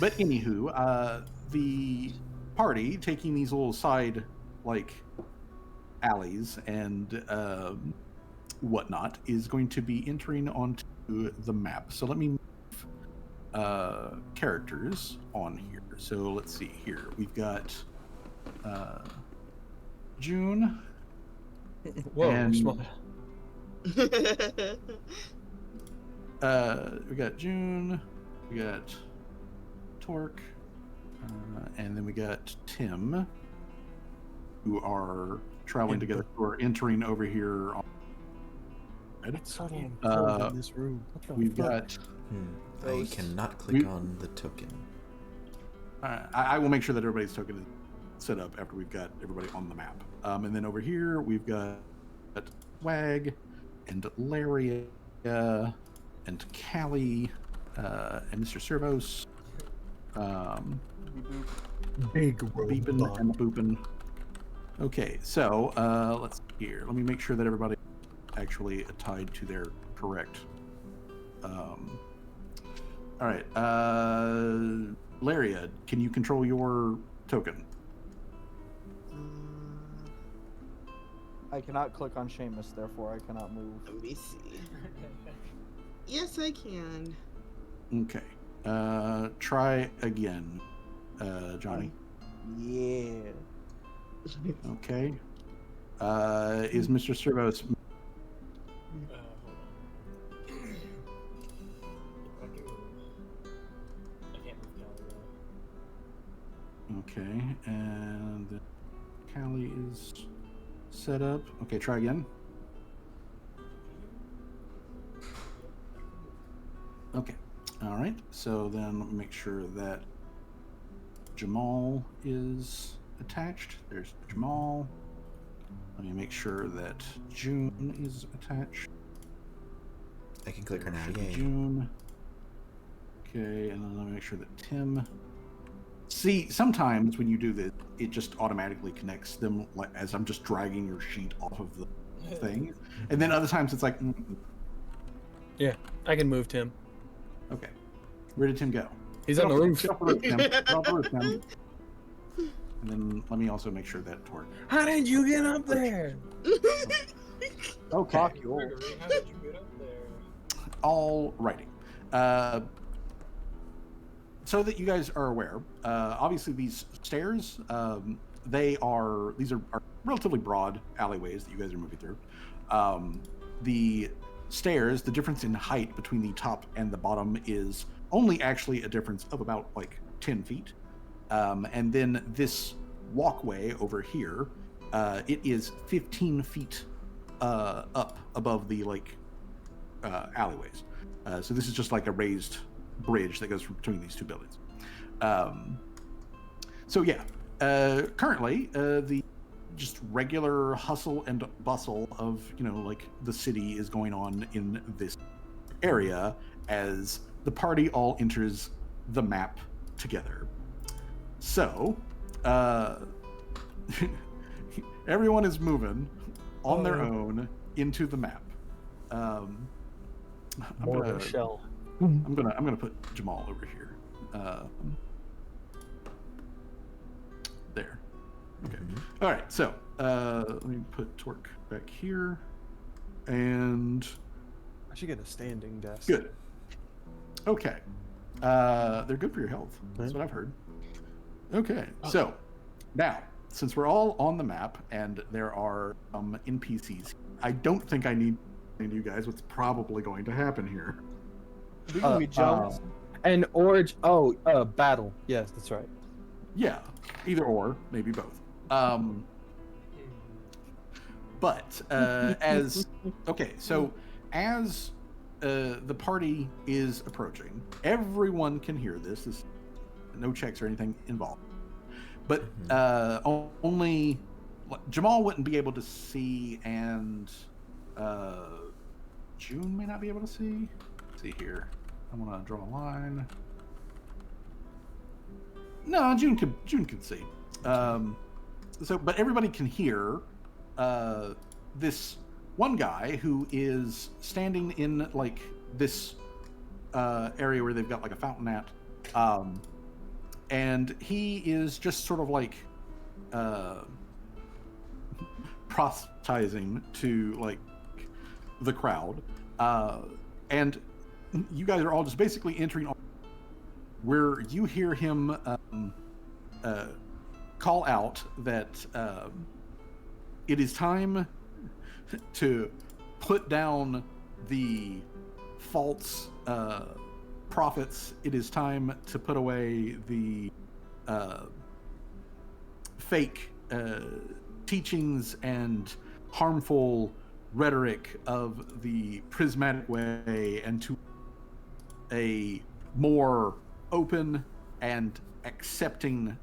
Anywho, the party taking these little side like alleys and whatnot is going to be entering onto the map. So let me move characters on here. So let's see here. We've got June. Whoa, and small. We got June. We got Torque. And then we got Tim, who are traveling together, who are entering over here on It's so damn cold in this room. What the we've fuck? got I cannot click on the token. I will make sure that everybody's token is set up after we've got everybody on the map. And then over here we've got Swag and Laria and Callie and Mr. Servos. Big Beepin' robot. and boopin'. Okay, so let's see here. Let me make sure that everybody actually tied to their correct. All right, Laria, can you control your token? I cannot click on Seamus, therefore I cannot move. Let me see. Yes, I can. Okay, try again, Johnny. Yeah. Okay. Is Mr. Servos? hold on. I can't move Callie Okay, and Callie is set up. Okay, try again. Okay. All right. So then let me make sure that Jamal is attached. There's Jamal. Let me make sure that June is attached. I can click her now. Should be Yay. June. Okay, and then let me make sure that Tim. See, sometimes when you do this, it just automatically connects them like, as I'm just dragging your sheet off of the thing. And then other times it's like, Yeah, I can move Tim. okay. Where did Tim go? He's on the roof. Get off the roof, Tim. Get off the roof, Tim. And then let me also make sure that Torque. How did you get up there? Okay. Fuck you. Gregory, how did you get up there? Alrighty. So that you guys are aware, obviously these stairs, these are relatively broad alleyways that you guys are moving through. The stairs, the difference in height between the top and the bottom is only actually a difference of about like 10 feet. And then this walkway over here, it is 15 feet up above the like alleyways. So this is just like a raised bridge that goes between these two buildings. So yeah, currently the just regular hustle and bustle of like the city is going on in this area as the party all enters the map together. So, everyone is moving on their own into the map. I'm Mortar shell. gonna put Jamal over here. There. Okay. All right. So let me put Torque back here, and I should get a standing desk. good. Okay. They're good for your health. That's what I've heard. Okay. So now, since we're all on the map and there are NPCs, I don't think I need to tell you guys what's probably going to happen here. We can be jumped. And battle. Yes, that's right. Yeah, either or, maybe both. But as the party is approaching, everyone can hear this. There's no checks or anything involved. But only Jamal wouldn't be able to see, and June may not be able to see. Let's see here. I'm gonna draw a line. No, June can see. But everybody can hear this one guy who is standing in like this area where they've got like a fountain at, and he is just sort of like proselytizing to like the crowd, and you guys are all just basically entering where you hear him call out that it is time to put down the false prophets. It is time to put away the fake teachings and harmful rhetoric of the prismatic way, and to a more open and accepting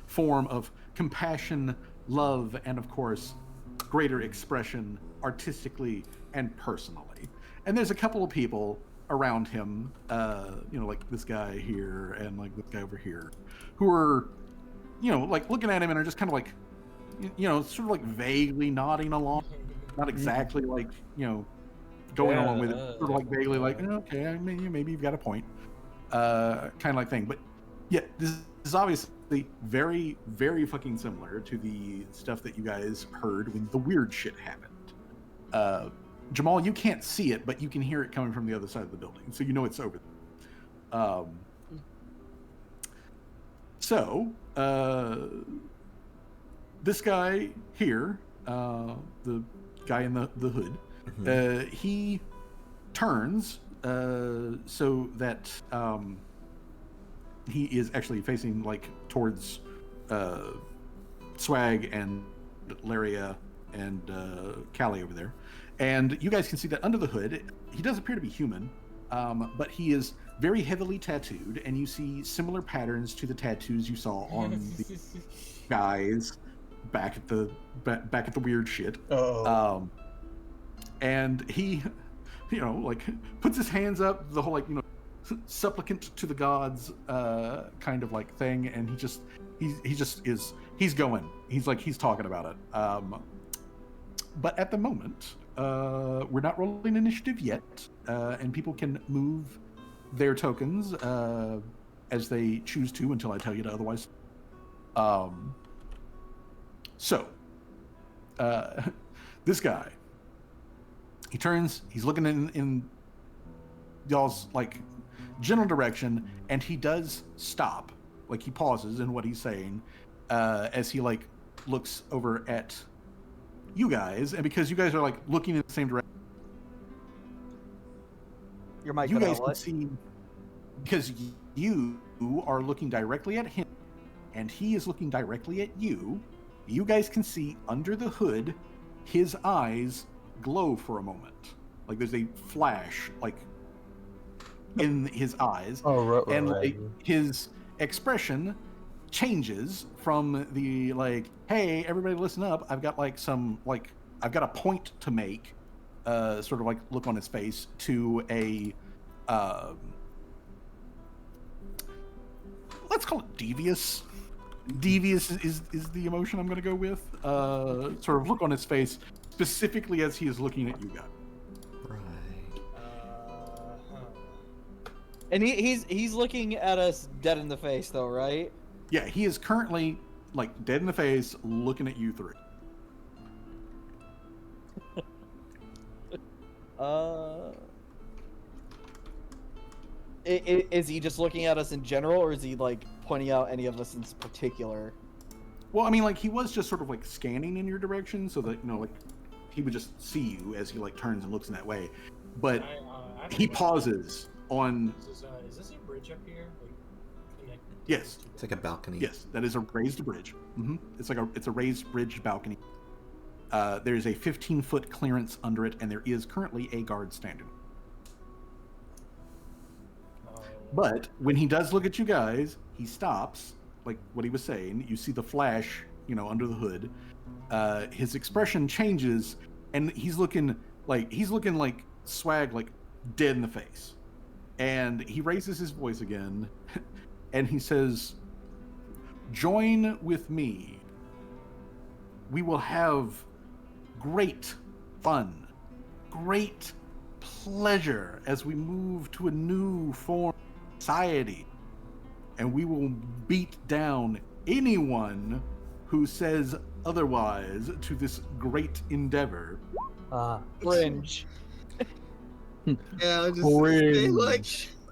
form of compassion, love, and of course greater expression artistically and personally. And there's a couple of people around him, like this guy here and like this guy over here, who are, like looking at him and are just kind of like, sort of like vaguely nodding along, not exactly like, going along with it, sort of like vaguely like, okay, maybe you've got a point, kind of like thing. But yeah, this is obviously very, very fucking similar to the stuff that you guys heard when the weird shit happened. Jamal, you can't see it, but you can hear it coming from the other side of the building, so you know it's over there. This guy here, the guy in the hood, he turns so that he is actually facing like towards Swag and Laria and Callie over there. And you guys can see that under the hood, he does appear to be human, but he is very heavily tattooed, and you see similar patterns to the tattoos you saw on the guys back at the weird shit. And he, like puts his hands up, the whole like supplicant to the gods kind of like thing, and he's going. He's talking about it. But at the moment, we're not rolling initiative yet, and people can move their tokens as they choose to until I tell you to otherwise. This guy, he turns, he's looking in y'all's like general direction, and he does stop, like he pauses in what he's saying as he like looks over at you guys, and because you guys are like looking in the same direction, Your mic you cut guys out, can what? see, because you are looking directly at him and he is looking directly at you. You guys can see under the hood his eyes glow for a moment, like there's a flash like in his eyes, and like his expression changes from the like, hey everybody listen up, I've got a point to make, sort of like look on his face, to a let's call it devious. Devious is the emotion I'm going to go with. Sort of look on his face, specifically as he is looking at you guys. Right. And he's looking at us dead in the face, though, right? Yeah, he is currently like dead in the face, looking at you three. Is he just looking at us in general, or is he like pointing out any of us in particular? Well, I mean, like he was just sort of like scanning in your direction, so that like he would just see you as he like turns and looks in that way. But he pauses on. Is this a bridge up here? Like, connected? Yes. It's like a balcony. Yes, that is a raised bridge. It's a raised bridge balcony. There's a 15-foot clearance under it, and there is currently a guard standing. But when he does look at you guys, he stops, like what he was saying. You see the flash, under the hood. His expression changes, and he's looking like swag, like dead in the face. And he raises his voice again, and he says, "Join with me. We will have great fun, great pleasure as we move to a new form of society, and we will beat down anyone who says otherwise to this great endeavor." Fringe. Yeah, just they, like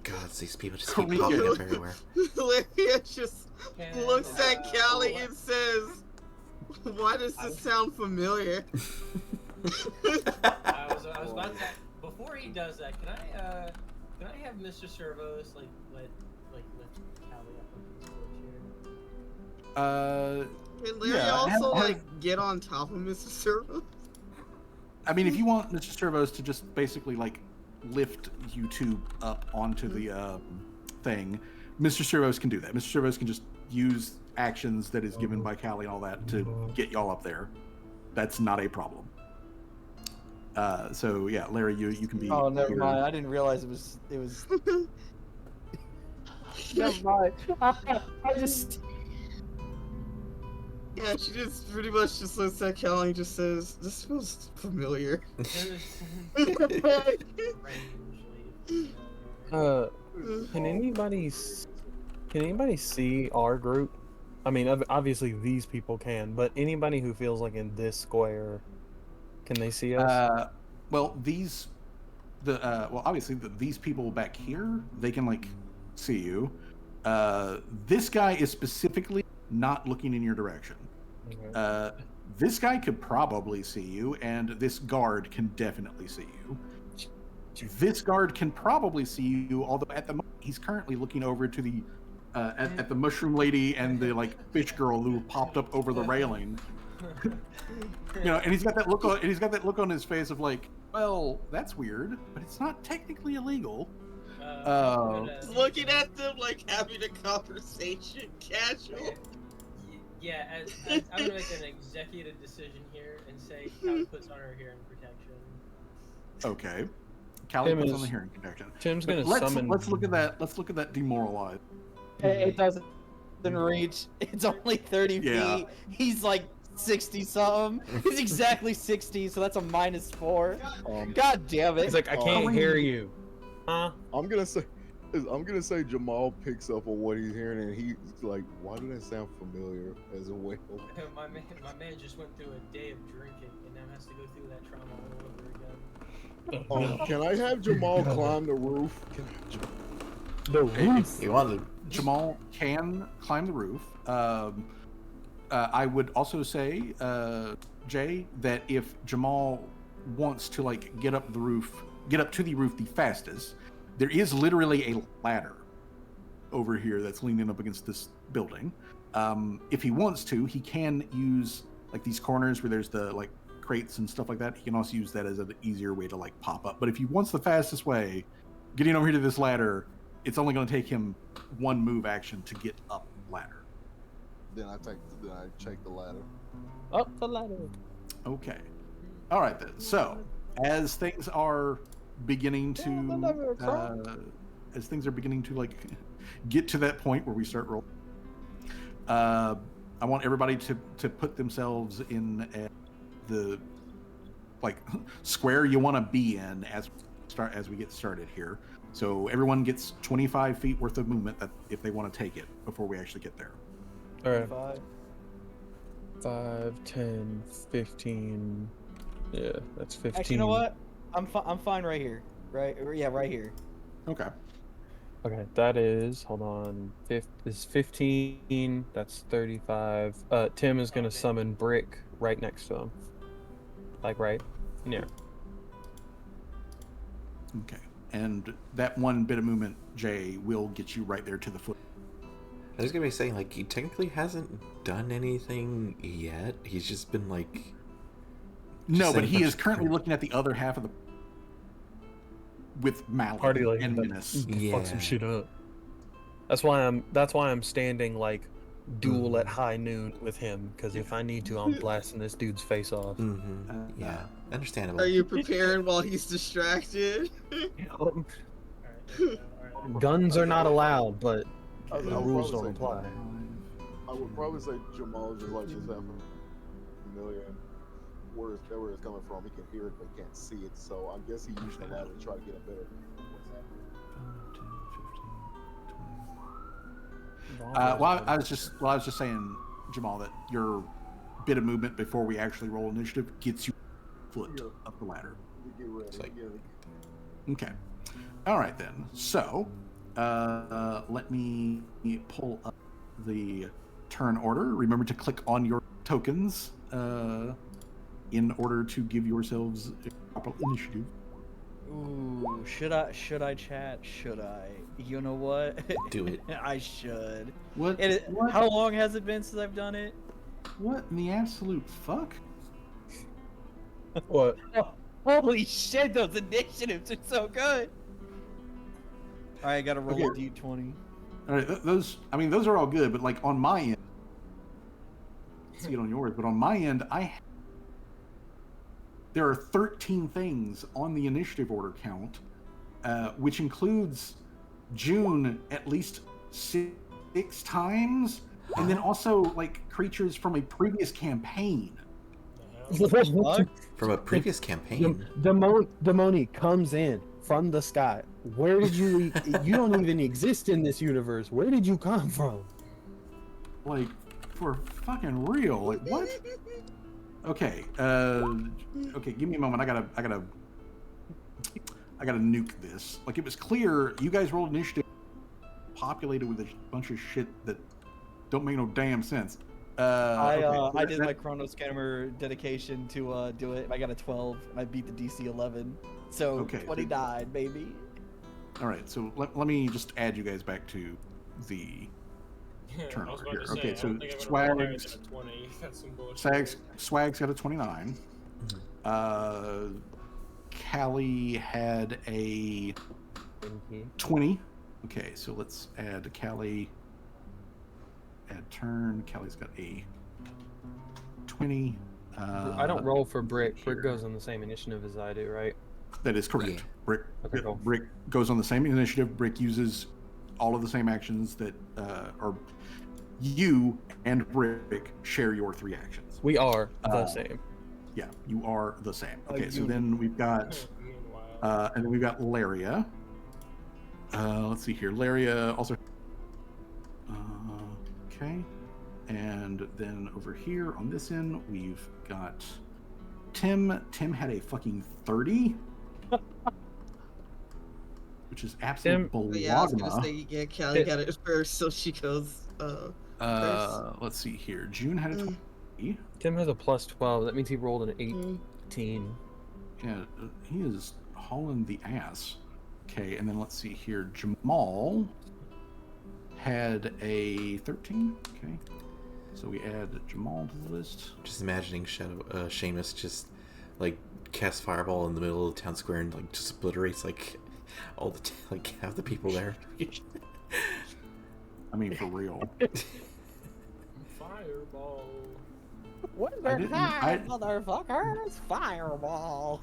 God, these people just keep Cringe. popping up everywhere. Lyria just looks at Callie and says, "Why does this sound familiar?" I was about to. Before he does that, can I have Mr. Servos lift Callie up on his wheelchair? Can Lyria Yeah, also have- like get on top of Mr. Servo? I mean, if you want Mr. Servos to just basically like lift you two up onto the thing, Mr. Servos can do that. Mr. Servos can just use actions that is given by Callie and all that to get y'all up there. That's not a problem. So yeah, Larry, you can be. Oh, never your- mind. I didn't realize it was. Never mind. I just. Yeah, she just pretty much just looks at Callie and just says, "This feels familiar." Can anybody see our group? I mean, obviously these people can, but anybody who feels like in this square, can they see us? Well, obviously these people back here, they can like see you. This guy is specifically not looking in your direction. Okay. This guy could probably see you, and this guard can definitely see you. This guard can probably see you, although at the moment he's currently looking over to the at the mushroom lady and the like fish girl who popped up over the railing. And he's got that look on his face of like, well, that's weird, but it's not technically illegal. Looking at them like having a conversation, casual. Yeah, as I'm gonna make an executive decision here and say Callie puts on her hearing protection. Okay. Callie Tim puts is- on the hearing protection. Tim's But gonna summon. Let's look at that. Let's look at that demoralize. It doesn't reach. It's only 30 Yeah. feet. He's like 60 something. He's exactly 60, so that's a -4. God damn it. He's like, I can't hear you. Huh? I'm gonna say Jamal picks up on what he's hearing, and he's like, "Why do that sound familiar?" As a way. my man just went through a day of drinking and now has to go through that trauma all over again. Can I have Jamal climb the roof? The roof. You wanted. Jamal can climb the roof. I would also say, Jay, that if Jamal wants to like get up to the roof the fastest, there is literally a ladder over here that's leaning up against this building. If he wants to, he can use like these corners where there's the like crates and stuff like that. He can also use that as an easier way to like pop up. But if he wants the fastest way, getting over here to this ladder, it's only going to take him one move action to get up ladder. Then I check the ladder. Up the ladder. Okay. All right then. So as things are beginning to like get to that point where we start rolling, I want everybody to put themselves in the like square you want to be in as we get started here. So everyone gets 25 feet worth of movement that if they want to take it before we actually get there. All right. 5. 5, 10, 15. Yeah, that's 15. Actually, you know what? I'm fine right here. Right? Yeah, right here. Okay. Okay, that is, hold on, is 15, that's 35. Tim is going to summon Brick right next to him. Like, right? Yeah. Okay. And that one bit of movement, Jay, will get you right there to the foot. I was gonna be saying, like, he technically hasn't done anything yet. He's just been like. No, but saying he bunch is of currently crap. looking at the other half of the with malice Party like and that. menace. Fuck some Yeah. shit up. That's why I'm standing like duel at high noon with him, because if I need to, I'm blasting this dude's face off. Yeah, understandable. Are you preparing while he's distracted? Alright, Guns are not allowed, but I the would rules probably don't say- apply. I would probably say Jamal just like just having a million where it's coming from. He can hear it but can't see it. So I guess he used the ladder to try to get a better. Well, I was just saying, Jamal, that your bit of movement before we actually roll initiative gets you foot up the ladder. Get ready. It's like- Okay. All right then. So, let me pull up the turn order. Remember to click on your tokens in order to give yourselves a proper initiative. Ooh, should I chat? Should I? You know what? Do it. I should. What? What? How long has it been since I've done it? What in the absolute fuck? What? Holy shit, those initiatives are so good. Alright, I gotta roll a Okay. d20. All right, those are all good, but like on my end, see it on yours, but on my end, there are 13 things on the initiative order count, which includes June at least 6 times, and then also like creatures from a previous campaign. From a previous campaign. Demoni comes in from the sky. Where did you? You don't even exist in this universe. Where did you come from? Like, for fucking real, like what? Okay, okay, give me a moment. I gotta nuke this. Like, it was clear you guys rolled initiative populated with a bunch of shit that don't make no damn sense. I did my Chrono Scammer dedication to do it. I got a 12 and I beat the DC 11. So Okay. 29, baby. All right, so let me just add you guys back to the turn I was order about here. to say, Okay, I so don't think I'm gonna roll higher than Swags, a 20. That's some bullshit. Swag's got a 29. Callie had a 20. Okay, so let's add Callie. Add turn. Callie's got a 20. I don't roll for Brick. Brick goes on the same initiative as I do, right? That is correct. Yeah. Brick, Okay, cool. Brick goes on the same initiative. Brick uses all of the same actions that are you and Brick share your 3 actions. We are the same. Yeah, you are the same. Okay, so you- then we've got Meanwhile, and then we've got Laria. Let's see here. Laria also. Okay, and then over here on this end we've got Tim. Tim had a fucking 30. Which is absolute But yeah, I was balagna. gonna say, yeah, Callie got it first, so she goes, Let's see here. June had a 20. Tim has a plus 12. That means he rolled an 18. Yeah, he is hauling the ass. Okay, and then let's see here. Jamal had a 13. Okay, so we add Jamal to the list. Just imagining Seamus just like casts fireball in the middle of the town square and like just obliterates like all the like half the people there. I mean, for real. Fireball. Motherfuckers! Fireball!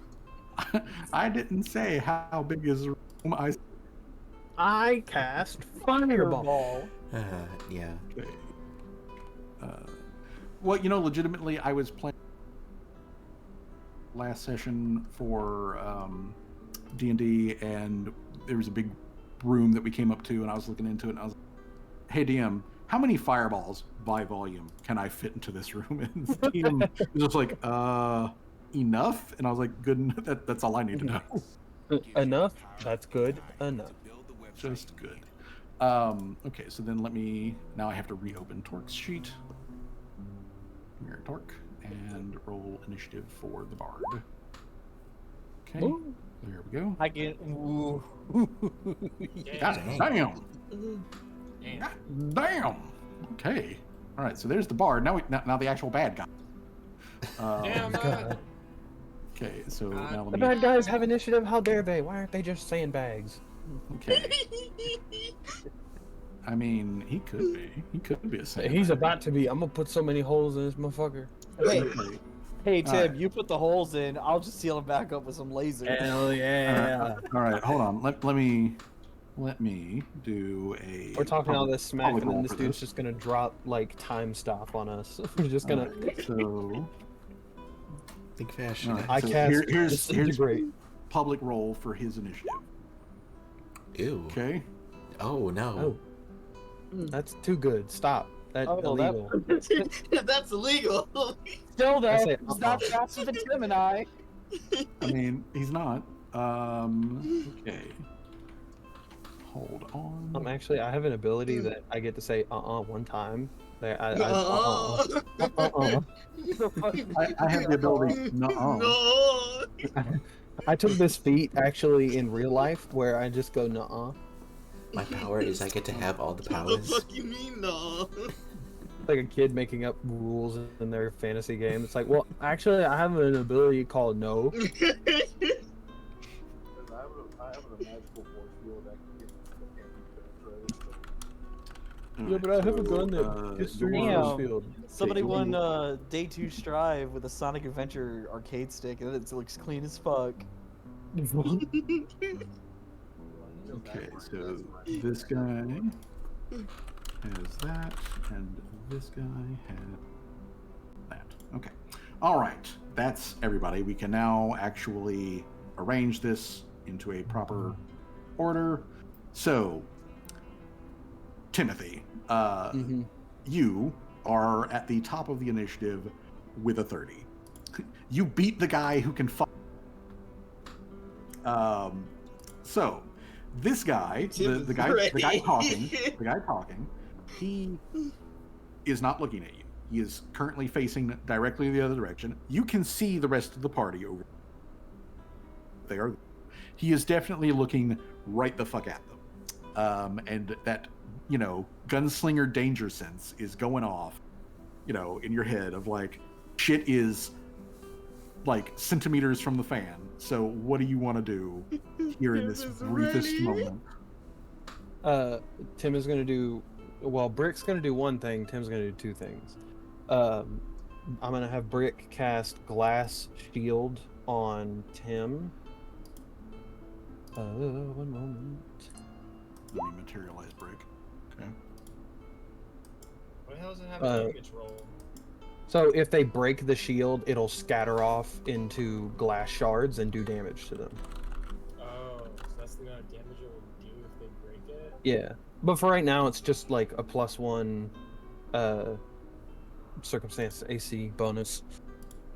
I didn't say how big is the room. I cast Fireball. Yeah. Okay. Well, you know, legitimately, I was playing last session for D&D, and there was a big room that we came up to, and I was looking into it, and I was like, hey, DM, how many fireballs by volume can I fit into this room? And the DM was just like, enough? And I was like, good, that's all I need to know. Enough? That's good enough. Just good. Okay, so then now I have to reopen Torque's sheet. Mirror Torque, and roll initiative for the Bard. Okay, Ooh. there we go. I get. Ooh. God damn! God damn! Okay. All right, so there's the Bard. Now the actual bad guy. Damn God. it. Okay, so now The let bad me. guys have initiative. How dare they? Why aren't they just sandbags? Okay. I mean, he could be. He could be a sandbag. He's about to be. I'm gonna put so many holes in this motherfucker. Hey, Okay. hey, Tim, Alright. you put the holes in. I'll just seal them back up with some laser. Hell yeah! All right, hold on. Let me do a. We're talking all this smack, public and then roll this for dude's just gonna drop like time stop on us. We're just gonna. Alright, so Think fashion. all right, I so cast here's disintegrate. public roll for his initiative. Ew. Okay. Oh no. Oh, that's too good. Stop. That's Oh, that- illegal. That's illegal. Still, I though, say, he's not faster than Tim and I. I mean, he's not. Okay. Hold on. Actually, I have an ability that I get to say one time. I have the ability. Nuh-uh. No. I took this feat actually in real life where I just go nuh-uh. My power is I get to have all the What the powers. fuck you mean, no? Like a kid making up rules in their fantasy game. It's like, well, actually, I have an ability called no. I have a magical force field that can't be penetrated. Yeah, but I have a gun that uh, gets through Damn. your force field. Somebody Okay, won Day 2 Strive with a Sonic Adventure arcade stick, and it looks clean as fuck. Okay, so this guy has that, and this guy has that. Okay. All right. That's everybody. We can now actually arrange this into a proper order. So, Timothy, you are at the top of the initiative with a 30. You beat the guy who can fight. So, this guy, the guy talking, he is not looking at you. He is currently facing directly the other direction. You can see the rest of the party over there. He is definitely looking right the fuck at them. And that, gunslinger danger sense is going off, in your head of like, shit is like centimeters from the fan. So what do you want to do here in this briefest moment? Tim is gonna do. Well, Brick's gonna do one thing. Tim's gonna do two things. I'm gonna have Brick cast Glass Shield on Tim. One moment. Let me materialize Brick. Okay. What the hell does it have an damage roll? So if they break the shield, it'll scatter off into glass shards and do damage to them. Oh, so that's the amount of damage it will do if they break it? Yeah, but for right now, it's just like a +1 circumstance AC bonus.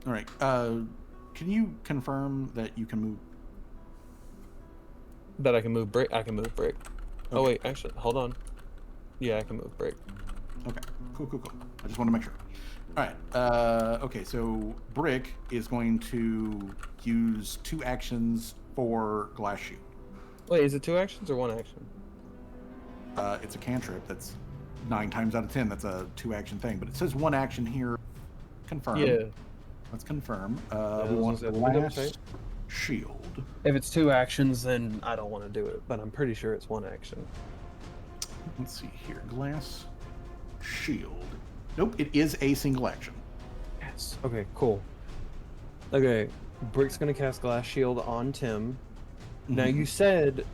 All right. Can you confirm that you can move? That I can move Brick. I can move Brick. Oh Okay. wait, actually, hold on. Yeah, I can move Brick. Okay. Cool. I just want to make sure. All right. Okay. So Brick is going to use 2 actions for Glass Shield. Wait, is it 2 actions or 1 action? It's a cantrip. That's 9 times out of 10. That's a 2-action thing. But it says 1 action here. Confirm. Yeah. Let's confirm. I We was want gonna say, let me double Glass check. Shield. If it's 2 actions, then I don't want to do it. But I'm pretty sure it's 1 action. Let's see here. Glass Shield. Nope, it is a single action. Yes. Okay, cool. Okay, Brick's gonna cast Glass Shield on Tim. Now you said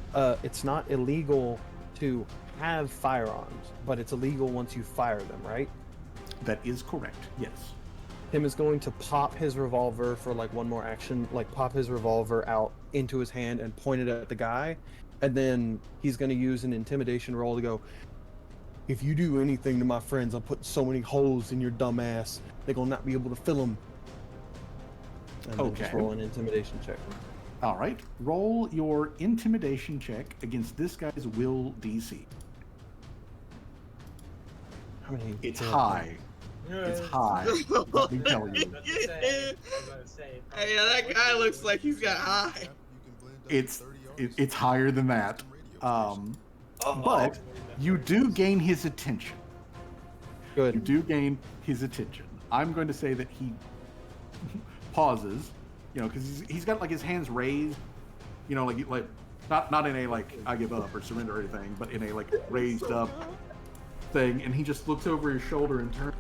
it's not illegal to have firearms, but it's illegal once you fire them, right? That is correct. Yes. Tim is going to pop his revolver for like one more action, like pop his revolver out into his hand and point it at the guy, and then he's going to use an intimidation roll to go, if you do anything to my friends, I'll put so many holes in your dumb ass, they're going to not be able to fill them. And then just Okay. roll an intimidation check. All right. Roll your intimidation check against this guy's will DC. How many? It's Yeah. high. It's high. Let me tell you. Hey, that guy looks like he's got high. It's higher than that. But you do gain his attention. Good. You do gain his attention. I'm going to say that he pauses, because he's got like his hands raised, like not in a like I give up or surrender or anything, but in a like raised up thing, and he just looks over his shoulder and turns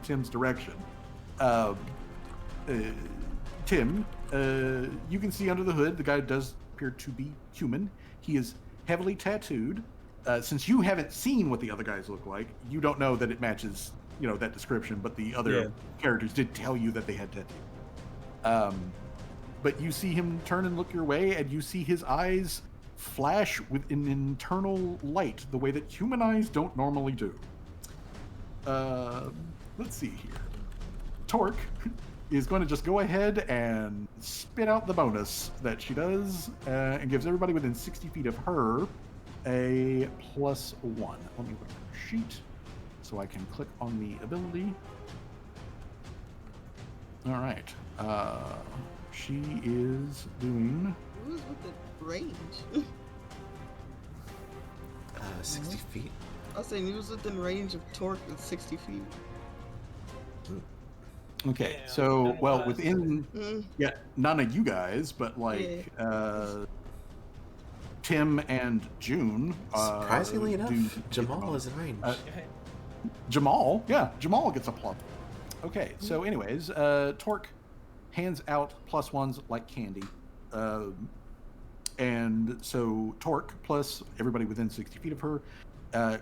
Tim's direction. Tim, you can see under the hood the guy does appear to be human. He is heavily tattooed. Since you haven't seen what the other guys look like, you don't know that it matches, that description, but the other characters did tell you that they had tattoos. But you see him turn and look your way, and you see his eyes flash with an internal light, the way that human eyes don't normally do. Let's see here. Torque is going to just go ahead and spit out the bonus that she does, and gives everybody within 60 feet of her a +1. Let me put her sheet so I can click on the ability. All right. She is doing... Who's with the range? 60 feet. I was saying he was within range of Torque at 60 feet. Okay, Yeah, so, none well, of us. within... Yeah, none of you guys, but, like, Tim and June... Surprisingly enough, do- Jamal is in range. Jamal gets a plus. Okay, so anyways, Torque hands out +1s like candy. And so Torque plus everybody within 60 feet of her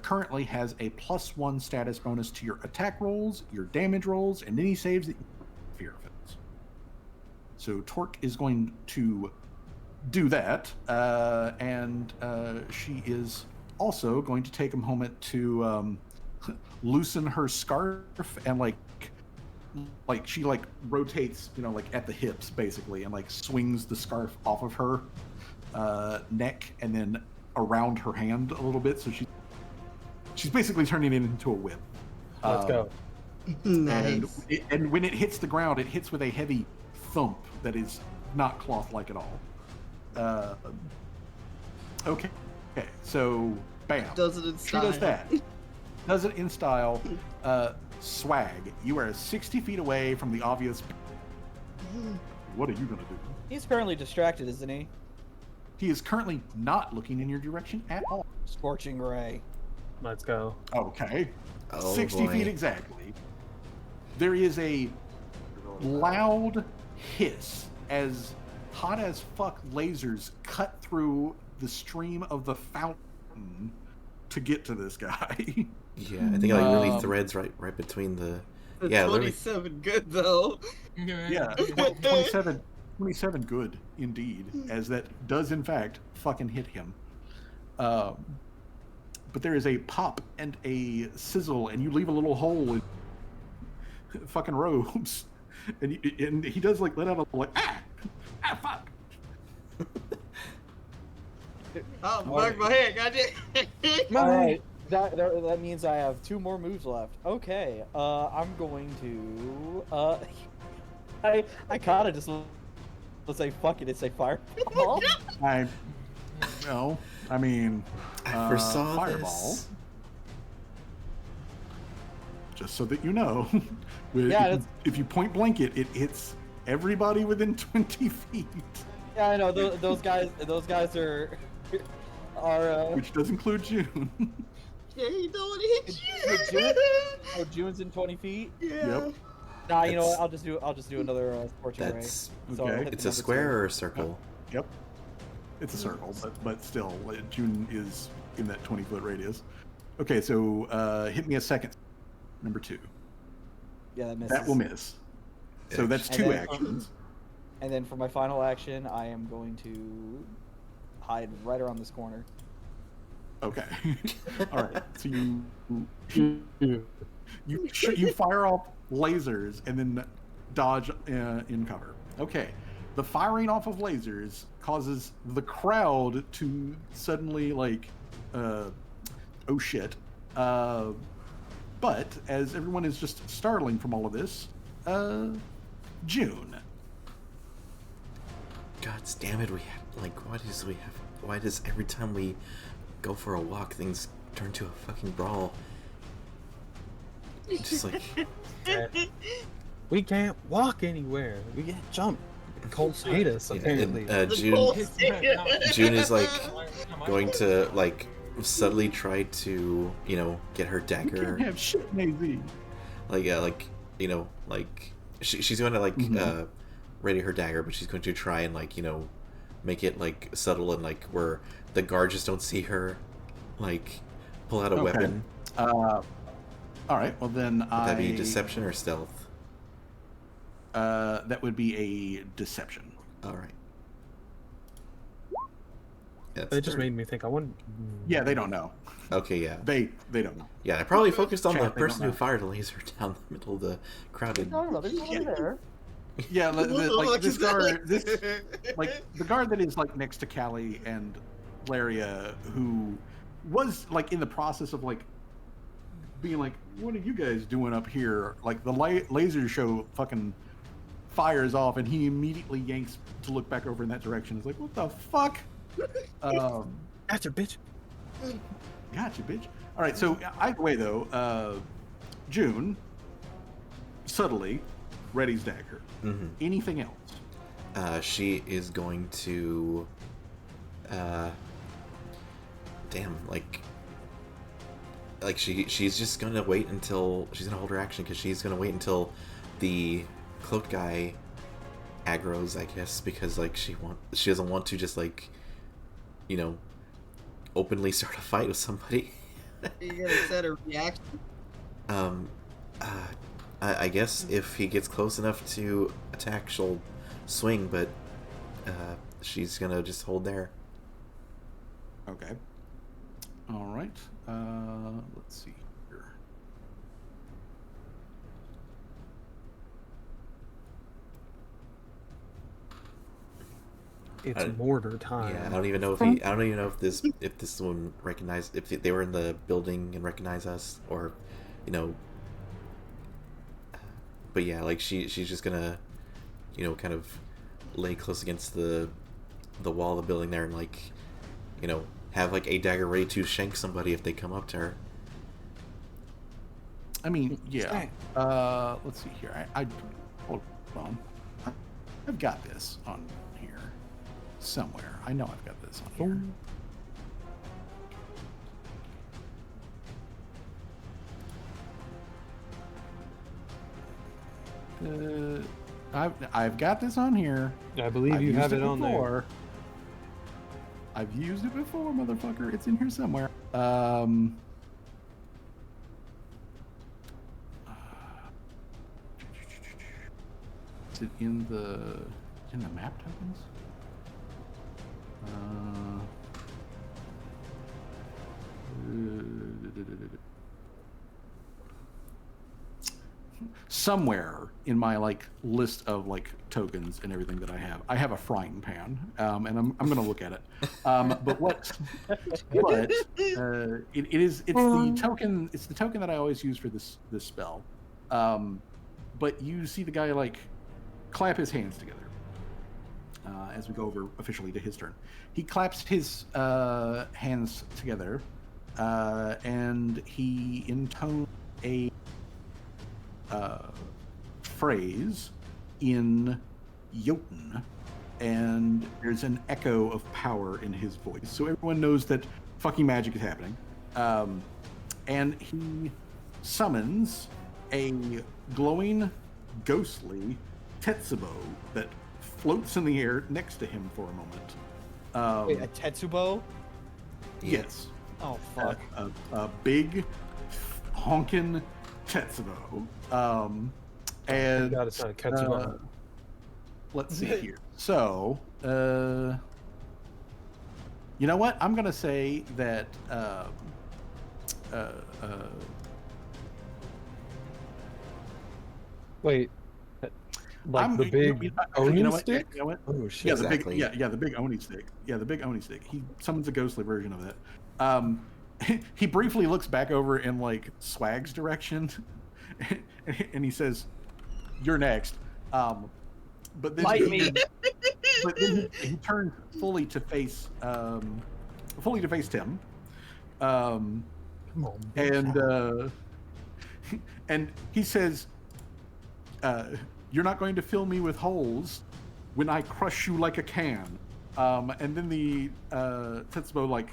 currently has a +1 status bonus to your attack rolls, your damage rolls, and any saves that you fear effects. So Torque is going to do that, and she is also going to take a moment to loosen her scarf and like she like rotates, like at the hips basically, and like swings the scarf off of her neck and then around her hand a little bit, so she's basically turning it into a whip. Let's go. Nice. And when it hits the ground, it hits with a heavy thump that is not cloth-like at all. Okay, so bam. Does it in She style. does that. Does it in style. Swag, you are 60 feet away from the obvious. What are you gonna do? He's currently distracted, isn't he? He is currently not looking in your direction at all. Scorching ray. Let's go. Okay. Oh, 60 boy. feet exactly. There is a loud hiss as hot as fuck lasers cut through the stream of the fountain to get to this guy. Yeah, I think it like really threads right between the. The Yeah, literally. 27 good though. Yeah, 27 good indeed, as that does in fact fucking hit him. But there is a pop and a sizzle, and you leave a little hole in fucking robes, and he does like let out a like fuck. Oh, mark my head, goddamn. All right. That means I have 2 more moves left. Okay. I'm going to. I kind of just let's say fuck it and say fireball. I mean, I foresaw fireball. this. Just so that you know, with- Yeah, if you point blank it hits everybody within 20 feet, Yeah, I know those guys. Those guys are. which does include June. Yeah, he don't hit With you. June? Oh, June's in 20 feet. Yeah. Yep. Nah, you know That's- what? I'll just do another scorching ray. That's So I'll okay. hit it's the a number square 2. or a circle. Yep. It's a circle, but still, June is in that 20-foot radius. Okay, so hit me a second number 2. Yeah, that misses. That will miss. So that's And 2 then- actions. And then for my final action, I am going to hide right around this corner. Okay. All right. So you fire off lasers and then dodge in cover. Okay. The firing off of lasers causes the crowd to suddenly like, oh shit. But as everyone is just startling from all of this, June. God damn it! Why does every time we go for a walk, things turn to a fucking brawl? Just like We can't walk anywhere. We get jumped. Colts hate us, apparently. June is like going to like subtly try to get her You dagger. can't have shit, Maisie. She's going to like ready her dagger, but she's going to try and make it like subtle and like where the guard just don't see her like pull out a weapon. All right. Well then, Would that be deception or stealth? That would be a deception. All right. It just made me think. I wouldn't. Yeah, they don't know. Okay, yeah. They don't know. Yeah, I probably focused on the Chat, they don't person who know. fired the laser down the middle of the crowded. Yeah, like this guard, This like the guard that is like next to Callie and Laria, who was like in the process of like being like, "What are you guys doing up here?" Like the laser show fucking fires off, and he immediately yanks to look back over in that direction. He's like, "What the fuck?" Gotcha, bitch. Gotcha, bitch. All right, so either way though, June subtly readies dagger. Mm-hmm. Anything else? She is going to she's just gonna wait until she's gonna hold her action because she's gonna wait until the cloaked guy aggroes, I guess, because like she doesn't want to just like openly start a fight with somebody. You're gonna set a reaction. I guess if he gets close enough to attack, she'll swing, but she's gonna just hold there. Okay. All right. Let's see here. It's mortar time. Yeah, I don't even know if this one recognized if they were in the building and recognize us or, But yeah, like she's just gonna, kind of lay close against the wall of the building there and like, have like a dagger ready to shank somebody if they come up to her. I mean, yeah. Let's see here. I hold on. I've got this on here somewhere. I know I've got this on here. I've got this on here. I believe you have it on there. I've used it before, motherfucker. It's in here somewhere. Is it in the map tokens? Somewhere in my like list of like tokens and everything that I have a frying pan, and I'm gonna look at it. But it's the token that I always use for this spell. But you see the guy like clap his hands together as we go over officially to his turn. He claps his hands together, and he intones a phrase in Jotun, and there's an echo of power in his voice. So everyone knows that fucking magic is happening. And he summons a glowing, ghostly Tetsubo that floats in the air next to him for a moment. Wait, a Tetsubo? Yes. Oh, fuck. A big, honking Tetsubo. Thank And God it's not a Ketsubo. let's see here. So, you know what? I'm gonna say that Wait, like I'm the big actually, you know Oni what? stick? You know what? Oh shit! Yeah, Exactly. the big Oni stick. Yeah, the big Oni stick. He summons a ghostly version of it. He briefly looks back over in like Swag's direction, and he says, "You're next." But then Light me. he turns fully to face Tim, Come on, big and fella. and he says, "You're not going to fill me with holes when I crush you like a can." And then the Tetsubo like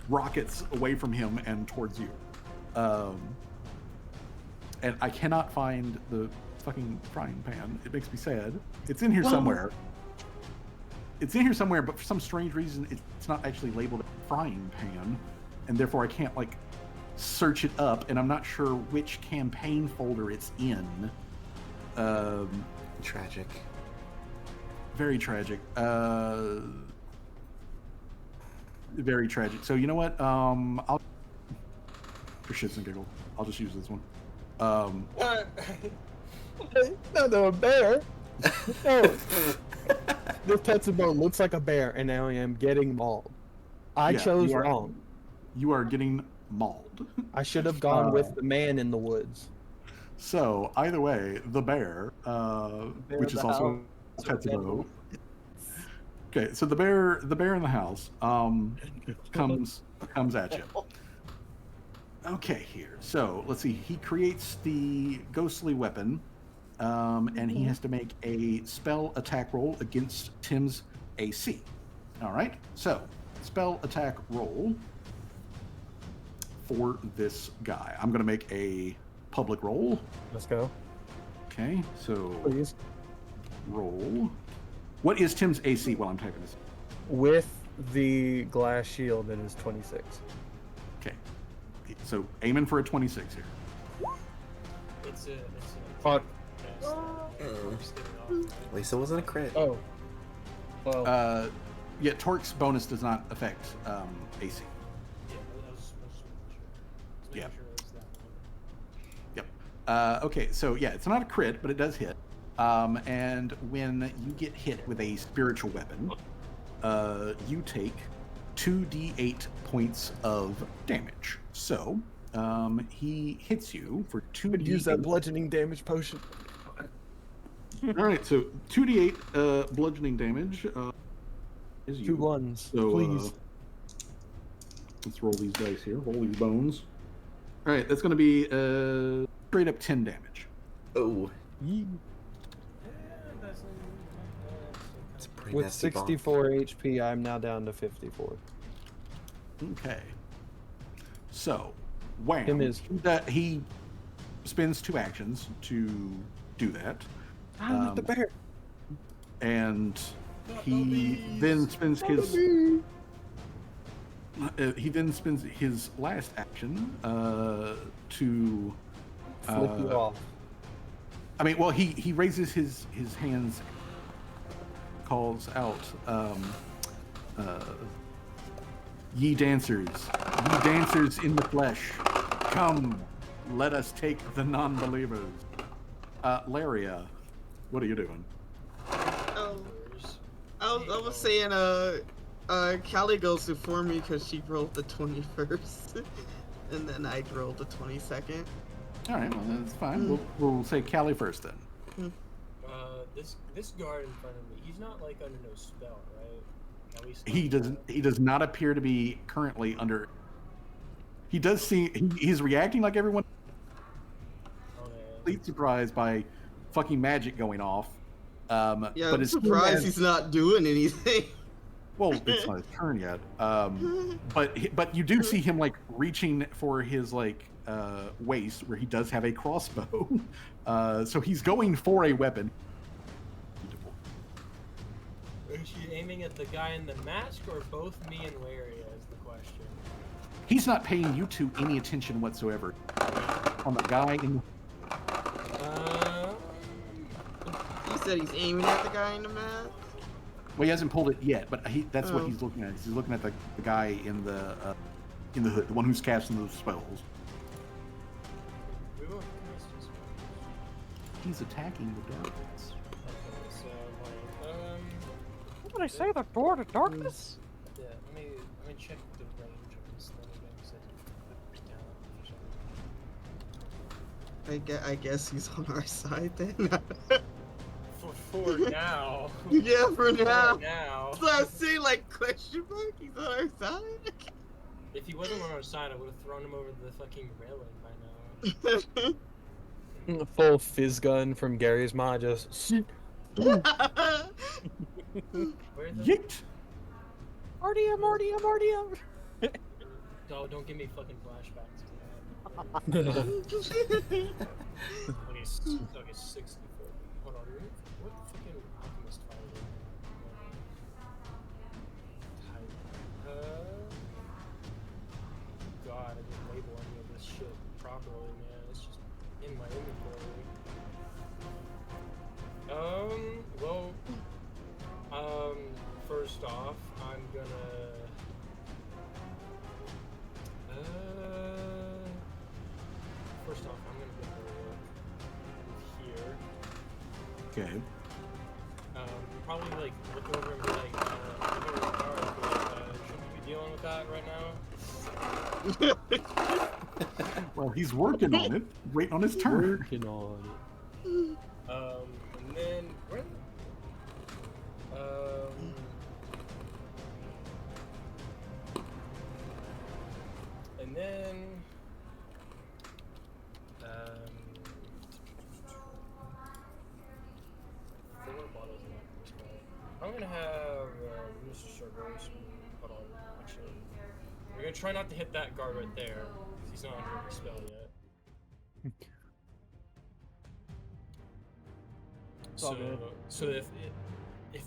rockets away from him and towards you. And I cannot find the fucking frying pan. It makes me sad. It's in here somewhere. It's in here somewhere, but for some strange reason, it's not actually labeled frying pan, and therefore I can't like search it up, and I'm not sure which campaign folder it's in. Tragic. Very tragic. Very tragic. So you know what? I'll for shits and giggles, I'll just use this one. No, a bear. No. This Tetsubo looks like a bear, and now I am getting mauled. I Yeah, chose you are- wrong. You are getting mauled. I should have gone with the man in the woods. So either way, the bear, which is the also Tetsubo. Okay, so the bear in the house comes at you. Okay, here. So let's see. He creates the ghostly weapon, and he has to make a spell attack roll against Tim's AC. All right. So spell attack roll for this guy. I'm going to make a public roll. Let's go. Okay. So Please. roll. What is Tim's AC while I'm typing this? With the glass shield, it is 26. Okay. So aiming for a 26 here. It's a Fuck. At least it wasn't a crit. Oh. Well, Yeah, Torque's bonus does not affect AC. Yeah, I was just making Yeah. sure it was that one. Yep. Okay, so yeah, it's not a crit, but it does hit. And when you get hit with a spiritual weapon, you take 2d8 points of damage. So he hits you for 2d8. could use that bludgeoning damage potion. All right, so 2d8 bludgeoning damage is you. 2 ones, So, please. Let's roll these dice here. Roll these bones. All right, that's going to be straight up 10 damage. Oh, Yee. it's a pretty With nasty bonk. 64 HP, I'm now down to 54. Okay. So, wham. Him is- He spends 2 actions to do that. I'm not the bear. And he then spends his last action to Flip you off. I mean, well, he raises his hands, calls out, ye dancers in the flesh, come, let us take the non-believers. Laria, what are you doing? I was saying, Callie goes before me because she rolled the 21st, and then I rolled the 22nd. All right, well, that's fine. We'll say Callie first then. This guard in front of me, he's not like under no spell, right? At least He does not appear to be currently under. He does see. He's reacting like everyone. Okay. Complete surprised by fucking magic going off. Yeah, but I'm it's surprised he's not doing anything. Well, it's not his turn yet. But you do see him like reaching for his like waist where he does have a crossbow. So he's going for a weapon. Is she aiming at the guy in the mask or both me and Laria is the question? He's not paying you two any attention whatsoever. On the guy in. You said he's aiming at the guy in the map? Well, he hasn't pulled it yet, but that's what Oh. he's looking at. He's looking at the guy in the hood, the one who's casting those spells. We will cast this one. He's attacking the darkness. Okay, so What did I say? The door to darkness? yeah, let me check the range of this thing again. 'Cause I didn't put it down for some reason. I guess he's on our side then. For now. Yeah, for now. For now. So I see, like, question mark? He's on our side? If he wasn't on our side, I would have thrown him over the fucking railing by now. Full fizz gun from Gary's Ma just. Where the Yeet! RDM. don't give me fucking flashbacks to that. Okay, 64. Hold on, what the fucking alchemist fire is God, I didn't label any of this shit properly, man. It's just in my inventory. First off, I'm gonna get the look here. Okay. Probably like look over and be like, alright, should we be dealing with that right now? Well, he's working on it, waiting on his turn. Working on it. And then where? And then four bottles of alchemist spell. I'm gonna have Mr. Cerberus. Hold on, actually, we're gonna try not to hit that guard right there because he's not under the spell yet. all good. So if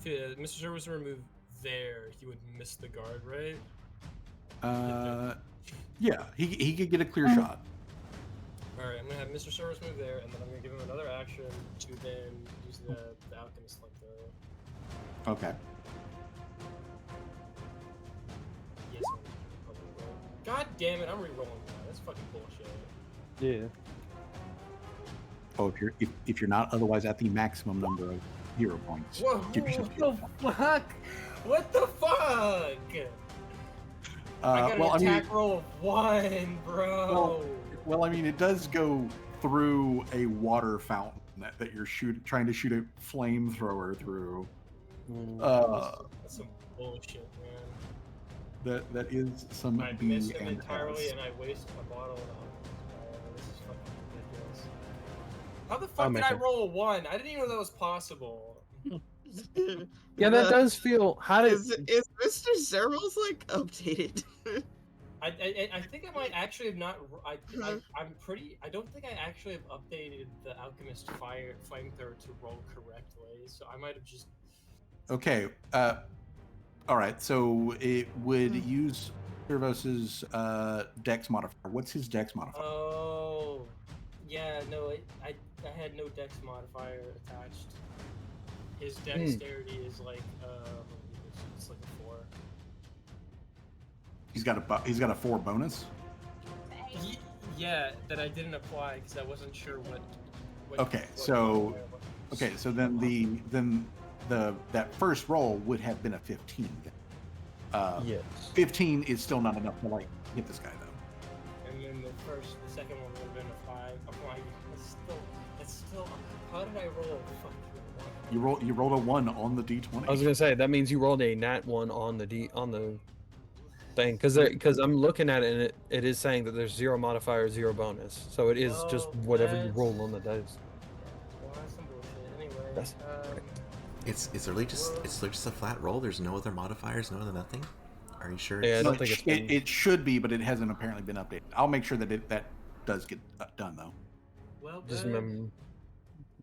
Mr. Cerberus were to move there, he would miss the guard, right? Yeah, he could get a clear shot. Alright, I'm gonna have Mr. Cerberus move there, and then I'm gonna give him another action to then use the alchemist flamethrower. Okay. Yes, I'm probably roll. God damn it, I'm re-rolling that. That's fucking bullshit. Yeah. Oh, if you're not otherwise at the maximum number of hero points, Whoa, give yourself what the fuck? What the fuck? I got an attack roll of 1, bro. Well, I mean, it does go through a water fountain that you're trying to shoot a flamethrower through. That's some bullshit, man. That is some I B missed him and entirely, S. and I waste a bottle of alcohol. This is fucking ridiculous. How the fuck I'll did make I it. roll a 1? I didn't even know that was possible. Yeah, that does feel. How did? Is Mr. Zeros like updated? I think I might actually have not. I'm pretty. I don't think I actually have updated the alchemist flamethrower to roll correctly. So I might have just. Okay. All right. So it would use Servos's Dex modifier. What's his Dex modifier? Oh, yeah. No, I had no dex modifier attached. His dexterity is like it's like a 4. He's got a 4 bonus. Yeah, that I didn't apply because I wasn't sure what Okay, so then that first roll would have been a 15. Yes. 15 is still not enough to like hit this guy though. And then the second one would have been a 5. I'm like, that's still. How did I roll a fucking 1? You rolled a 1 on the d20. I was gonna say that means you rolled a nat 1 on the thing because I'm looking at it and it is saying that there's 0 modifier, 0 bonus. So it is just whatever you roll on the dice. Well, that's some bullshit. Anyway, That's It's literally just a flat roll. There's no other modifiers, no other nothing. Are you sure? Yeah, I No, don't think it's it should be, but it hasn't apparently been updated. I'll make sure that that does get done though. well, Just good. remember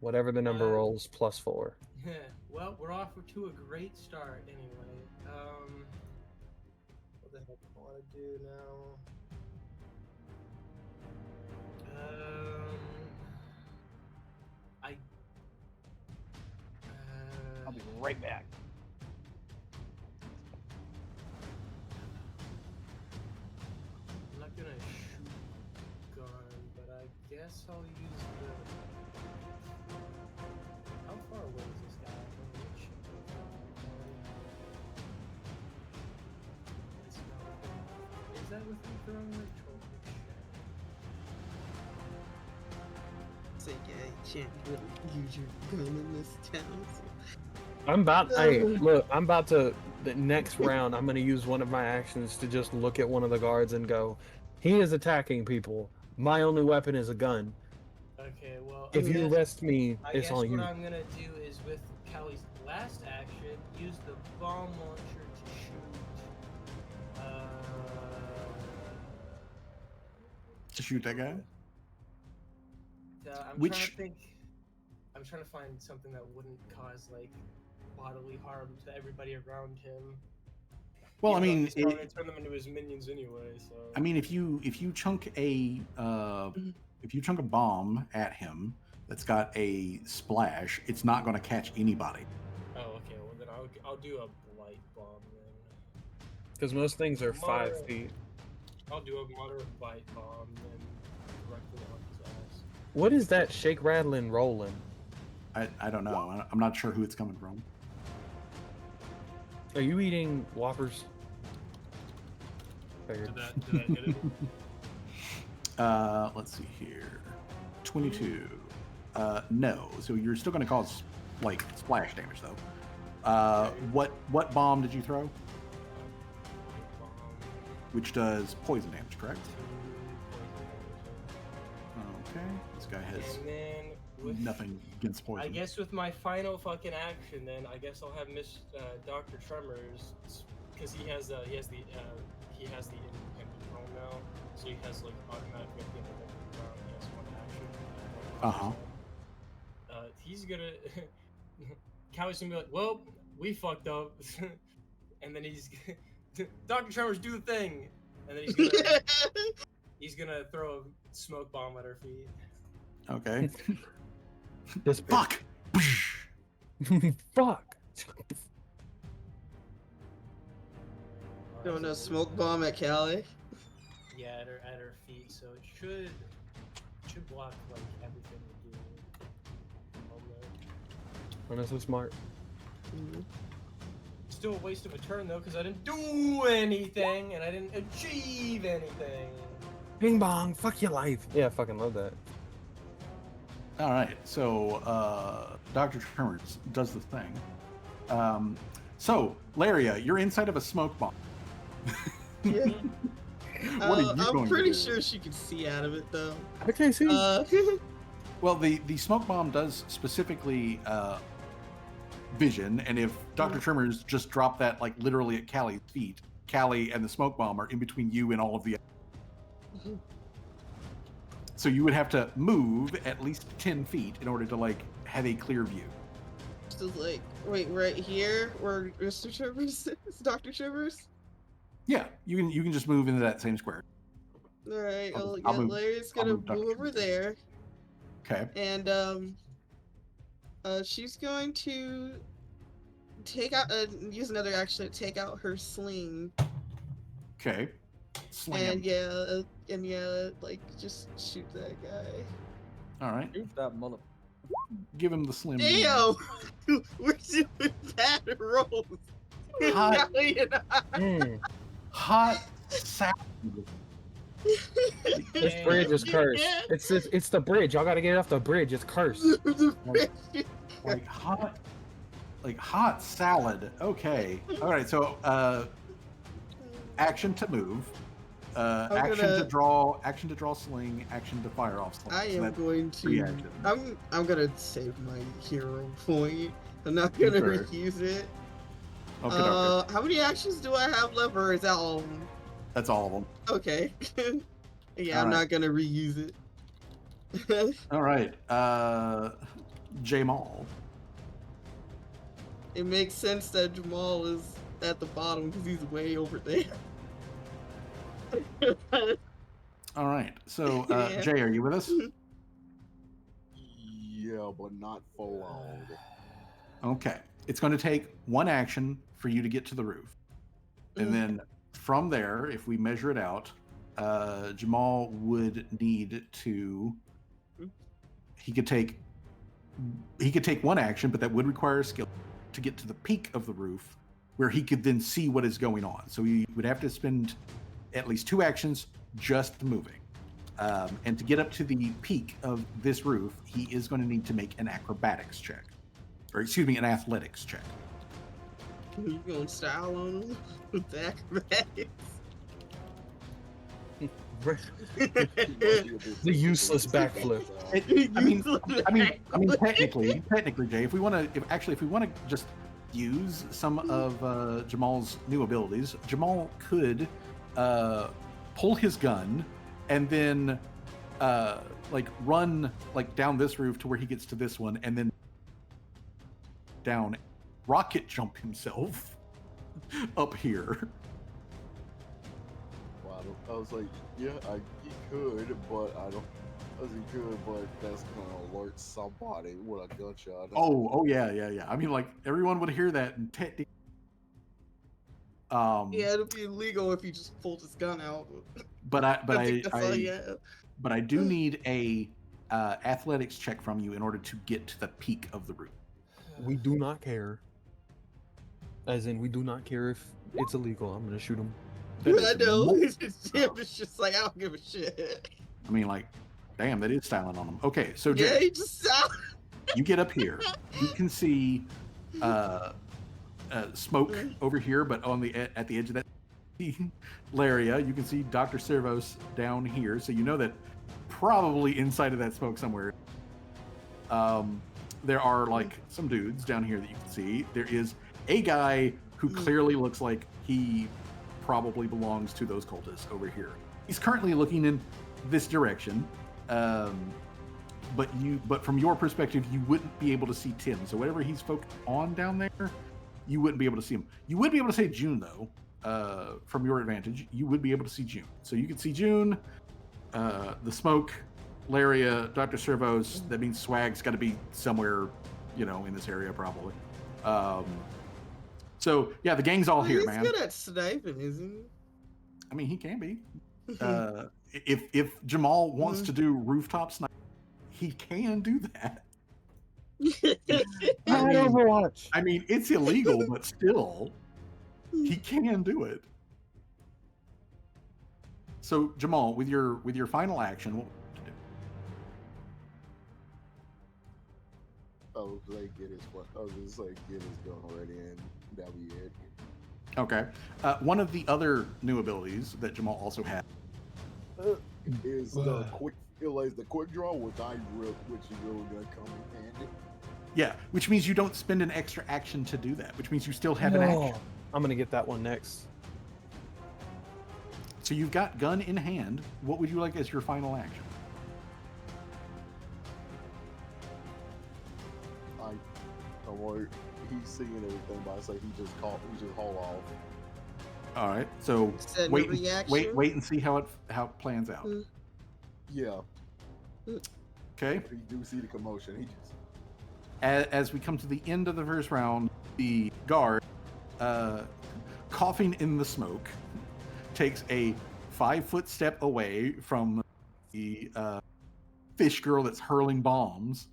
whatever the number rolls plus 4. Well, we're off to a great start anyway. What the heck do I want to do now? right back. I'm not gonna shoot gun, but I guess I'll use the. How far away is this guy? It's not. Is that with me throwing like Say, yeah, you can't really use your gun in this town. So. I'm about. Hey, look, I'm about to. The next round, I'm gonna use one of my actions to just look at one of the guards and go, "He is attacking people. My only weapon is a gun. Okay, well, If you arrest me, I it's guess on what you." I'm gonna do is with Callie's last action, use the bomb launcher to shoot. To shoot that guy? I'm Which- trying to think. I'm trying to find something that wouldn't cause like bodily harm to everybody around him. Well, I Even though mean, he's probably gonna turn them into his minions anyway. So. I mean, if you chunk a bomb at him that's got a splash, it's not going to catch anybody. Oh, okay. Well, then I'll do a blight bomb then. Because most things are 5 Moderate. feet. I'll do a moderate blight bomb then directly on his ass. What is that shake, rattling, rolling? I don't know. I'm not sure who it's coming from. Are you eating Whoppers? Figured. Did I hit it? Let's see here. 22. No. So you're still going to cause like splash damage though. What bomb did you throw? Bomb. Which does poison damage, correct? Okay. This guy has And then with, nothing against poison. I guess with my final fucking action, then I guess I'll have Dr. Tremors, because he has the independent roll now, so he has like automatically at the end of every round he has one action. He's gonna Callie's gonna be like, well, we fucked up, and then he's Dr. Tremors, do the thing, and then he's gonna throw a smoke bomb at her feet. Okay. This Fuck. Fuck. Throwing a smoke bomb at Callie. Yeah, at her feet, so it should block like everything we do. When is so smart? Still a waste of a turn though, because I didn't do anything and I didn't achieve anything. Bing bong, fuck your life. Yeah, I fucking love that. All right. So Dr. Tremors does the thing. So Laria, you're inside of a smoke bomb. Yeah. What are you I'm going to pretty do? sure she can see out of it though. I can't see. Well, the smoke bomb does specifically vision, and if Dr. Tremors just dropped that like literally at Callie's feet, Callie and the smoke bomb are in between you and all of the. So you would have to move at least 10 feet in order to like have a clear view. Just like, wait, right here where Mr. Trivers is, Dr. Trivers? Yeah, you can just move into that same square. Alright, I'll well, move- yeah, I'll move- Larry's I'll gonna move Dr. move over Trivers. there, Okay. and she's going to take out, use another action to take out her sling, Okay. Slam. and like just shoot that guy. All right. Shoot that mother. Give him the slim. Damn! We're doing bad rolls. Hot. Callie and I. Mm. Hot salad. This bridge is cursed. It's the bridge. Y'all gotta get it off the bridge. It's cursed. Like hot salad. Okay. All right. So action to move. Action gonna- to draw. Action to draw sling. Action to fire off sling. I So am that's going three to. actions. I'm gonna save my hero point. I'm not gonna Sure. reuse it. Okay, okay. How many actions do I have left, or is that all of them? That's all of them. Okay. Yeah, I'm Alright. not gonna reuse it. All right. Jamal. It makes sense that Jamal is at the bottom because he's way over there. All right. So Yeah. Jay, are you with us? Yeah, but not for long. Okay. It's going to take one action for you to get to the roof. And then from there, if we measure it out, Jamal would need to. He could take one action, but that would require a skill to get to the peak of the roof, where he could then see what is going on. So he would have to spend at least 2 actions just moving. And to get up to the peak of this roof, he is going to need to make an acrobatics check, or excuse me, an athletics check. You going style on him with the acrobatics? The useless backflip. I mean, technically, Jay, if we want to just use some of Jamal's new abilities, Jamal could pull his gun and then run down this roof to where he gets to this one, and then down, rocket jump himself up here. Wow, I was like, yeah, he could, but I don't. As he could, but that's gonna alert somebody with a gunshot. Oh yeah. I mean, everyone would hear that, and yeah, it'd be illegal if he just pulled his gun out. But I do Hmm. need a athletics check from you in order to get to the peak of the roof. We do not care. As in, we do not care if it's illegal. I'm gonna shoot him. I know. It's just like, I don't give a shit. I mean, damn, that is styling on him. Okay, so Yeah, Jay, he just you get up here. You can see smoke over here, but at the edge of that area, you can see Dr. Servos down here. So you know that probably inside of that smoke somewhere, there are some dudes down here that you can see. There is a guy who clearly looks like he probably belongs to those cultists over here. He's currently looking in this direction. But from your perspective, you wouldn't be able to see Tim. So whatever he's focused on down there, you wouldn't be able to see him. You would be able to see June though. From your advantage, you would be able to see June. So you can see June, the smoke, Laria, Dr. Servos. That means Swag's got to be somewhere, in this area probably. So yeah, the gang's all here, man. He's good at sniping, isn't he? I mean, he can be. If Jamal wants to do rooftop snipe, he can do that. Overwatch. I mean, it's illegal, but still, he can do it. So, Jamal, with your final action, what would you do? Oh, get his gun ready, and that'll be it. Okay. One of the other new abilities that Jamal also has Is the quick draw, which is really gonna come in handy. Yeah, which means you don't spend an extra action to do that, which means you still have an action. I'm gonna get that one next. So you've got gun in hand. What would you like as your final action? He's seeing everything, but I say he just haul off. All right. So Send a wait reaction? and see how it plans out. Yeah, Okay. he do see the commotion. He just As we come to the end of the first round, the guard, coughing in the smoke, takes a 5-foot step away from the fish girl that's hurling bombs,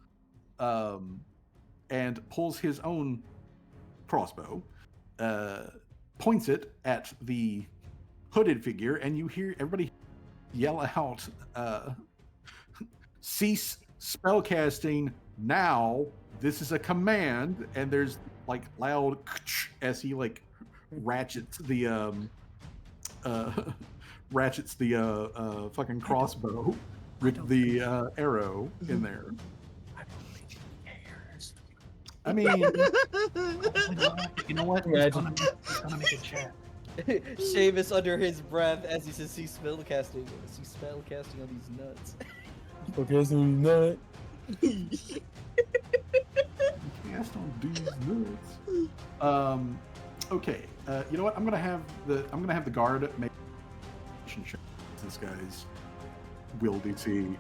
and pulls his own crossbow, points it at the hooded figure, and you hear everybody yell out, "Cease spellcasting now! This is a command!" And there's loud as he ratchets the fucking crossbow with the arrow in there. I mean, you know what? He's gonna make a chat. Seamus under his breath as he says, "See spell casting. See spell casting on these nuts." Okay, so nut. Cast on these nuts. Okay. You know what? I'm gonna have the guard make this guy's will DC.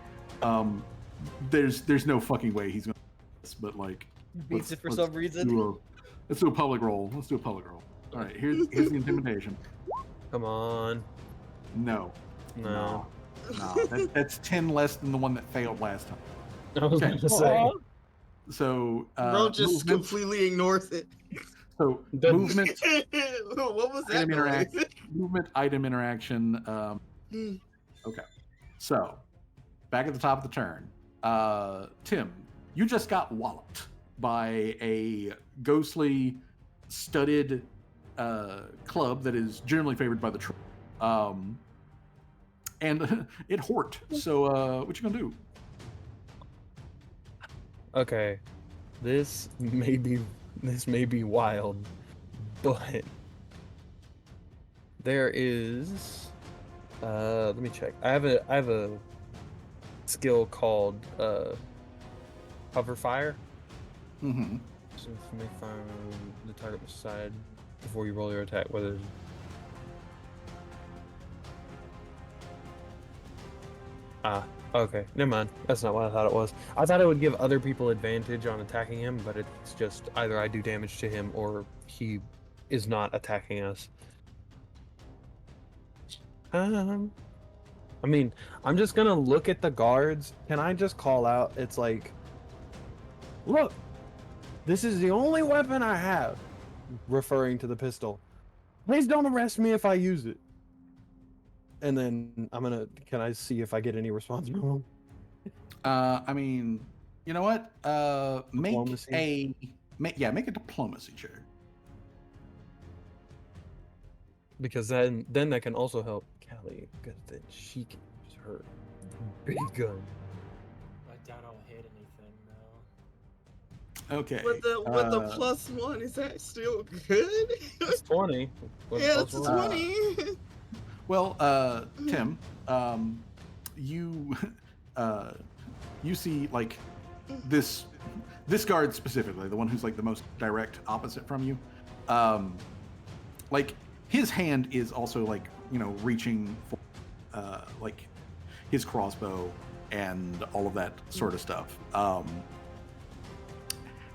There's no fucking way he's gonna do this, but Beats it for some reason. Let's do a public roll. All right, here's the intimidation. Come on. No. No. That's 10 less than the one that failed last time. I was Okay. gonna say. So Bro just movements. completely ignores it. So The- movement, What was that item noise? movement, item interaction. Okay. So back at the top of the turn, Tim, you just got walloped by a ghostly, studded club that is generally favored by the troll. And it hort. So what you gonna do? Okay. This may be wild, but there is let me check. I have a skill called cover fire. Mm-hmm. So if you fire the target side before you roll your attack, whether okay, never mind. That's not what I thought it was. I thought it would give other people advantage on attacking him, but it's just either I do damage to him or he is not attacking us. I mean, I'm just gonna look at the guards. Can I just call out? It's like, look, this is the only weapon I have, referring to the pistol. Please don't arrest me if I use it. And then can I see if I get any response from them? I mean, you know what? Make Diplomacy? make a diplomacy check. Because then that can also help Callie, because then she can use her big gun. I doubt I'll hit anything though. Okay. With the +1, is that still good? It's 20. Yeah, it's Plus 20. one. Well, Tim, you you see like this guard specifically, the one who's like the most direct opposite from you, like his hand is also like, you know, reaching for like his crossbow and all of that sort of stuff.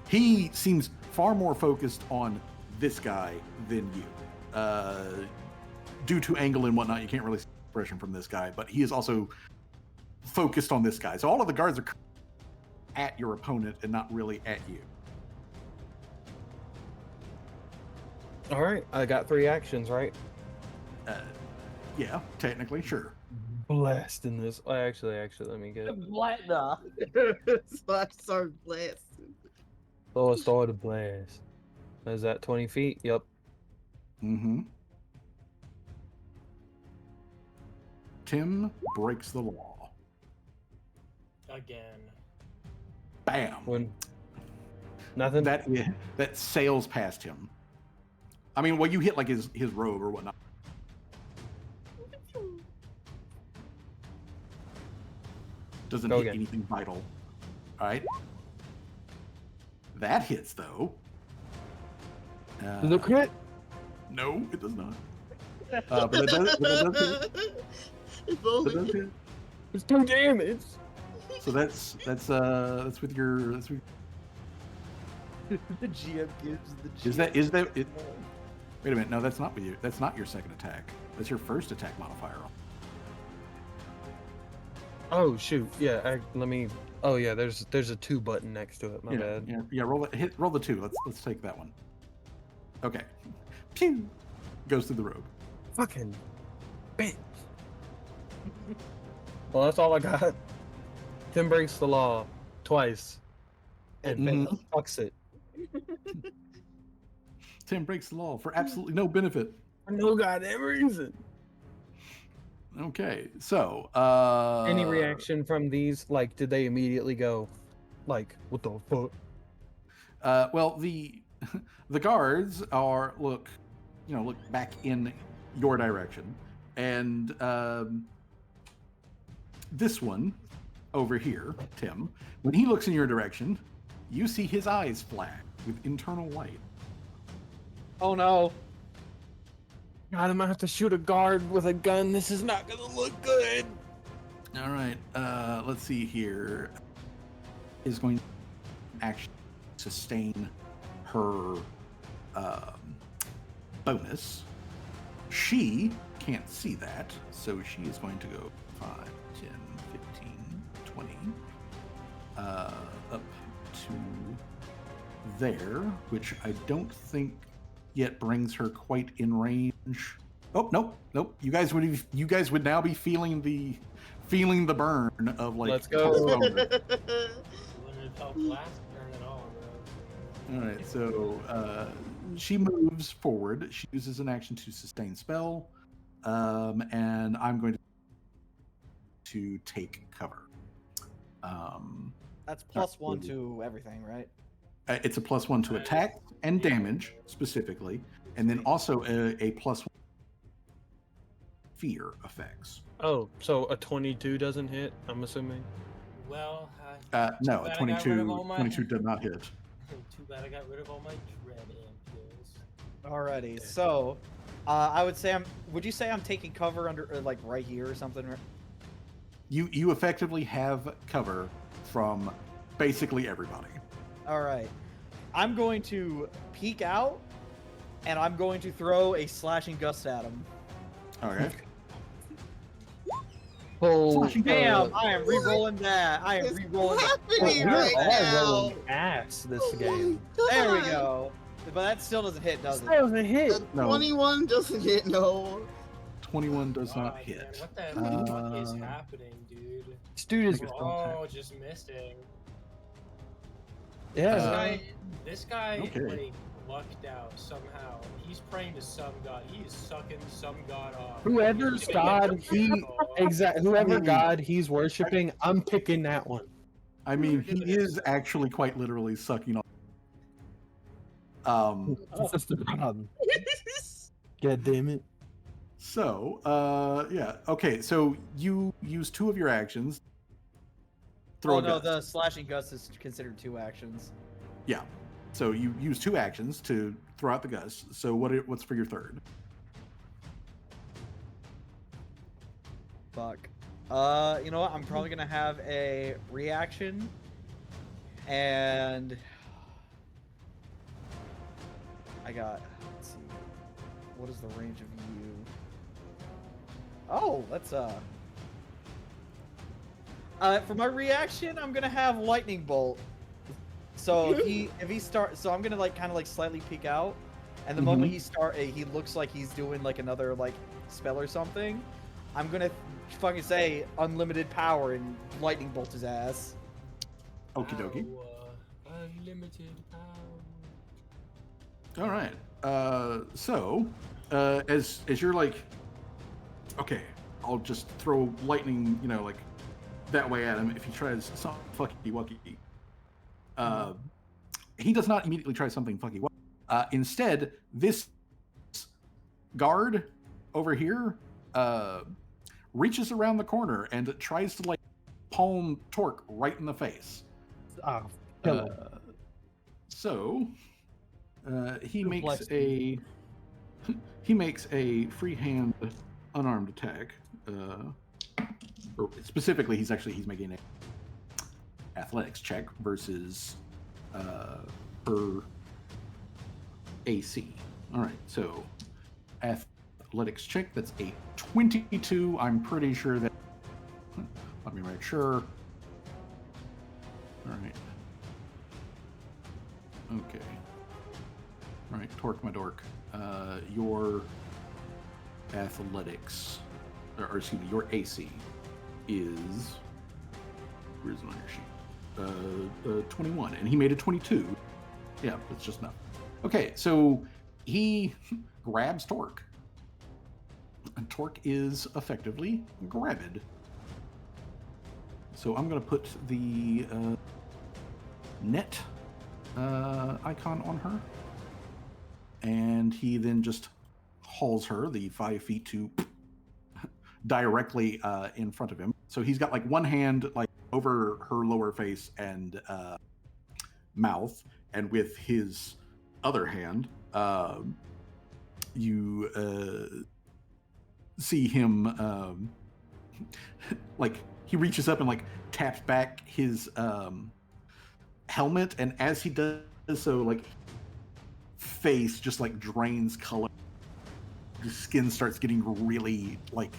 He seems far more focused on this guy than you. Due to angle and whatnot, you can't really see expression from this guy, but he is also focused on this guy. So all of the guards are at your opponent and not really at you. All right, I got 3 actions, right? Yeah, technically, sure. Blasting this. Oh, actually, let me get it. What the? So I started blasting. Oh, I started a blast. Is that 20 feet? Yep. Mm-hmm. Tim breaks the law. Again. Bam. When nothing. That sails past him. I mean, well, you hit like his robe or whatnot. Doesn't Go hit again. anything vital. All right. That hits though. The crit. No, it does not. But it does hit. If It only. does hit. It's 2 damage. So that's with your. The GM gives the GM. Is that it? Wait a minute. No, that's not with you. That's not your second attack. That's your first attack modifier. Oh shoot! Yeah, let me. Oh yeah, there's a 2 button next to it. My bad. Yeah. Roll it. Roll the 2. Let's take that one. Okay. Pew. Goes through the robe. Fucking bitch. Well, that's all I got. Tim breaks the law twice, and fucks it Tim breaks the law for absolutely no benefit. for no goddamn reason. Okay, so Any reaction from these? Like, did they immediately go, like, what the fuck? Well, the guards look back in your direction, and this one over here, Tim, when he looks in your direction, you see his eyes flash with internal light. Oh no. God, I'm gonna have to shoot a guard with a gun. This is not gonna look good. All right, let's see here. Is going to action sustain her bonus. She can't see that, so she is going to go 5, 10, 15, 20, up to there, which I don't think yet brings her quite in range. Oh, nope. You guys would now be feeling the burn of like. Let's go. Wouldn't have helped last turn at all, bro. All right, so she moves forward. She uses an action to sustain spell, and I'm going to take cover. That's +1 to everything, right? It's a +1 to attack and damage specifically, and then also a +1 fear effects. Oh, so a 22 doesn't hit, I'm assuming? Well, No, bad a I got rid of 22 all my- 22 does not hit. too bad I got rid of all my dread ampoules. Alrighty, so I would say would you say I'm taking cover under like right here or something? You effectively have cover from basically everybody. All right, I'm going to peek out, and I'm going to throw a slashing gust at him. Okay. Oh, Damn! I am re-rolling that. I am re-rolling that. happening we're right all now? rolling ass this Oh my game. There we God. go. But that still doesn't hit, does it? That was a hit. The No. 21 doesn't hit, no. 21 does not God, hit. man, what the fuck is Uh, happening, dude? This dude is We're all just missing. yeah. This guy okay. like lucked out somehow. He's praying to some god. He is sucking some god off. Whoever's God whoever God he's worshiping, I'm picking that one. I mean, he is actually quite literally sucking on. That's the problem. God damn it. So, yeah. Okay, so you use 2 of your actions. Throw Oh a no, gust. the slashing gust is considered 2 actions. Yeah. So you use 2 actions to throw out the gust. So what's for your third? Fuck. You know what? I'm probably gonna have a reaction, and I got. Let's see. What is the range of you? Oh, let's for my reaction, I'm gonna have lightning bolt. So if he starts, so I'm gonna like kind of like slightly peek out, and the moment he looks like he's doing like another like spell or something, I'm gonna fucking say unlimited power and lightning bolt his ass. Okie dokie. Unlimited power. All right. So, as you're like, okay, I'll just throw lightning, like that way at him. If he tries something fucky wucky, he does not immediately try something fucky wucky. Instead, this guard over here reaches around the corner and tries to like palm Torque right in the face. Oh, kill him. So he makes Bless he makes a free hand unarmed attack. Or specifically, he's making a athletics check versus her AC. All right, so athletics check. That's a 22. I'm pretty sure that. Let me make sure. All right. Okay. All right, Torque my dork. Your athletics, or excuse me, your AC is. Where's it on your sheet? 21, and he made a 22. Yeah, it's just not. Okay, so he grabs Torque. And Torque is effectively grabbed. So I'm going to put the net icon on her. And he then just hauls her the 5 feet to directly in front of him. So he's got like one hand like over her lower face and mouth, and with his other hand, you see him like he reaches up and like taps back his helmet, and as he does So like face just like drains color. The skin starts getting really like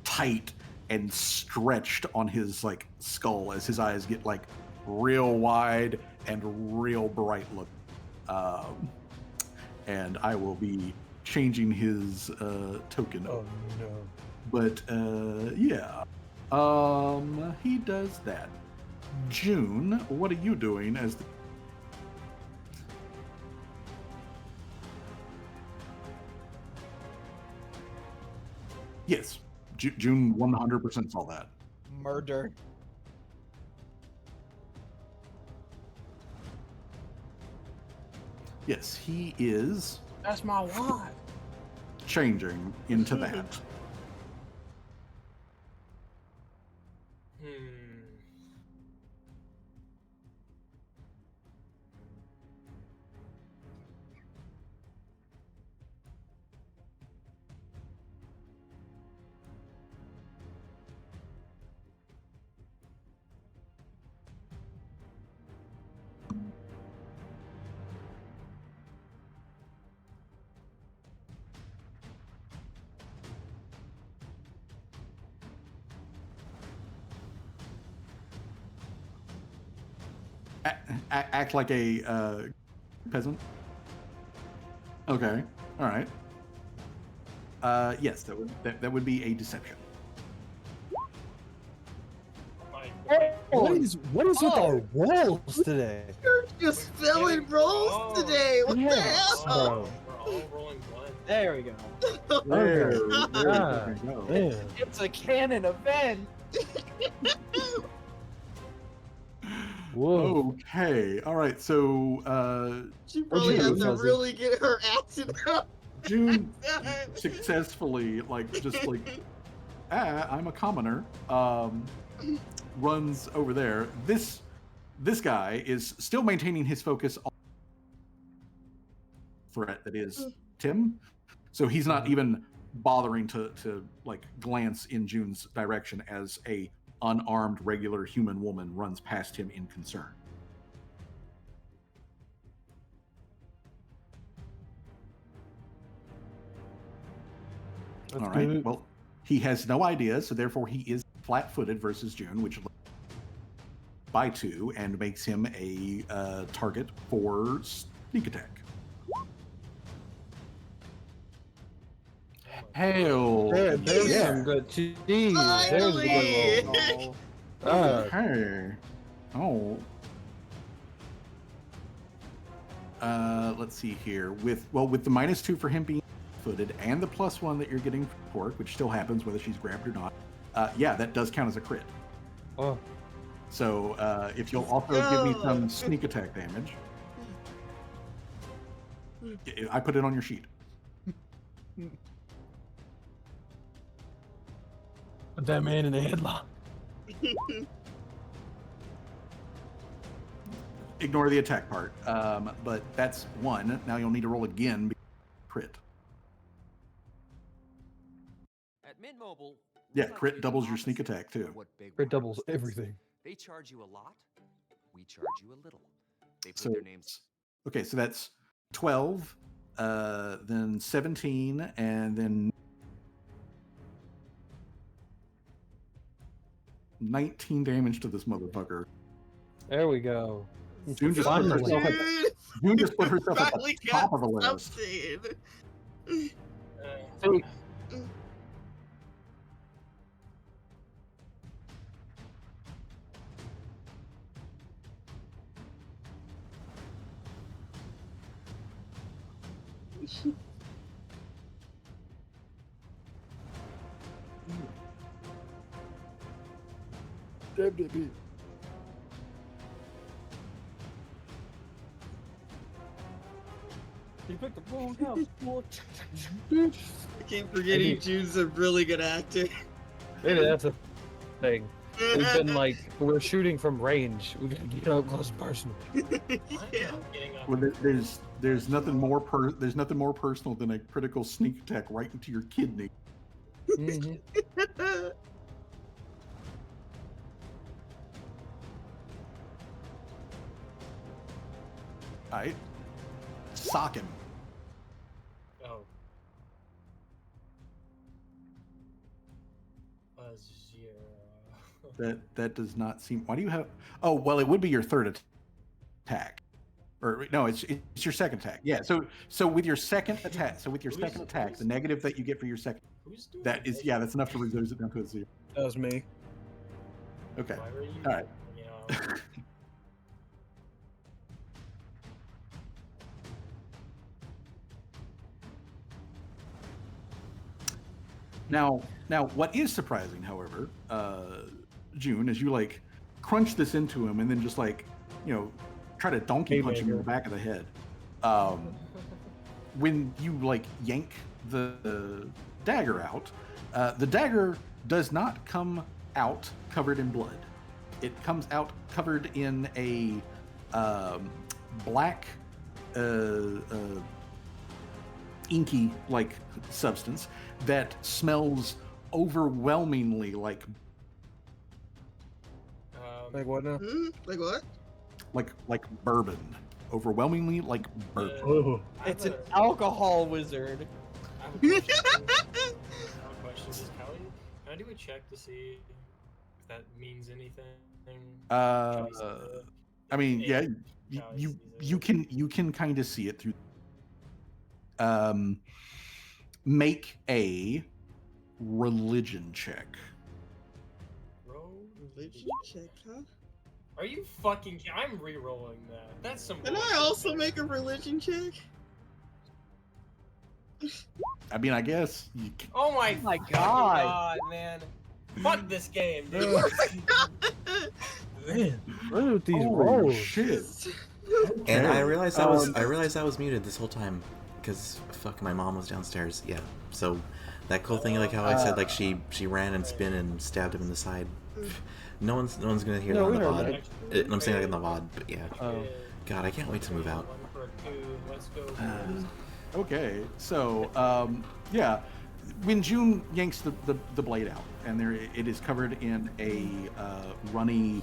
tight and stretched on his like skull as his eyes get like real wide and real bright look. And I will be changing his token. Oh no. But yeah, he does that. June, what are you doing as the... Yes, June 100% saw that. Murder. Yes, he is That's my wife. changing into that. Act like a peasant. Okay, all right. Yes, that would be a deception. What is with our rolls today? You're just filling rolls today. What the Yes, hell? bro. We're all rolling blind. There we go. There Ah, we go. Man. It's a canon event. Whoa. Okay, all right. So She probably you has do, to Fuzzy? really get her acid out. June successfully, I'm a commoner. Runs over there. This guy is still maintaining his focus on the threat that is Tim. So he's not even bothering to like glance in June's direction as a unarmed regular human woman runs past him in concern. That's All right. good. Well, he has no idea, so therefore he is flat-footed versus June, which by 2 and makes him a target for sneak attack. Hell, There's yeah. some good cheese. There's a Finally! good roll. Hey. Oh. Let's see here. With the -2 for him being footed and the +1 that you're getting for pork, which still happens whether she's grabbed or not. Yeah, that does count as a crit. Oh, So if you'll also give me some sneak attack damage. I put it on your sheet. put that man in a headlock. Ignore the attack part. But that's 1. Now you'll need to roll again. Crit. At Mint Mobile, Yeah, crit doubles your sneak attack too. Crit doubles everything. They charge you a lot. We charge you a little. They put So their names. okay, so that's 12, then 17, and then 19 damage to this motherfucker. There we go. June just put Finally. herself at the, June just put herself at Finally the top got of the list. something. Hey, You picked the wrong house. I keep forgetting June's a really good actor. maybe that's a thing. We've been like, we're shooting from range. We gotta get up close and personal. Yeah. Well, there's nothing more personal than a critical sneak attack right into your kidney. Mhm. All right. Sock him. Oh. 0. That does not seem. Why do you have? Oh well, it would be your third attack, or no, it's your second attack. Yeah. So with your second attack, the negative that you get for your second, Who's doing that is that's enough to reduce it down to a 0. That was me. Okay. Why were you? All right. You know, Now, what is surprising, however, June, is you like crunch this into him and then just like, try to donkey punch him in the back of the head. When you like yank the dagger out, the dagger does not come out covered in blood. It comes out covered in a black, inky like substance that smells overwhelmingly like Like what now? Like what? like bourbon. Overwhelmingly like bourbon. Oh. It's an alcohol wizard. I have a question. Does Callie, can I do a check to see if that means anything? I mean, yeah, you can kind of see it through. Make a religion check. Religion check, huh? Are you fucking? I'm re-rolling that. That's some. Can I also make a religion check? I mean, I guess you can. Oh my God. God, man! Fuck this game, dude. Man, what are with these Holy rolls? shit. And I Okay. realized I was muted this whole time because fuck, my mom was downstairs. Yeah. So that cool thing, like how I said, like she ran and spin and stabbed him in the side. No one's gonna hear that on the VOD. I'm saying like in the VOD, but yeah. God, I can't wait to move out. Let's go. Okay, so yeah, when June yanks the blade out, and there it is covered in a runny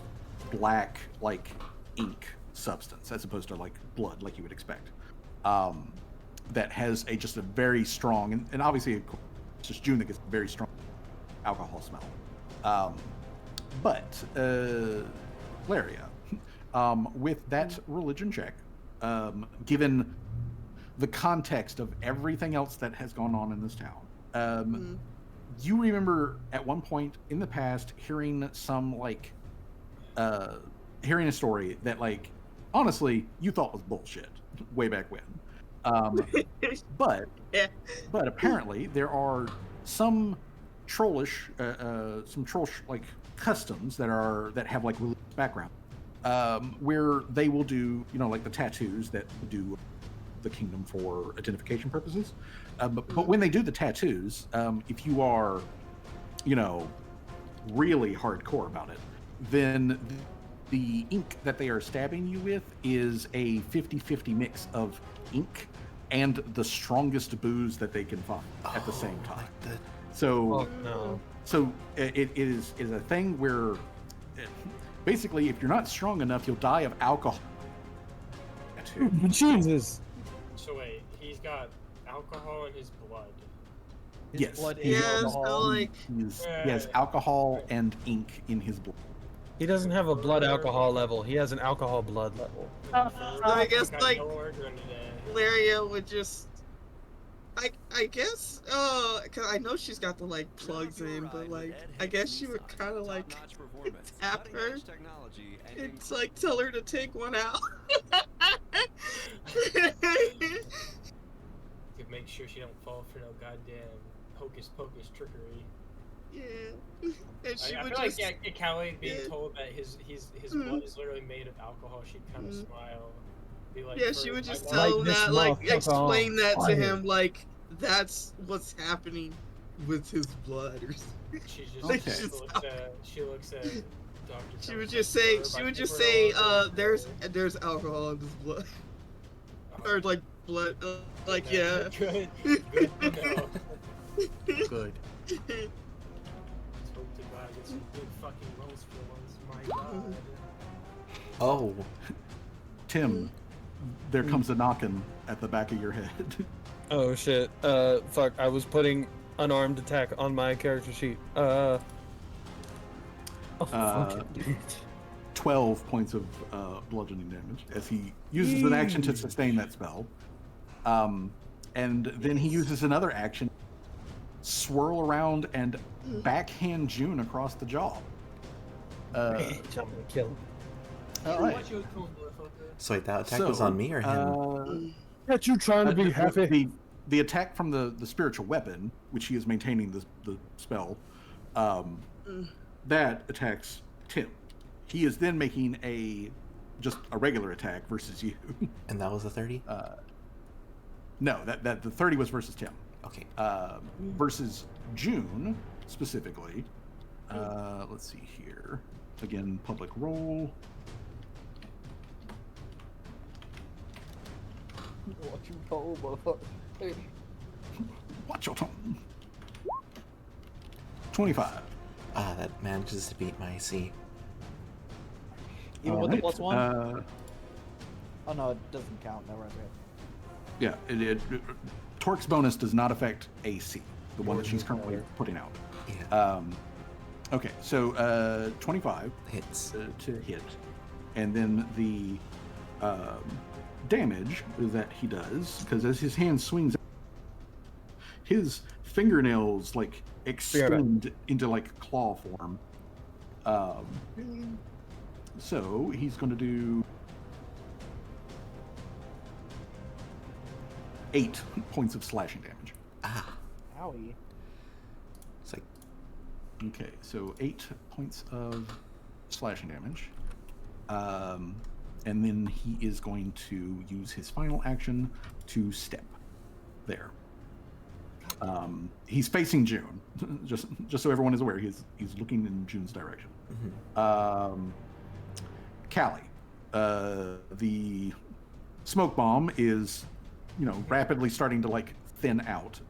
black like ink substance, as opposed to like blood, like you would expect. That has just a very strong, and obviously it's just June that gets a very strong alcohol smell. But Laria, with that religion check, given the context of everything else that has gone on in this town, you remember at one point in the past hearing some like hearing a story that like honestly you thought was bullshit way back when. But apparently there are some trollish like customs that have like religious background, where they will do like the tattoos that do the kingdom for identification purposes. But when they do the tattoos, if you are really hardcore about it, then the ink that they are stabbing you with is a 50-50 mix of ink and the strongest booze that they can find at the same time. So it is a thing where basically if you're not strong enough, you'll die of alcohol. Jesus. So wait, he's got alcohol in his blood. Yes. Blood He is Yeah, alcohol. so like he has alcohol and ink in his blood. He doesn't have a blood alcohol level. He has an alcohol blood level. I guess got like no order in today. Laria would just I guess cause I know she's got the like plugs in, but like I guess she would kind of like tap her and like tell her to take one out. To make sure she don't fall for no goddamn hocus pocus trickery. Yeah, and she I would feel just like Callie being yeah. told that his blood is literally made of alcohol, she'd kind of smile. Be like, yeah, she would just I tell know- him this that, like motherfucker explain on that to fire. him, like that's what's happening with his blood or something. She Okay. she looks at Dr. She would Thompson, just say, "Herb, she I would think just we're say, all good." there's alcohol in this blood, or like blood, like yeah. Good. Good to know. Good. Let's hope to God get some good fucking rolls for once. My God. Oh, Tim, there comes a knocking at the back of your head. Oh shit. Fuck. I was putting unarmed attack on my character sheet. Oh, fucking bitch. 12 points of bludgeoning damage as he uses an action to sustain that spell. And then he uses another action, swirl around and backhand June across the jaw. Bitch, I'm gonna kill him. All right. Watch your cool motherfucker. So wait, that attack was on me or him? Got you trying to be happy. The attack from the spiritual weapon, which he is maintaining the spell, that attacks Tim. He is then making just a regular attack versus you. And that was a 30? No, that the 30 was versus Tim. Okay. Versus June specifically. Let's see here. Again, public roll. Watch you roll, motherfucker. Hey. Watch your tone. 25. That manages to beat my AC. Even with the Alright, +1? Oh no, it doesn't count. No, right. Yeah, Torque's bonus does not affect AC, the one that she's currently putting out. Yeah. Okay, so 25 Hits. to hit, and then the damage that he does, because as his hand swings, his fingernails like extend into like claw form. So he's going to do 8 points of slashing damage. Owie. It's like, Okay, so 8 points of slashing damage. And then he is going to use his final action to step there. He's facing June, just so everyone is aware. He's looking in June's direction. Callie, the smoke bomb is, rapidly starting to like thin out,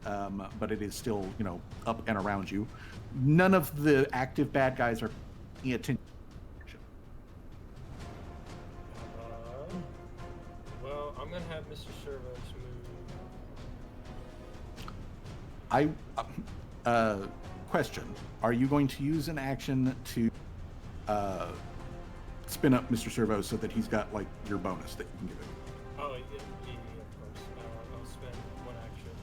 but it is still, up and around you. None of the active bad guys are paying attention. Well, I'm gonna have Mr. Servos move. Question: are you going to use an action to spin up Mr. Servo so that he's got like your bonus that you can give him? Oh, yeah, of course. I'll spend one action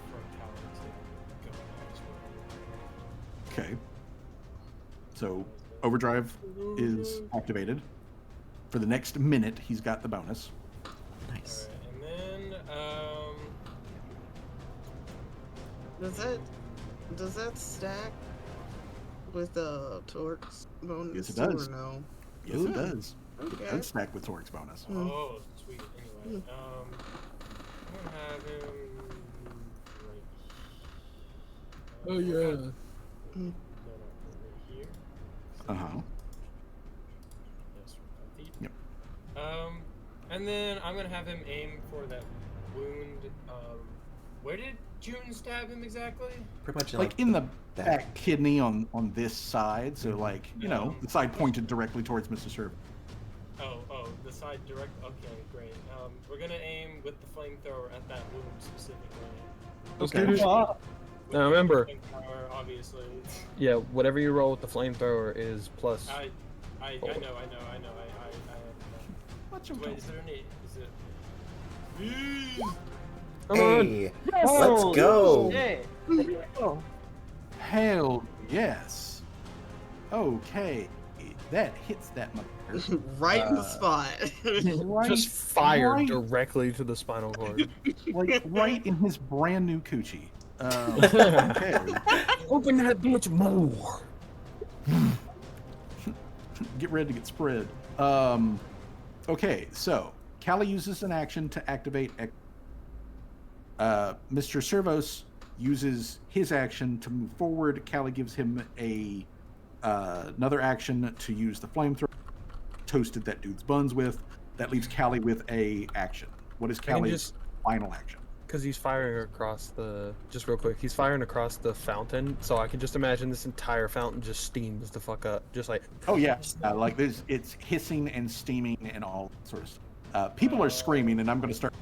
for Callie to go next. Okay. So overdrive is activated. For the next minute, he's got the bonus. nice. Alright, and then, Does that stack with Torque's bonus? Yes, it does. Or no? Yes, it does. It Okay. does stack with Torque's bonus. oh, sweet. Anyway, I'm gonna have him right. Oh yeah. No, right here. Uh-huh. Yes, 5 feet. Yep. And then I'm gonna have him aim for that wound. Where did June stab him exactly? Pretty much Like in the back kidney on this side, so like, the side pointed directly towards Mr. Servo. Oh, the side direct. Okay, great. We're gonna aim with the flamethrower at that wound specifically. Okay. With Now remember, the flamethrower, obviously. yeah, whatever you roll with the flamethrower is plus. I know. What's your Wait, is there any? Is it? Come on. Hey, let's go. Hey. Hell yes. Okay. That hits that mother. Right in the spot. Just fired right, directly to the spinal cord. like right in his brand new coochie. Okay. Open that bitch more. Get ready to get spread. Okay, so Callie uses an action to activate. Mr. Servos uses his action to move forward. Callie gives him another action to use the flamethrower. Toasted that dude's buns with. That leaves Callie with a action. What is Callie's final action? Because he's firing across the. Just real quick, he's firing across the fountain, so I can just imagine this entire fountain just steams the fuck up, just like. Oh yeah, like this. It's hissing and steaming and all sorts. People are screaming, and I'm going to start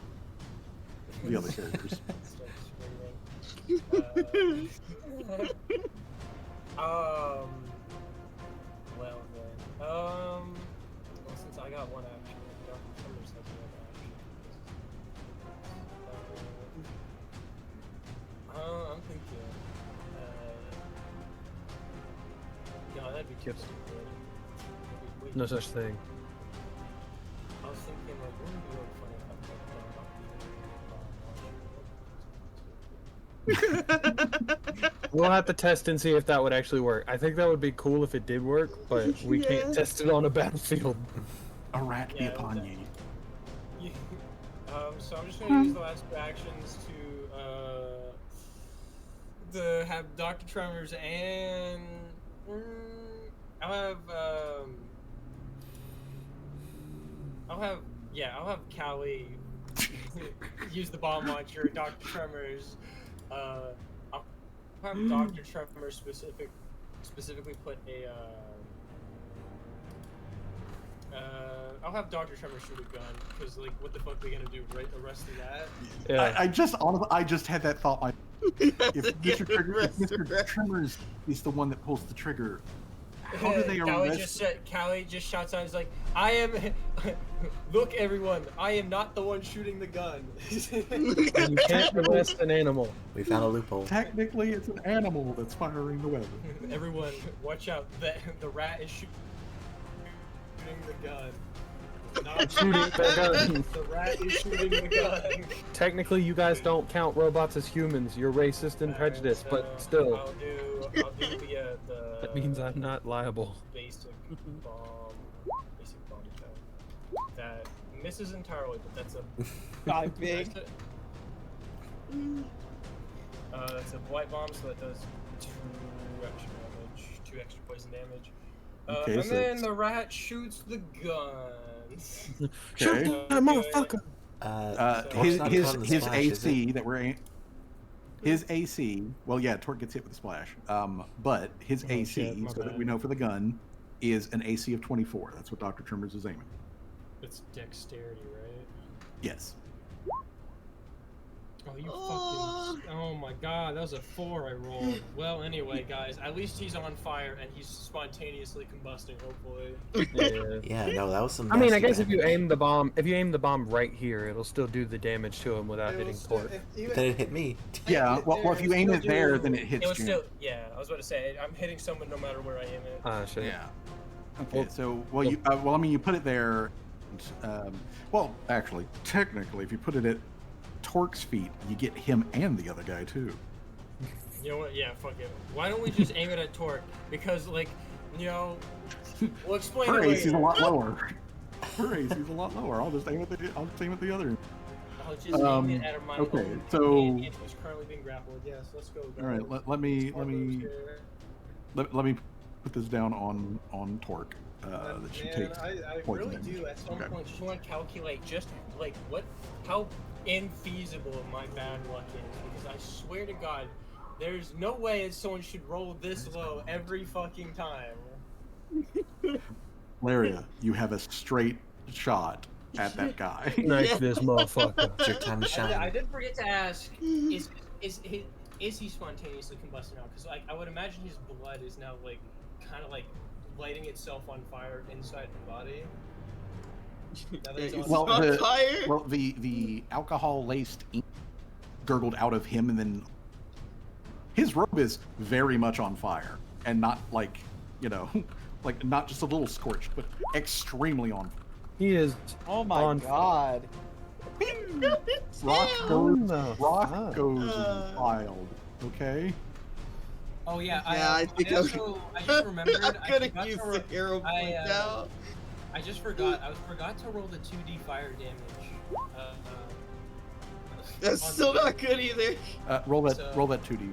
the other characters. Start screaming. Well then. Well, since I got one action, Dr. Summers has another action. I'm thinking. No, that'd be too Yes. stupid. Wait, No such thing. I was thinking, like, wouldn't it be really funny We'll have to test and see if that would actually work. I think that would be cool if it did work, but we can't Yeah. test it on a battlefield. A rat be Yeah, upon that- ye. So I'm just gonna use the last two actions to have Dr. Tremors and I'll have Callie use the bomb launcher. Dr. Tremors, I'll have Dr. Tremors specifically put a I'll have Dr. Tremor shoot a gun, because, like, what the fuck are we gonna do, right the rest of that? Yeah. I just had that thought. If Mr. Tremors is the one that pulls the trigger, how do they arrest? Callie just shouts out, he's like, I am, look everyone, I am not the one shooting the gun. And you can't arrest an animal. We found a loophole. Technically, it's an animal that's firing the weapon. Everyone, watch out, the rat is shooting the gun. Not Shooting the gun. The rat is shooting the gun. Technically, you guys don't count robots as humans. You're racist and prejudiced, but still. I'll do the That means I'm not liable. basic bomb attack. That misses entirely, but that's a God, big. That's a white bomb, so that does 2 extra poison damage. Okay, And so then it's- the rat shoots the guns. Shoot Okay. that motherfucker! His Torque's not caught in the his splash, is AC it? that we're his AC. Well, yeah, Torque gets hit with a splash. But his Oh, AC, shit, my so that bad. we know for the gun, is an AC of 24. That's what Dr. Tremors is aiming. It's dexterity, right? Yes. Oh, you fucking... Oh my god, that was a 4 I rolled. Well, anyway, guys, at least he's on fire and he's spontaneously combusting, hopefully. Yeah. Yeah, no, that was some. I mean, I nasty guess if you damage. aim the bomb right here, it'll still do the damage to him without hitting Torque. But then it hit me. Yeah. Well, if you aim it there, then it hits It was Jim. still... Yeah, I was about to say, I'm hitting someone no matter where I aim it. Ah, shit. Yeah. Okay. Well- So, I mean, you put it there. Well, actually, technically, if you put it at Torque's feet, you get him and the other guy too. You know what? Yeah, fuck it. Why don't we just aim it at Torque? Because, like, you know, we'll explain Her it AC's a later. lot lower. Her AC's a lot lower. I'll just aim at the other. I'll just aim it at my okay, own so- man, and who's currently being grappled. Yes, let's go. All right. Let me put this down on Torque. That she Man, takes I poison really damage. do at some Okay. point just want to calculate just like how infeasible my bad luck is, because I swear to God, there's no way someone should roll this low every fucking time. Laria, you have a straight shot at that guy. Knife this motherfucker. It's your time to shine. I did forget to ask, is he spontaneously combusting now? Because like I would imagine his blood is now like kind of like lighting itself on fire inside the body. Now that it's on Well, the alcohol laced ink gurgled out of him, and then his robe is very much on fire, and not like, you know, like not just a little scorched, but extremely on fire. He is. Oh my on god. Rock What goes, the rock fuck? goes wild. Okay. Oh yeah, Yeah, I think I just remembered. I'm I gonna forgot use to the hero point now. I just forgot. I forgot to roll the 2d fire damage. That's on still the- not good either. Roll that. So- Roll that 2d.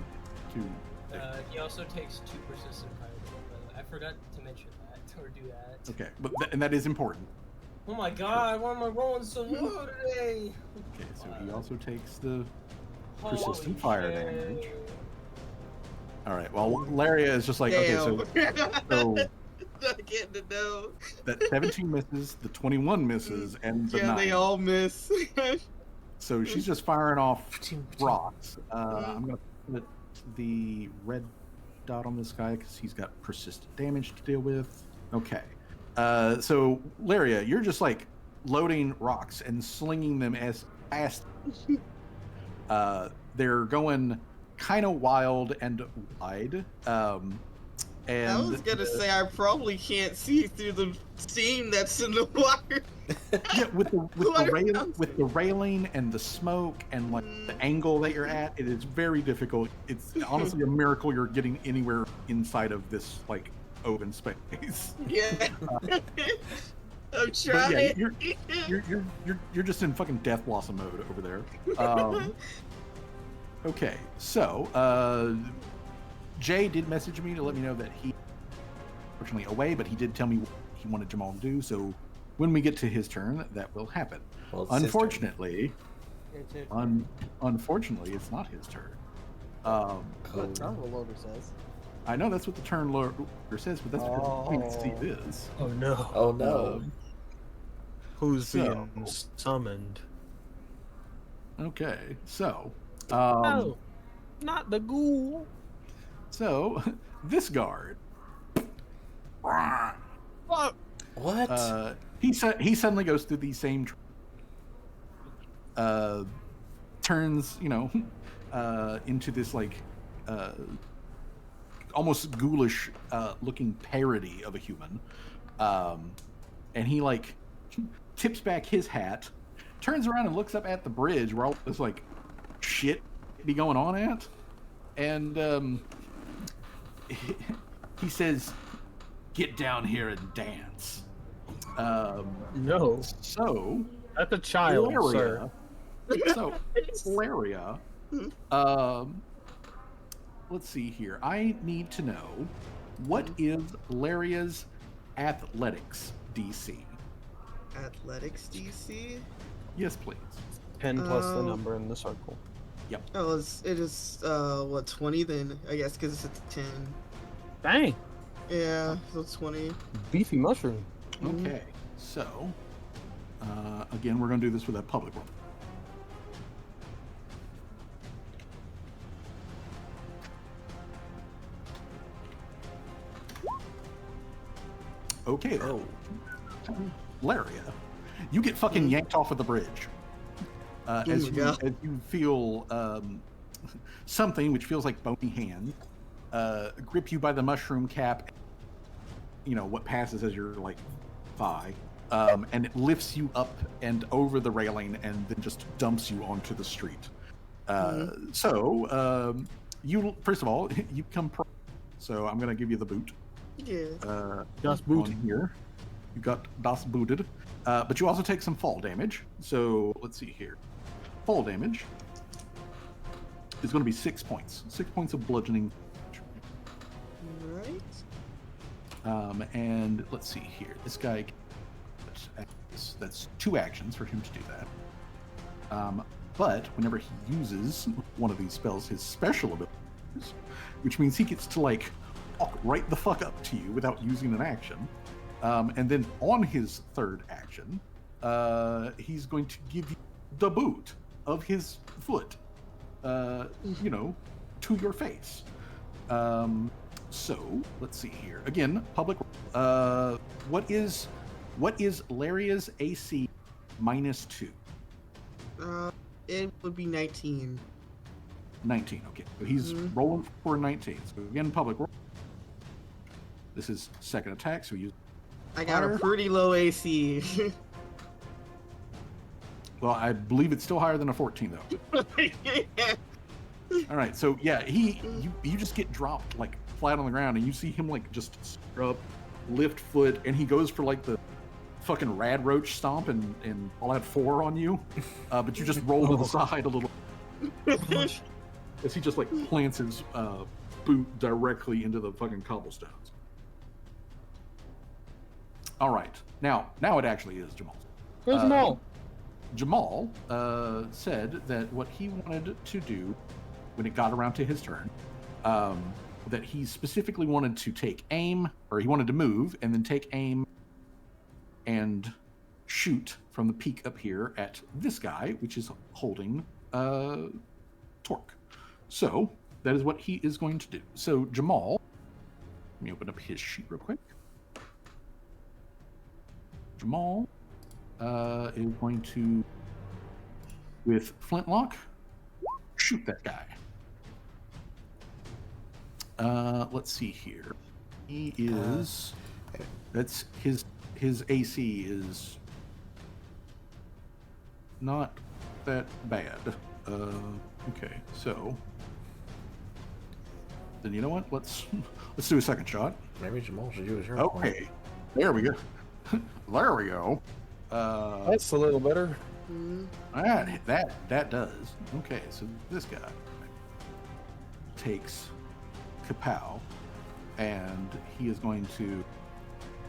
He also takes 2 persistent fire damage. I forgot to mention that or do that. Okay, but and that is important. Oh my god, why am I rolling so low today? Okay, so he also takes the Holy persistent fire shit. damage. All right. Well, Laria is just like, okay, so not getting to know. That 17 misses, the 21 misses, and the Yeah, 9. they all miss. So she's just firing off Paching, paching. rocks. I'm going to put the red dot on this guy because he's got persistent damage to deal with. Okay. So, Laria, you're just like loading rocks and slinging them as fast. They're going kind of wild and wide. And I was gonna say I probably can't see through the steam that's in the water. yeah, with the railing and the smoke and like the angle that you're at, it is very difficult. It's honestly a miracle you're getting anywhere inside of this like open space. Yeah. I'm But trying. yeah, you're just in fucking Death Blossom mode over there. Okay, so Jay did message me to let me know that he unfortunately away, but he did tell me what he wanted Jamal to do. So when we get to his turn, that will happen. Well, it's his turn. Unfortunately, unfortunately, it's not his turn. What turn loader says. I know that's what the turn loader says, but that's because I can't see this. Oh no. Oh no. Who's so- being summoned? Okay, so Oh, not the ghoul. so this guard, What? What? he suddenly goes through the same turns, into this like almost ghoulish looking parody of a human, and he like tips back his hat, turns around and looks up at the bridge where all this like shit be going on at, and he says, "Get down here and dance." No, So that's a child, Laria, sir. so Laria, let's see here. I need to know what is Laria's athletics DC? Athletics DC. Yes, please. 10 plus the number in the circle. Oh, it is what 20 then? I guess because it's a 10. Dang, Yeah, so 20. beefy mushroom. Okay, so again, we're going to do this with a public roll. Okay, Oh. Laria, you get fucking yanked off of the bridge as you feel something which feels like bony hand grip you by the mushroom cap. What passes as your like thigh, and it lifts you up and over the railing and then just dumps you onto the street. So you first of all you come so I'm gonna give you the boot. Yeah. Das On Boot. here you got das booted, but you also take some fall damage. So let's see here. Fall damage is going to be 6 points. 6 points of bludgeoning. Right. And let's see here. This guy, that's 2 actions for him to do that. But whenever he uses one of these spells, his special abilities, which means he gets to like walk right the fuck up to you without using an action. And then on his third action, he's going to give you the boot of his foot, to your face. So let's see here. Again, public. What is Laria's AC -2? It would be 19. 19. Okay, so he's rolling for 19. So again, public roll. This is second attack, so use. I got a pretty low AC. Well, I believe it's still higher than a 14 though. All right, so yeah, you just get dropped like flat on the ground, and you see him like just scrub, lift foot, and he goes for like the fucking rad roach stomp and I'll add 4 on you, but you just roll to the side a little as he just like plants his boot directly into the fucking cobblestones. All right, now it actually is Jamal. Where's Jamal? Jamal said that what he wanted to do when it got around to his turn that he specifically wanted to take aim, or he wanted to move and then take aim and shoot from the peak up here at this guy, which is holding Torque. So that is what he is going to do. So Jamal, let me open up his sheet real quick. Jamal is going to, with flintlock, shoot that guy. Let's see here. He is. That's his AC is not that bad. Okay, so then you know what? Let's do a second shot. Maybe Jamal should use your point. Okay, there we go. There we go. That's a little better. That does. Okay, so this guy takes Kapow, and he is going to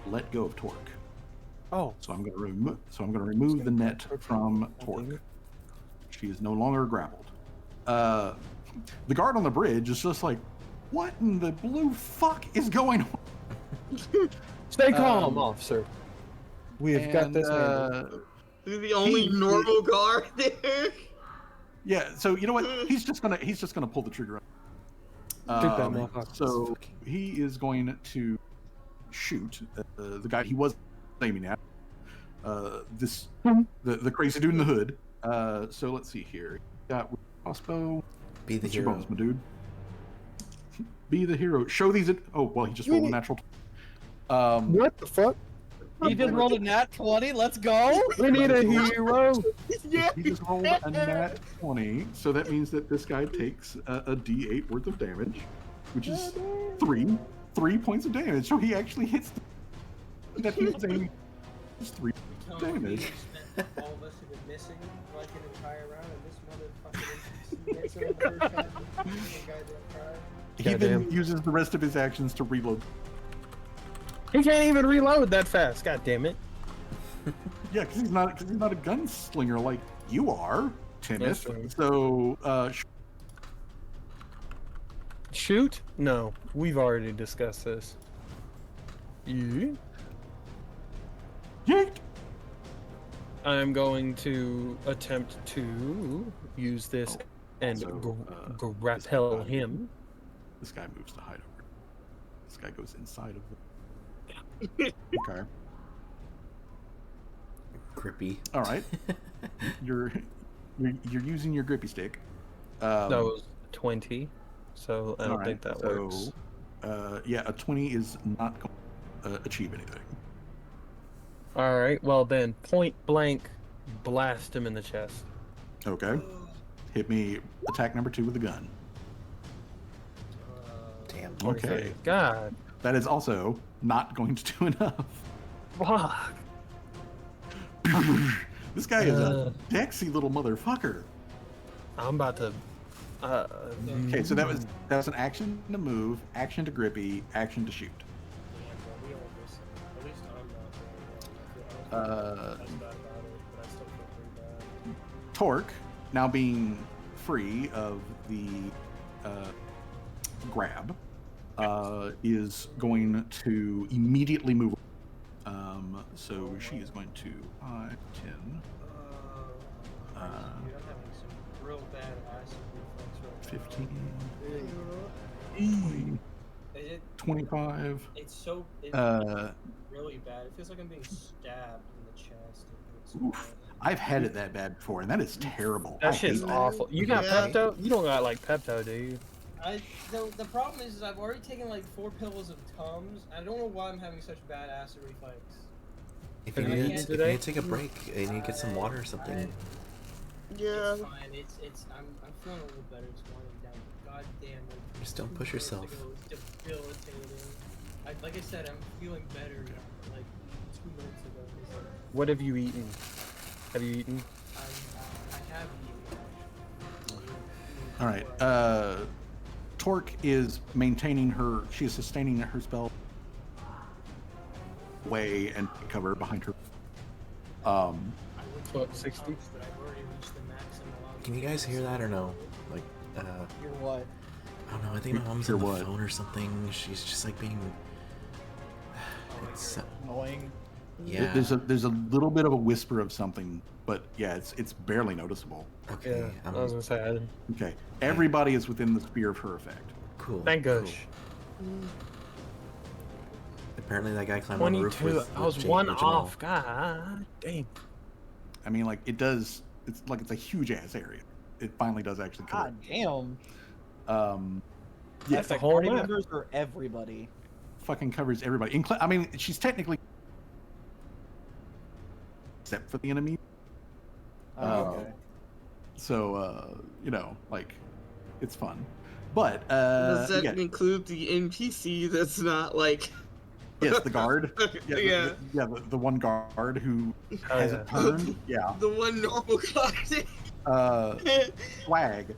let go of Torque. Oh, So I'm going to remove the net from Torque. She is no longer grappled. The guard on the bridge is just like, what in the blue fuck is going on? stay calm, officer. We have got this handled. You're the only normal guard there. Yeah, so you know what? He's just gonna pull the trigger. Shoot that motherfucker. So he is going to shoot the guy he was aiming at. The crazy dude in the hood. So let's see here. Got crossbow. Be the What's your hero. bonus, my dude? Be the hero. Show these. Oh well, he just rolled a natural. What the fuck? He just rolled a nat 20. Let's go. We need a hero. Yeah. He just rolled a nat 20, so that means that this guy takes a D8 worth of damage, which is three points of damage. So he actually hits that he was aiming. It's 3 damage. All of us have been missing like an entire round, and this motherfucker makes it over He then Goddamn. uses the rest of his actions to reload. He can't even reload that fast. God damn it. Yeah, because he's not a gunslinger like you are, Tennis. That's right. So Shoot? No, we've already discussed this. You? yeet. I'm going to attempt to use this and also, grapple him. This guy moves to hide over. This guy goes inside of the. Okay. Grippy. All right. You're using your grippy stick. That was 20, so I don't think that works. Yeah, a 20 is not going to achieve anything. All right, well then, point blank, blast him in the chest. Okay. Hit me. Attack number 2 with a gun. Damn. Okay. God. That is also not going to do enough. Fuck. This guy is a dexy little motherfucker. I'm about to. Okay, so that was an action to move, action to grippy, action to shoot. Torque, now being free of the grab, is going to immediately move. So she is going to 5, 10, I'm having some real bad acid reflex right 15, 20, Is it, 25. it's really bad. It feels like I'm being stabbed in the chest. It hurts Oof. I've had it that bad before, and that is terrible. I that shit's hate that. awful. You got Yeah. Pepto? You don't got like Pepto, do you? The problem is I've already taken like 4 pills of Tums. I don't know why I'm having such bad acid reflex. If Have you you need, eaten if you today? need to take a break and you get some water or something, Yeah. It's fine. I'm feeling a little better. It's winding down. God damn it. just don't push yourself. It was debilitating. Like I said, I'm feeling better now. Like 2 minutes ago. It's like, What have you eaten? Have you eaten? I have eaten. All right. Torque is maintaining her. She is sustaining her spell way and cover behind her. I would What, take 60? Tums, but I've already reached the maximum. Can you guys hear that or no? Like, You're what? I don't know. I think my mom's Hear on the what? phone or something. She's just like being. It's Annoying. yeah. There's a little bit of a whisper of something, but yeah, it's barely noticeable. Okay. Yeah, I was gonna say I didn't. Okay, everybody is within the sphere of her effect. Cool. Thank cool. gosh. Apparently, that guy climbed on the roof 22. with I was Jake one or Jamal. off. God damn. I mean, like it does. It's like it's a huge ass area. It finally does actually cover. God damn. Yeah, That's the like whole party map. members or everybody. fucking covers everybody. I mean, she's technically except for the enemy. Okay. So you know, like it's fun. But Does that yeah, include the NPC that's not like? yes, the guard. Yeah. The one guard who Oh, hasn't yeah. turned. Yeah. The one normal guy. Swag.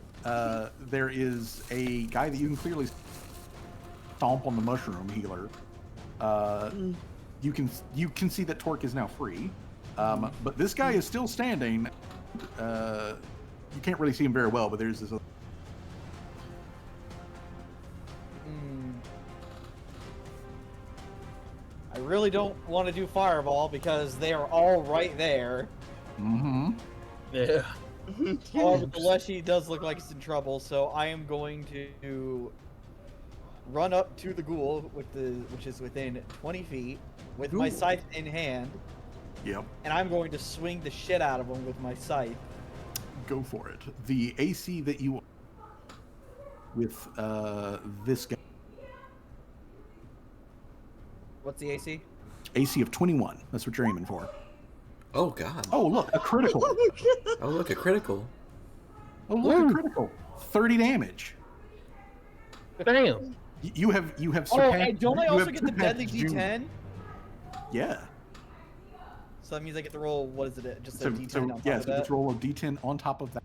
There is a guy that you can clearly stomp on the mushroom healer. You can see that Torque is now free, but this guy is still standing. You can't really see him very well, but there's this. I really don't want to do Fireball because they are all right there. Mm-hmm. Yeah. However, the Leshy does look like it's in trouble, so I am going to run up to the ghoul which is within 20 feet with my Ghoul. scythe in hand, Yep. and I'm going to swing the shit out of him with my scythe. Go for it. The AC that you with this guy. What's the AC? AC of 21. That's what you're aiming for. Oh god. Oh look, a critical. Oh look, a critical. Oh look, a critical. 30 damage. Damn. You have Oh, surpassed. hey, don't I you also have get the surpassed deadly June. D10? Yeah. So that means I get to roll, what is it, just a So, D10 so on top yeah, of so that? just roll a D10 on top of that.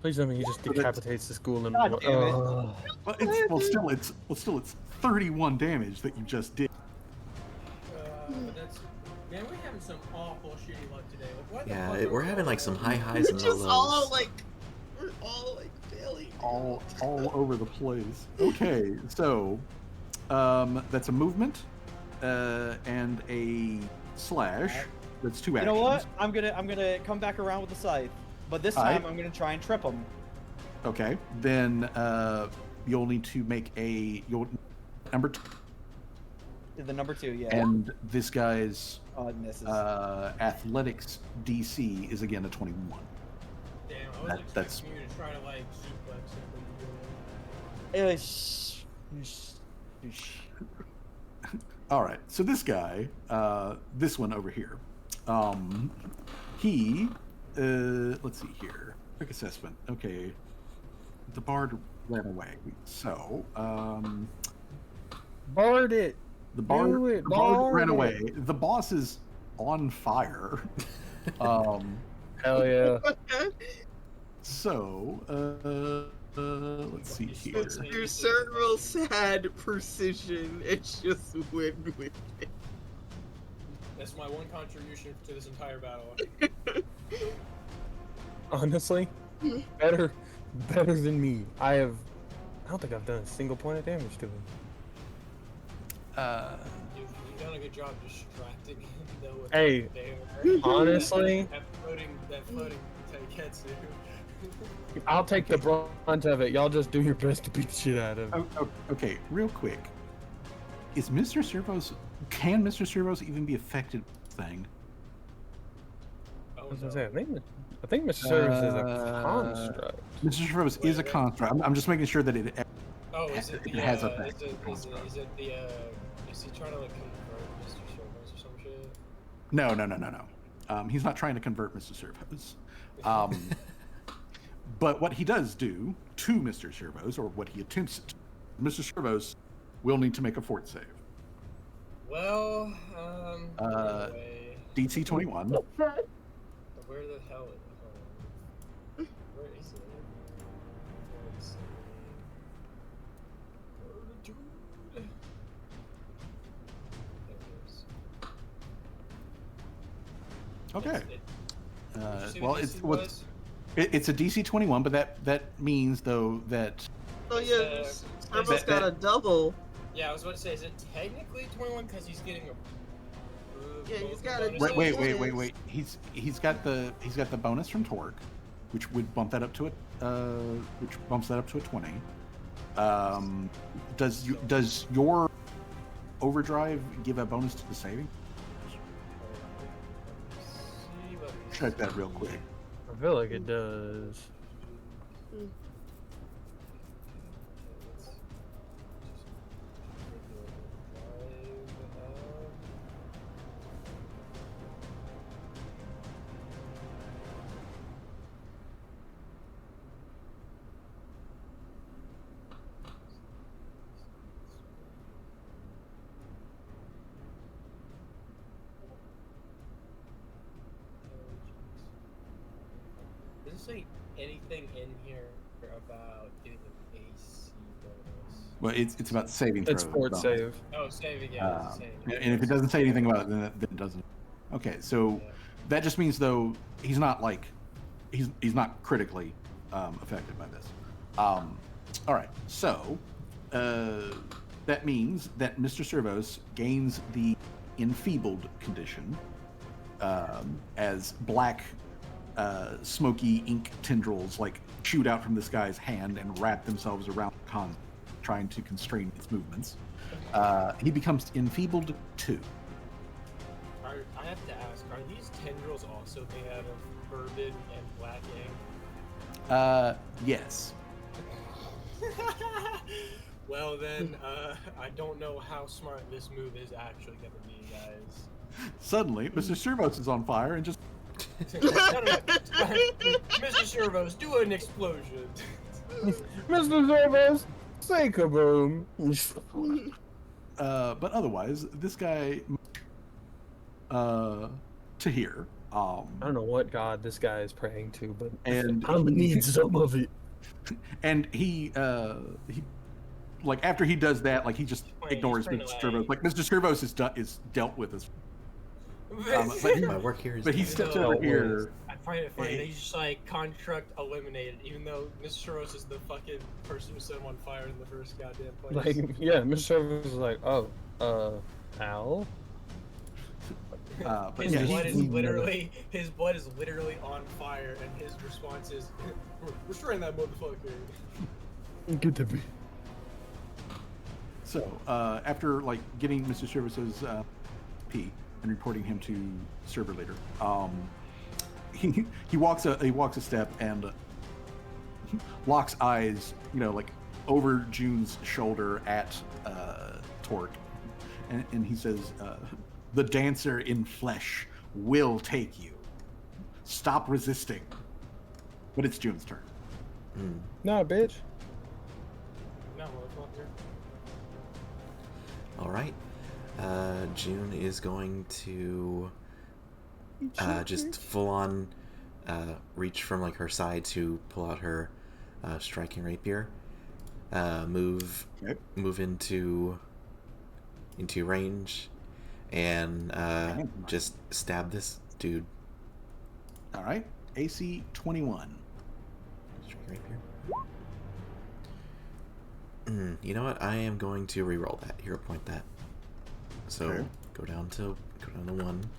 Please tell me he just So that's- decapitates the school and. God damn it. Well, still, it's 31 damage that you just did. But that's man, we're having some awful shitty luck today. Like, why the Yeah, fuck are we're we having like some high highs We're and low just all lows. like, we're all like failing. all over the place. Okay, so that's a movement and a slash. That's two You actions. know what? I'm gonna come back around with the scythe, but this Alright. time I'm gonna try and trip him. Okay, then you'll need to make number 2, The number 2, yeah. and this guy's Oh, it misses. athletics DC is again a 21. Damn, I was That- that's- expecting you to try to like suplex it, but you didn't. All right, so this guy, this one over here, he, let's see here, quick assessment. Okay, the bard ran away. So, Bard it. the bard, Do it, the bard ran bard away. The boss is on fire. Hell yeah. So, let's see here. Your cerebral sad precision. It's just win with it. That's my one contribution to this entire battle. Honestly, better than me. I don't think I've done a single point of damage to him. You've done a good job distracting him though with Hey, there. honestly, that floating Taiketsu. I'll take the brunt of it. Y'all just do your best to beat the shit out of him. Okay, real quick. Can Mr. Servos even be affected by this thing? Oh, I was no. gonna say, I think Mr. Service is a construct. Mr. Servos is a construct. I'm just making sure that it. Oh, is it It the, has is effect. it the, is he trying to like convert Mr. Servos or some shit? No. He's not trying to convert Mr. Servos. But what he does do to Mr. Servos, or what he attempts to, Mr. Servos will need to make a fort save. Well, anyway, DC 21. where the hell is where is it? Let's see. Fortitude. There it is. Okay. Did you see Well, what it's DC what's was? it's a DC 21, but that means though that Oh Is, yeah, Servo's got a double. Yeah, I was about to say, is it technically 21 because he's getting a? Yeah, he's both got a bonuses? Wait. He's got the bonus from torque, which would bump that up to which bumps that up to a 20. Does your overdrive give a bonus to the saving? Check that real quick. I feel like it does. Does it say anything in here about getting an AC bonus? Well, it's about saving throws. It's fort bonus. save. Oh, saving, yeah. And if it doesn't say anything about it, then it doesn't. Okay, so that just means though he's not like he's not critically affected by this. All right, so that means that Mr. Servos gains the enfeebled condition as black smoky ink tendrils like shoot out from this guy's hand and wrap themselves around the con, trying to constrain its movements. He becomes enfeebled 2. I have to ask, are these tendrils also made out of bourbon and black ink? Yes. Well then, I don't know how smart this move is actually going to be, guys. Suddenly, Mr. Servos is on fire and just... Mr. Servos, do an explosion. Mr. Servos, say kaboom. But otherwise, this guy... Tahir. I don't know what god this guy is praying to, but and I'm gonna need some of it. And he like after he does that, like he just ignores Mr. Servos. Like Mr. Servos is dealt with as. My work here is. But he steps over here. I find it funny. They just like construct eliminated, even though Mr. Servos is the fucking person who set him on fire in the first goddamn place. Like, yeah, Mr. Servos is like, oh, Al. But his yeah, blood is literally on fire, and his response is, "We're destroying that motherfucker." Good to be. So after like getting Mr. Servos's P and reporting him to server leader, he walks a step and locks eyes, like over June's shoulder at Torque, and he says. The dancer in flesh will take you. Stop resisting. But it's June's turn. Nah, bitch. No, motherfucker. All right. June is going to just full on reach from like her side to pull out her striking rapier. Move into range. And just stab this dude. All right, AC 21. You know what? I am going to re-roll that. Hero point that. So okay. go down to 1.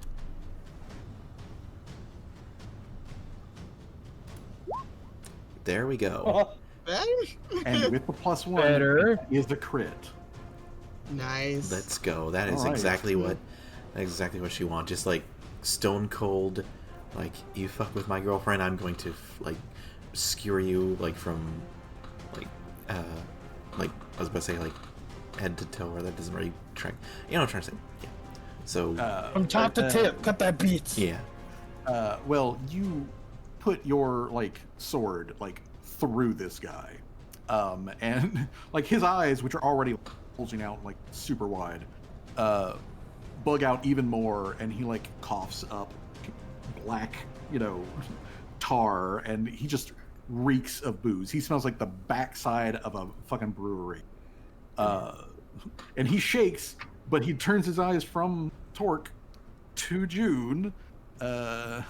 There we go. And with the +1, better is the crit. Nice. Let's go. That is right. exactly what she wants. Just like stone cold, like you fuck with my girlfriend, I'm going to like skewer you like from like I was about to say like head to toe, or that doesn't really track. You know what I'm trying to say? Yeah. So from top to tip, cut that beat. Yeah. Well, you put your like sword like through this guy, and like his eyes, which are already bulging out like super wide, bug out even more, and he like coughs up black, tar, and he just reeks of booze. He smells like the backside of a fucking brewery. And he shakes, but he turns his eyes from Torque to June, and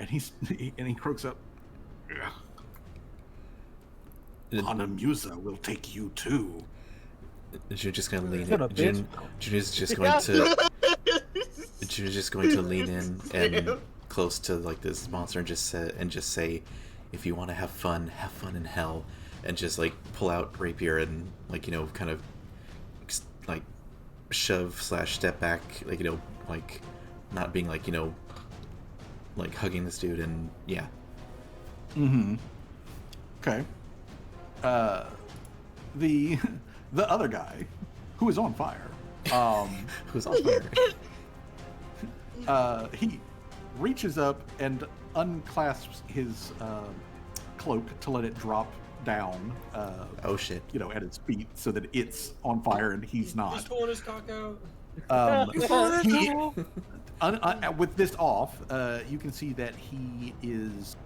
he croaks up. Hanamusa will take you too. June's just gonna lean Shut in. up, bitch. June is just going to. June is just going to lean in and Damn. close to like this monster and just say, if you want to have fun in hell, and just like pull out rapier and like kind of like shove / step back, like like not being like like hugging this dude, and yeah. Mm-hmm. Okay. The other guy, who is on fire, Who's on fire? he reaches up and unclasps his cloak to let it drop down. Oh shit. At his feet, so that it's on fire and he's He's not. pulling his cock out. With this off, you can see that he is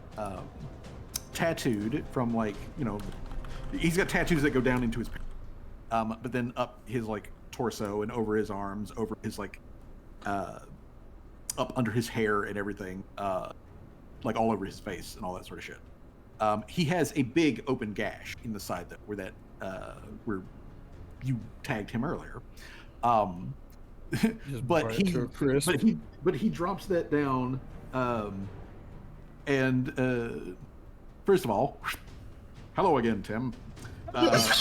tattooed from he's got tattoos that go down into his but then up his torso and over his arms, over his up under his hair and everything, all over his face and all that sort of shit. He has a big open gash in the side where you tagged him earlier. But he drops that down, and first of all, hello again, Tim. As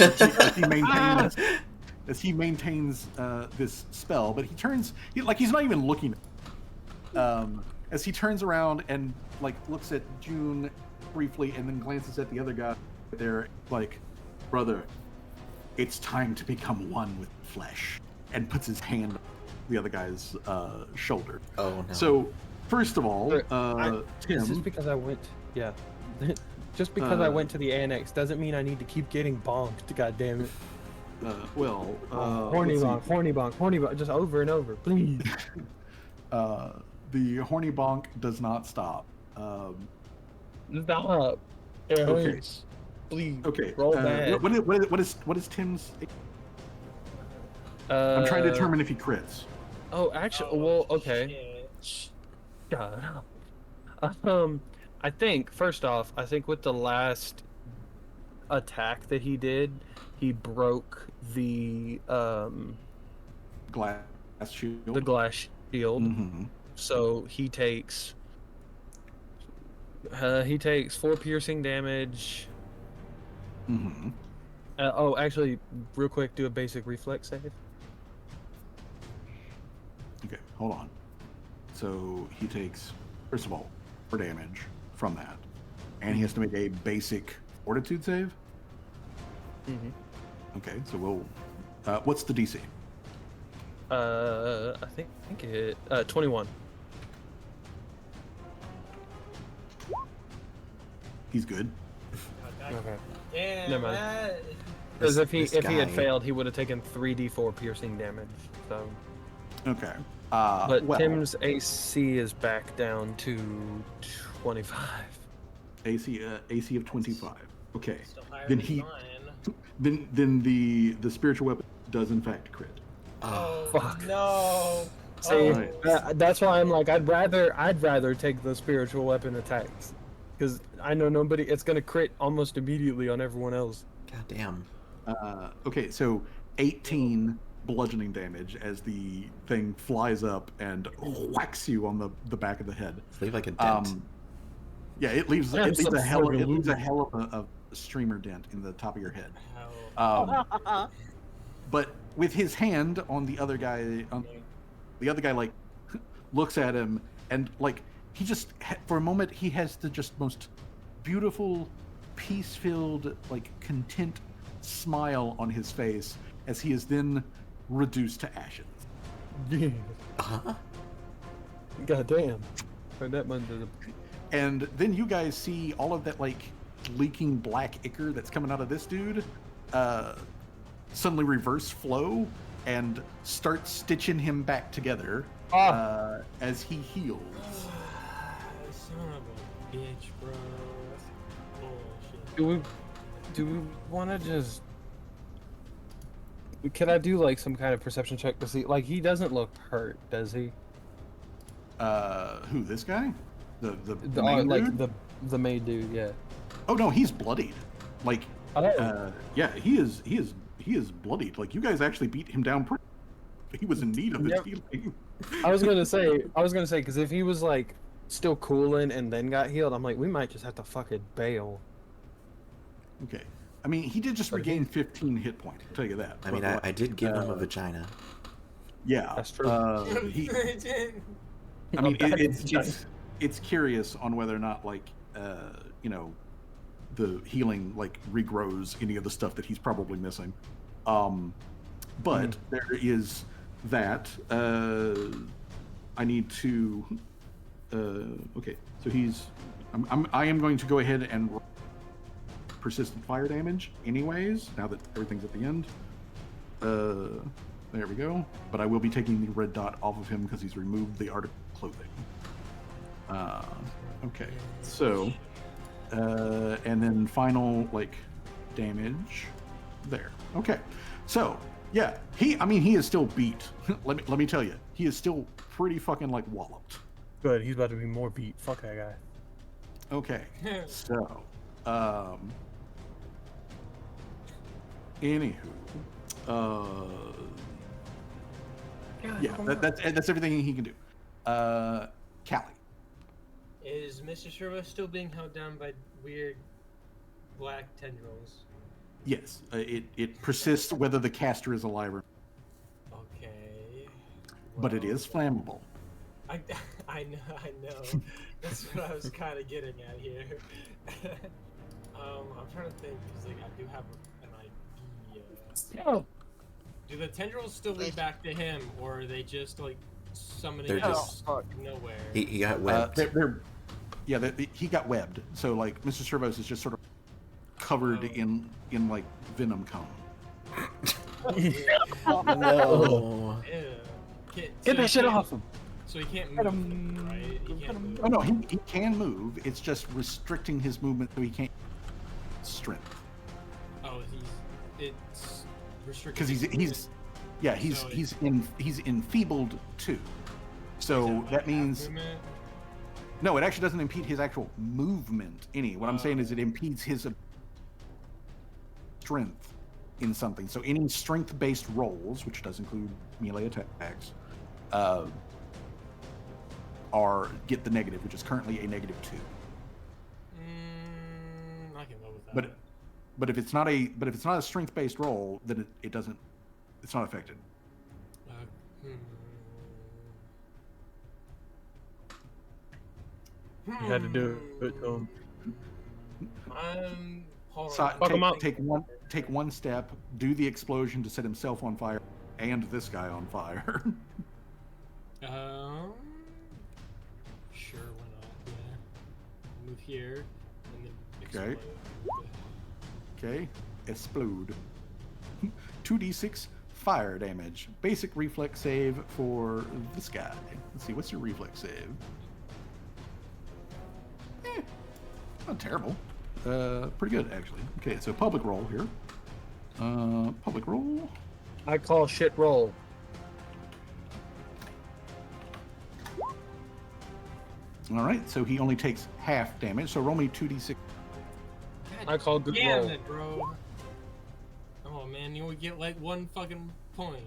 he maintains this spell, but he's not even looking. As he turns around and looks at June briefly, and then glances at the other guy there, brother, it's time to become one with flesh, and puts his hand on the other guy's shoulder. Oh no. So first of all, Tim, just because I went, just because I went to the annex doesn't mean I need to keep getting bonked. God damn it. Horny bonk, just over and over, please. The horny bonk does not stop. Stop. It Okay. hurts. Please. Okay. Roll back. What is Tim's? I'm trying to determine if he crits. Oh, actually, well, okay. Shit. God. I think first off, with the last attack that he did, he broke the Glass shield. the glass shield. Mm-hmm. So he takes 4 piercing damage. Mm-hmm. Actually, real quick, do a basic reflex save. Okay, hold on. So he takes, first of all, 4 damage from that, and he has to make a basic fortitude save. Mm-hmm. Okay, so we'll. What's the DC? I think it 21. He's good. Okay. Damn, Never mind. that- Because if he This had guy- failed, he would have taken 3d4 piercing damage. So, Okay. but Well, Tim's AC is back down to 25. AC of 25. Okay. Still higher Then than he- mine. Then the spiritual weapon does in fact crit. Oh, Fuck. no. See, Oh. that's why I'm like, I'd rather take the spiritual weapon attacks, because I know it's gonna crit almost immediately on everyone else. God damn. Okay, so 18 bludgeoning damage as the thing flies up and whacks you on the back of the head. Leave like a dent. Yeah, it leaves I'm so a hell fucking of a streamer dent in the top of your head. How- But with his hand on the other guy, the other guy looks at him and he just for a moment he has the just most beautiful, peace-filled, content smile on his face as he is then reduced to ashes. Uh-huh. God damn. That one did And then you guys see all of that leaking black ichor that's coming out of this dude suddenly reverse flow and start stitching him back together as he heals. Son of a bitch, bro. That's bullshit. Do we want to just? Can I do some kind of perception check to see? He doesn't look hurt, does he? Who, this guy? The The main dude? the maid dude, yeah. Oh no, he's bloodied. Yeah, he is bloodied. Like, you guys actually beat him down pretty. He was in need of this healing. I was gonna say, because if he was like still cooling and then got healed, I'm like, we might just have to fucking bail. Okay. I mean, he did just regain 15 hit points. I'll tell you that. I mean, I did give him a vagina. Yeah, that's true. I mean, it's curious on whether or not, like, you know, the healing like regrows any of the stuff that he's probably missing. But there is that. I need to. Okay, so I am going to go ahead and persistent fire damage anyways, now that everything's at the end. There we go. But I will be taking the red dot off of him because he's removed the article of clothing. Okay, so and then final like damage there. Okay, so yeah, he is still beat. let me tell you, he is still pretty fucking like walloped. Good, he's about to be more beat. Fuck that guy. Okay, so anywho, yeah, that's everything he can do. Callie. Is Mr. Sherwood still being held down by weird black tendrils? Yes, it persists whether the caster is alive or not. Okay. But it is flammable. I know. That's what I was kind of getting at here. I'm trying to think because like I do have an idea. Oh. Do the tendrils still lead back to him, or are they just like summoning They're out just- of nowhere? He got webbed. He got webbed. So like Mr. Servos is just sort of covered in like venom cone. No. Ew. Get that shit off him. So he can't move, right? He can't move. Oh no, he can move. It's just restricting his movement so he can't strength. Oh, it's restricted. Because he's enfeebled too. So that means no, it actually doesn't impede his actual movement any. What I'm saying is it impedes his strength in something. So any strength-based rolls, which does include melee attacks, get the negative, which is currently a -2. I can live with that. But if it's not a strength-based roll, then it's not affected. You had to do it to him. Hold So on. take one step, do the explosion to set himself on fire and this guy on fire. Sure, why not? Yeah. Move here, and then Okay. Okay, explode. 2d6 fire damage. Basic reflex save for this guy. Let's see, what's your reflex save? Not terrible. Pretty good, actually. Okay, so public roll here. Public roll. I call shit roll. All right, so he only takes half damage. So roll me 2d6. I call good Damn roll. it, bro. Oh man, you only get like one fucking point.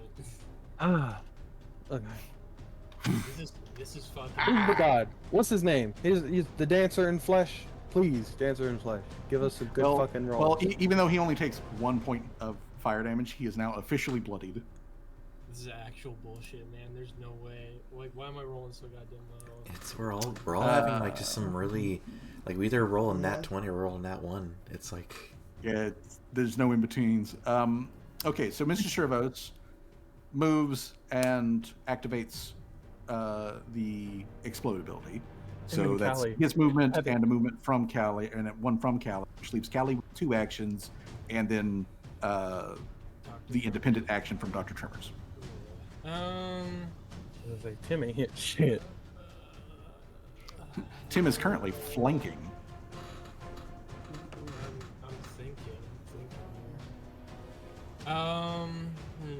Ah. Okay. This is fucking. Who's the god? What's his name? He's the dancer in flesh. Please, dancer in flesh. Give us a good fucking roll. Well, even though he only takes 1 point of fire damage, he is now officially bloodied. This is actual bullshit, man. There's no way. Like, why am I rolling so goddamn low? We're all having like just some really like we either roll a nat 20 or roll a nat 1. It's like Yeah, there's no in betweens. Okay, so Mr. Servos moves and activates the explode ability. So that's Callie. his movement and a movement from Callie, and one from Callie, which leaves Callie with 2 actions, and then the independent action from Dr. Tremors. I was like, Tim ain't hit shit. Tim is currently flanking. I'm thinking here.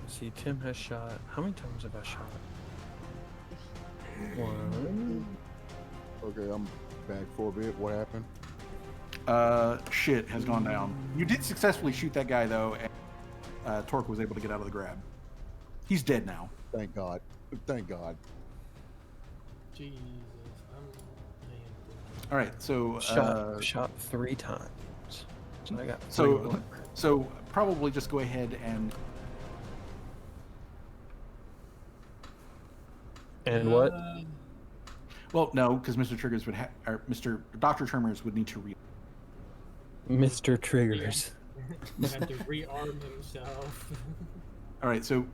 See, Tim has shot. How many times have I shot? 1. Okay, I'm back for a bit. What happened? Shit has gone down. You did successfully shoot that guy, though, and Torque was able to get out of the grab. He's dead now. Thank God. Thank God. Jesus. All right, so Shot 3 times. So I got 3 so more. so probably just go ahead And what? well, no, because Mr. Triggers would or Mr. Dr. Tremors would need to Mr. Triggers. He had to rearm himself. All right, so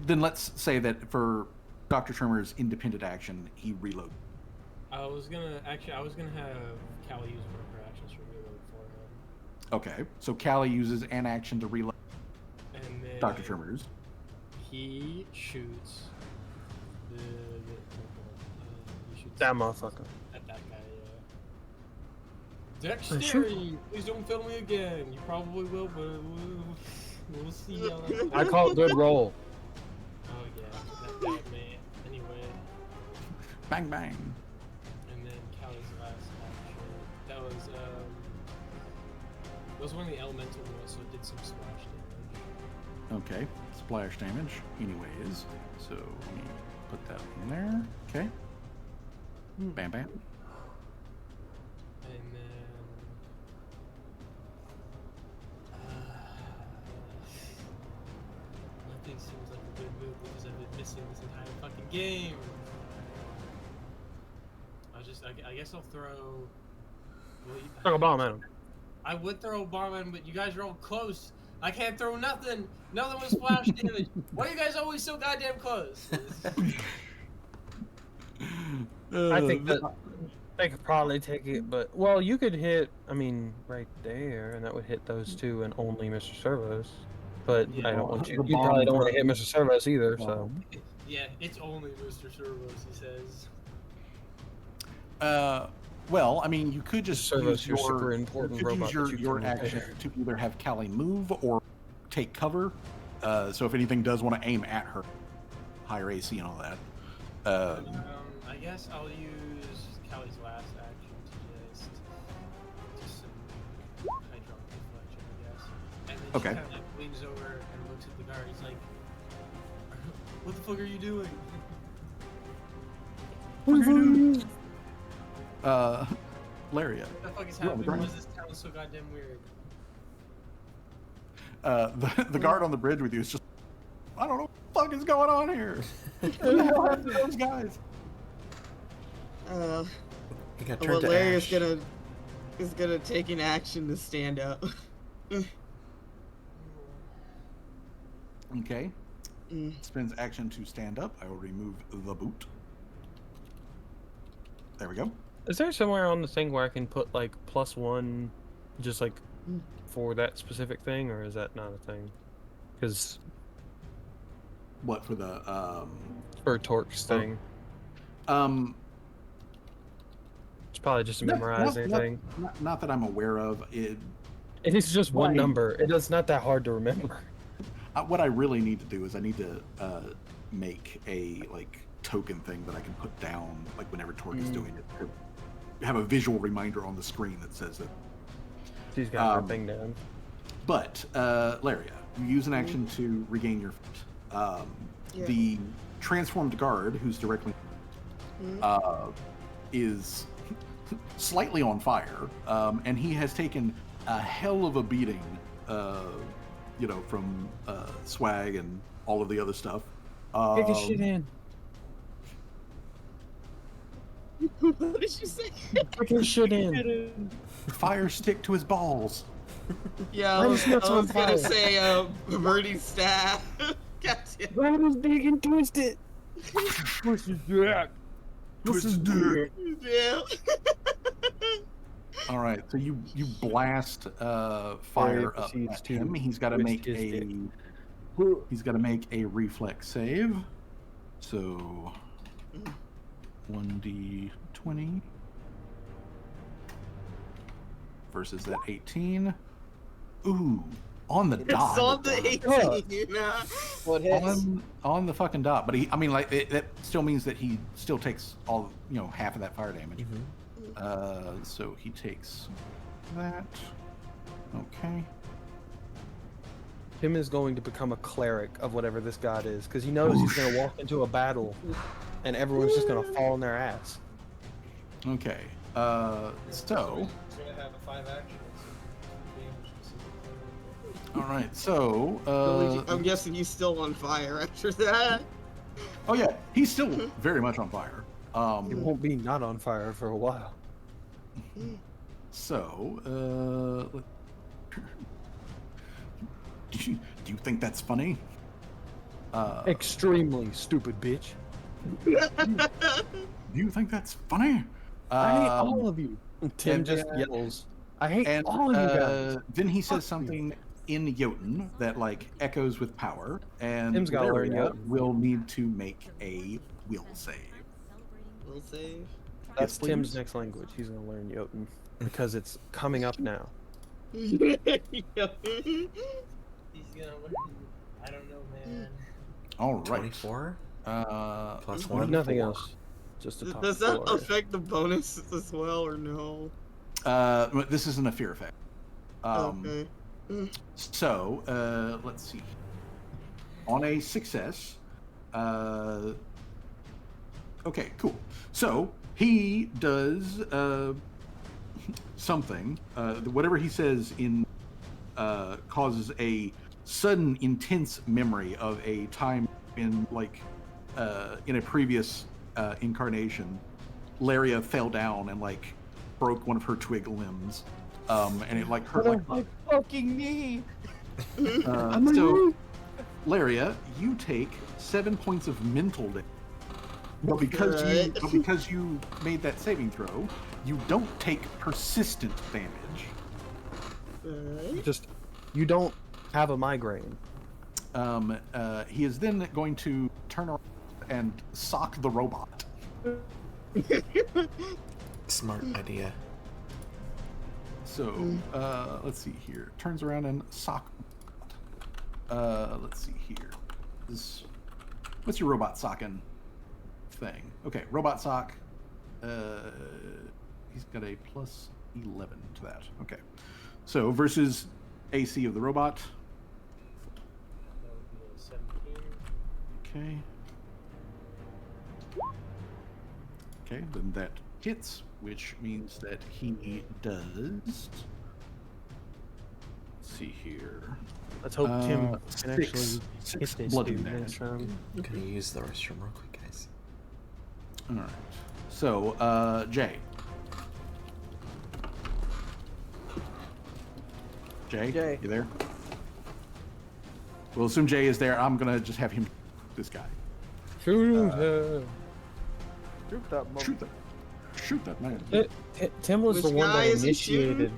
then let's say that for Dr. Tremors' independent action, he reload. I was gonna have Callie use one of her actions to reload for him. Okay, so Callie uses an action to reload And then Dr. Tremors. he shoots he shoots That motherfucker. at that guy. Dexterity! Please don't kill me again. You probably will, but we'll see how that I call it good roll. Oh yeah, that bad man. Anyway, Bang, bang. and then Callie's last action. That was one of the elemental ones, so it did some splash damage. Okay, splash damage. Anyways, so let me put that in there. Okay. Bam, bam. And then nothing seems like a good move because I've been missing this entire fucking game. I guess I'll throw. Well, Throw a bomb at him. I would throw a bomb at him, but you guys are all close. I can't throw nothing. Nothing with splash damage. Why are you guys always so goddamn close? I think that they could probably take it, but well, you could hit. I mean, right there, and that would hit those two and only Mr. Servos. But Yeah. I don't want you. The You probably bomb don't want to hit throw- Mr. Servos either. So Yeah, it's only Mr. Servos, he says. Well, I mean, you could just Servos, use your your, super important you could robot use that you your can action repair. to either have Callie move or take cover. So if anything does want to aim at her, higher AC and all that. I guess I'll use Callie's last action to just some hydraulic deflection, I guess. And then Okay. she kind of like leans over and looks at the guard. He's like, "What the fuck are you doing?" Laria. What the fuck is You're on the happening? Why ground. is this town so goddamn weird? The guard on the bridge with you is just, I don't know what the fuck is going on here. What the hell happened to those guys? He got Well, turned to Larry ash. is gonna take an action to stand up. Okay. Mm. Spends action to stand up. I will remove the boot. There we go. is there somewhere on the thing where I can put like +1, just like for that specific thing, or is that not a thing? Because What for the for Torque's thing, it's probably just a memorizing thing. Not that I'm aware of. It is just one Right. number. It's not that hard to remember. What I really need to do is I need to make a token thing that I can put down whenever Torque is doing it. Or have a visual reminder on the screen that says that. She's got her thing down. But Laria, you use an action to regain your feet. The transformed guard, who's directly is slightly on fire, and he has taken a hell of a beating, from swag and all of the other stuff. Kick his shit in. What did you say? Kick his shit in. Fire stick to his balls. Yeah, Why I does was, it not I was on gonna fire? say Birdie's staff. Gotcha. That was big and twisted. Twist his dick. Yeah. All right, so you blast fire Larry up proceeds at to him. He's got to twist make his dick. he's got to make a reflex save. So 1d20 versus that 18. Ooh, on the dot. It's on the 18. What hits? On the fucking dot. But that still means that he still takes all half of that fire damage. So he takes that. Okay. Tim is going to become a cleric of whatever this god is, because he knows he's going to walk into a battle, and everyone's just going to fall on their ass. Okay. So. It's gonna have a 5 action. All right. So. I'm guessing he's still on fire after that. Oh yeah, he's still very much on fire. It won't be not on fire for a while. So. Do you think that's funny? Extremely stupid bitch. Do you think that's funny? I hate all of you. And Tim and, just yells, I hate And all of you guys. then he says Fuck you. something in Jotun that like echoes with power, and Tim's gotta learn Valeria Jotun. will need to make a will save. We'll save. That's Yes, Tim's please. next language. He's going to learn Jotun because it's coming up now. He's gonna learn. I don't know, man. All right. 24 plus With 1. nothing 4. else. Just a top Does that four. affect the bonuses as well, or no? This isn't a fear effect. Okay. So let's see. On a success, okay, cool. So he does something. Whatever he says in causes a sudden, intense memory of a time in in a previous incarnation. Laria fell down and broke one of her twig limbs, and it hurt like. My fucking knee. So, Laria, you take 7 points of mental damage. But because you made that saving throw, you don't take persistent damage. You don't have a migraine. He is then going to turn around and sock the robot. Smart idea. So, let's see here. Turns around and sock. Let's see here. What's your robot socking thing? Okay, robot sock. He's got a plus 11 to that. Okay. So, versus AC of the robot. That would be a 17. Okay. Okay, then that hits, which means that he does. Let's see here. Let's hope Tim can six actually hit this bludgeoning dude damage. next round. Can you use the restroom real quick, guys? All right. So, Jay. Jay, you there? We'll assume Jay is there. I'm gonna just have him shoot this guy. Shoot Shoot that mother- Shoot that man. Tim was Which the one guy that is he shooting? initiated.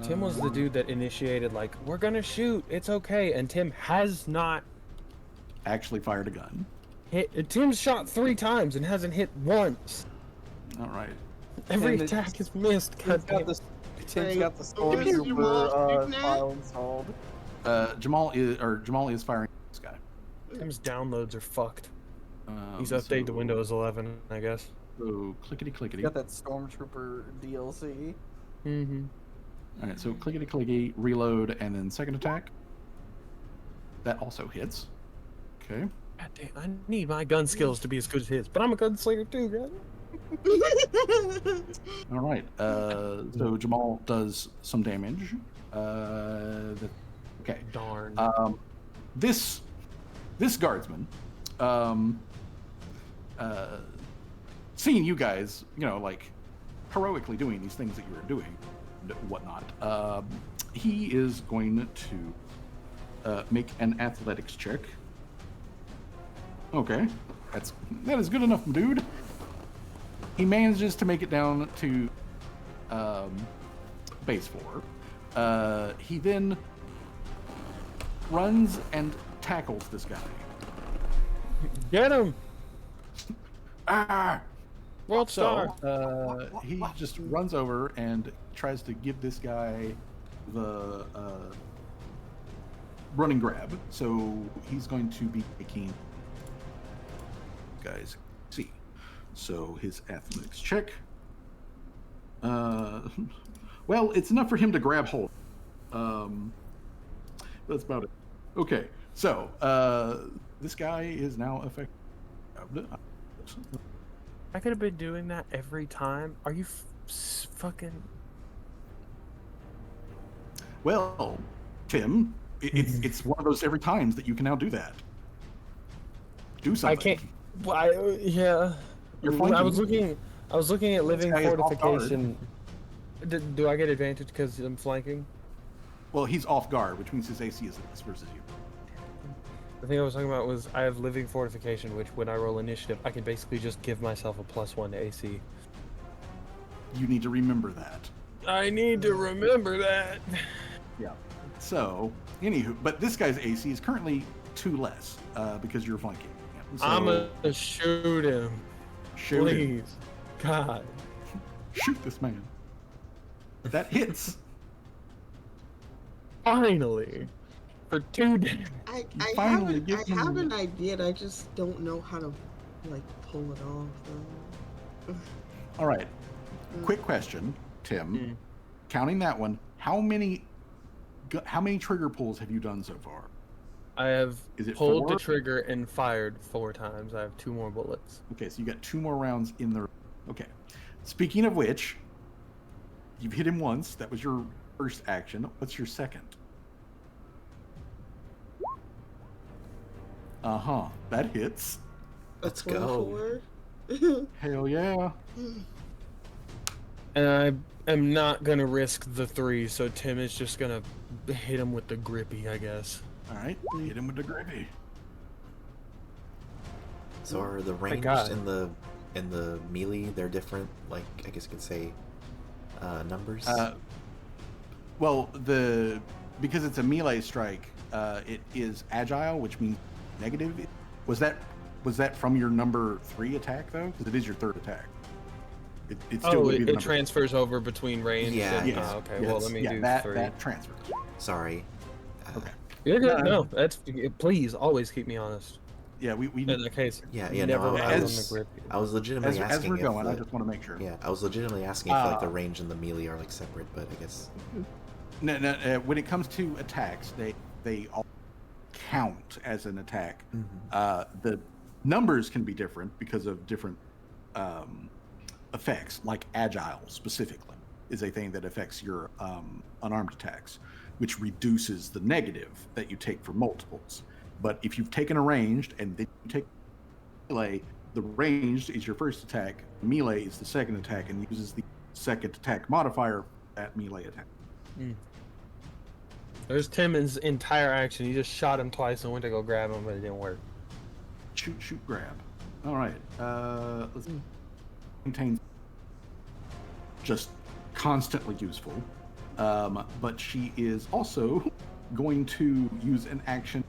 Tim was the dude that initiated, we're gonna shoot, it's okay, and Tim has not Actually fired a gun. hit. Tim's shot 3 times and hasn't hit once. All right. Every And it's- attack is missed. Tim's got the Stormtrooper file installed. Jamal is firing this guy. Tim's downloads are fucked. He's So- updated to Windows 11, I guess. So clickety clickety. Got that Stormtrooper DLC. Mm-hmm. All right, so clickety clickety, reload, and then second attack. That also hits. Okay. God damn, I need my gun skills to be as good as his, but I'm a gunslinger too, guys. All right. So Jamal does some damage. Okay. Darn. This guardsman, seeing you guys, heroically doing these things that you were doing, and whatnot, he is going to make an athletics check. Okay, that is good enough, dude. He manages to make it down to base floor. He then runs and tackles this guy. Get him! Ah! World Star! So, he just runs over and tries to give this guy the running grab. So he's going to be making guys see. So his athletics check Well, it's enough for him to grab hold. That's about it. Okay, so this guy is now affected. I could have been doing that every time. Are you fucking? Well, Tim, it's one of those every times that you can now do that. Do something. I can't. Yeah. You're I flanking. was looking at living guy is off guard. fortification. Do I get advantage because I'm flanking? Well, he's off guard, which means his AC is less versus you. The thing I was talking about was I have living fortification, which when I roll initiative, I can basically just give myself a +1 to AC. You need to remember that. I need to remember that. Yeah. So, anywho, but this guy's AC is currently 2 less because you're flanking. So, I'm gonna shoot him. shoot him. Please. God. Shoot this man. That hits. Finally. For 2 days. I finally have, give I him- have an idea. I just don't know how to like pull it off. Though. All right. Quick question, Tim. Counting that one, how many trigger pulls have you done so far? I have Is it pulled 4? the trigger and fired 4 times. I have 2 more bullets. Okay, so you got 2 more rounds in the. Okay. Speaking of which, you've hit him once. That was your first action. What's your second? Uh-huh. That hits. Let's go. 24? Hell yeah. And I am not gonna risk the 3, so Tim is just gonna hit him with the grippy, I guess. All right. Hit him with the grippy. So are the ranged God. and the melee, they're different? Like, I guess you could say numbers? Well, because it's a melee strike, it is agile, which means negative. Was that from your number 3 attack though? Because it is your 3rd attack. It still would be the it number transfers over between range. Yeah, and, Yes. okay, Yes. well let me Yeah, do that, 3. That transfers. Sorry. Okay. You're good. No. No, that's please always keep me honest. Yeah, we In that case, Yeah, never no, mind I on was, the grippy. I was legitimately as asking we're going, I if just want to make sure. I was legitimately asking if like the range and the melee are like separate, but I guess No, when it comes to attacks, they all count as an attack. The numbers can be different because of different effects, like agile specifically is a thing that affects your unarmed attacks, which reduces the negative that you take for multiples. But if you've taken a ranged and then you take melee, the ranged is your first attack, melee is the second attack, and uses the second attack modifier at melee attack. There's Tim's entire action. He just shot him twice and went to go grab him, but it didn't work. Shoot, grab. All right. Let's maintain. Just constantly useful. But she is also going to use an action,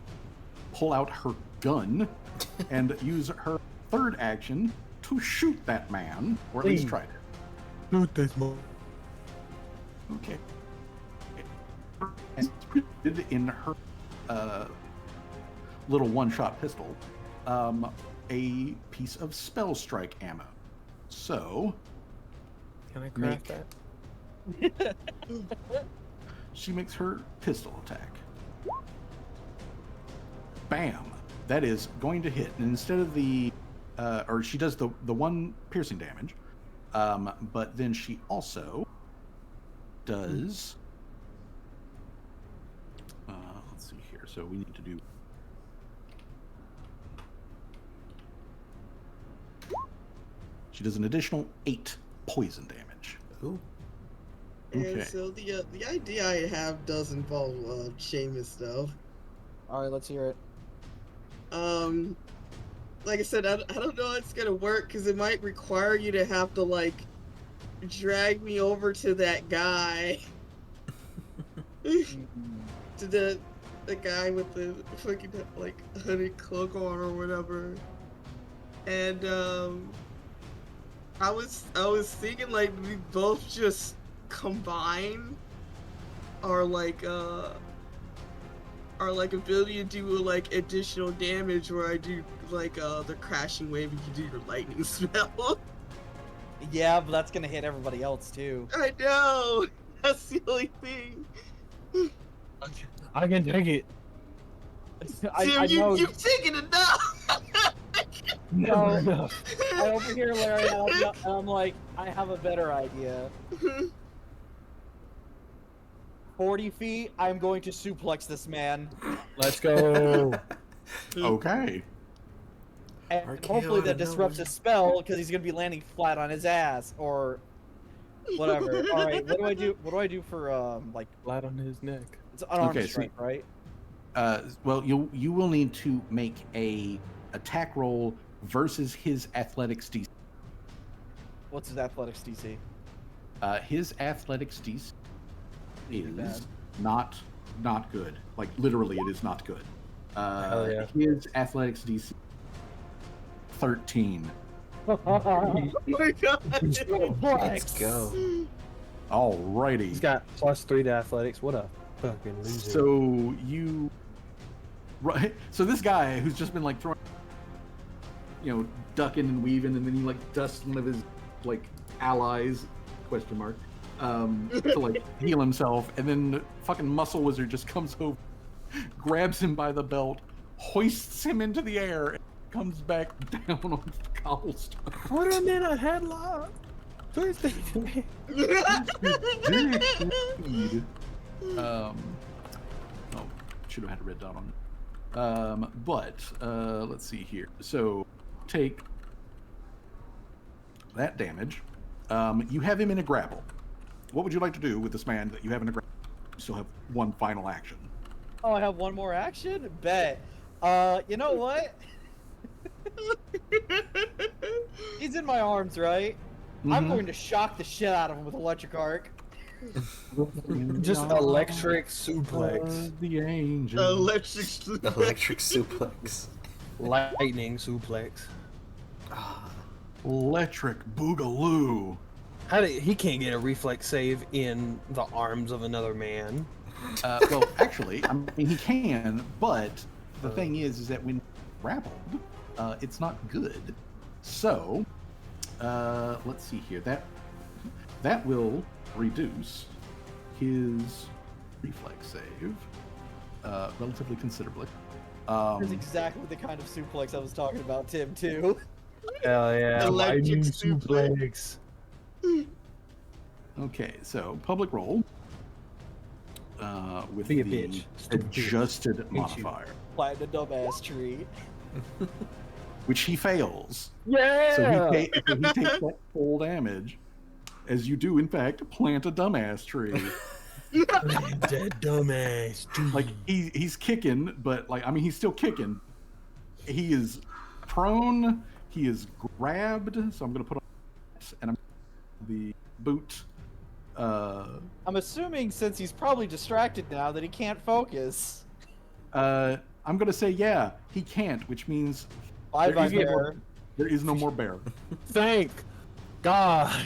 pull out her gun, and use her 3rd action to shoot that man, or at least try to. Shoot this man. Okay. And in her little one-shot pistol, a piece of spell strike ammo. So Can I craft that? she makes her pistol attack. Bam! That is going to hit. And instead of the, or she does the 1 piercing damage, but then she also does. Let's see here. So we need to do. She does an additional 8 poison damage. ooh. And Okay. so the idea I have does involve Seamus though. All right, let's hear it. Like I said, I don't know how it's gonna work because it might require you to have to like drag me over to that guy, to the guy with the fucking like hooded cloak on or whatever. And I was thinking like we both just combine our ability to do like additional damage where I do like the crashing wave and you do your lightning spell. Yeah, but that's gonna hit everybody else too. I know. That's the only thing. I can take it. I Tim, know. you've taken enough. Never No. enough. I overhear Larry, and I'm like, I have a better idea. 40 feet, I'm going to suplex this man. Let's go. Okay. And RKO hopefully out that of disrupts nowhere. his spell, because he's going to be landing flat on his ass, or whatever. Alright, what do I do? What do I do for, like, Flat on his neck. it's unarmed Okay, so- strike, right? Well, you will need to make a attack roll versus his athletics DC. What's his athletics DC? His athletics DC Really bad. is not good. Like literally, it is not good. Hell yeah. His athletics DC 13. Oh my god. Let's go. Alrighty. He's got +3 to athletics. What a fucking loser. So you, right? So this guy who's just been like throwing, ducking and weaving, and then he like dusts one of his like allies, question mark, to like heal himself, and then fucking Muscle Wizard just comes over, grabs him by the belt, hoists him into the air, and comes back down on the cobblestone. Put him in a headlock. Please take me. Oh, should have had a red dot on it. But let's see here. So take that damage. You have him in a grapple. What would you like to do with this man that you have in a grapple? You still have one final action. Oh, I have one more action? Bet. You know what? He's in my arms, right? I'm Mhm. going to shock the shit out of him with electric arc. Just electric suplex. The angel. Electric Suplex. Lightning suplex. Ah, Electric boogaloo. He can't get a reflex save in the arms of another man. Well, actually, I mean he can, but the thing is that when grappled, it's not good. So, let's see here. That will reduce his reflex save relatively considerably. That's exactly the kind of suplex I was talking about, Tim, too. Hell yeah! Electric lightning suplex. Okay, so public roll with Be a the bitch. Stupid bitch. adjusted you. modifier, Plant a dumbass tree. which he fails. Yeah. So he takes that full damage, as you do, in fact, plant a dumbass tree. That dumbass. Dude. Like he's kicking, but like I mean he's still kicking. He is prone. He is grabbed. So I'm gonna put on and I'm the boot. I'm assuming since he's probably distracted now that he can't focus. I'm gonna say yeah, he can't, which means Bye There bye is no more- bear. there is no more bear. Thank God.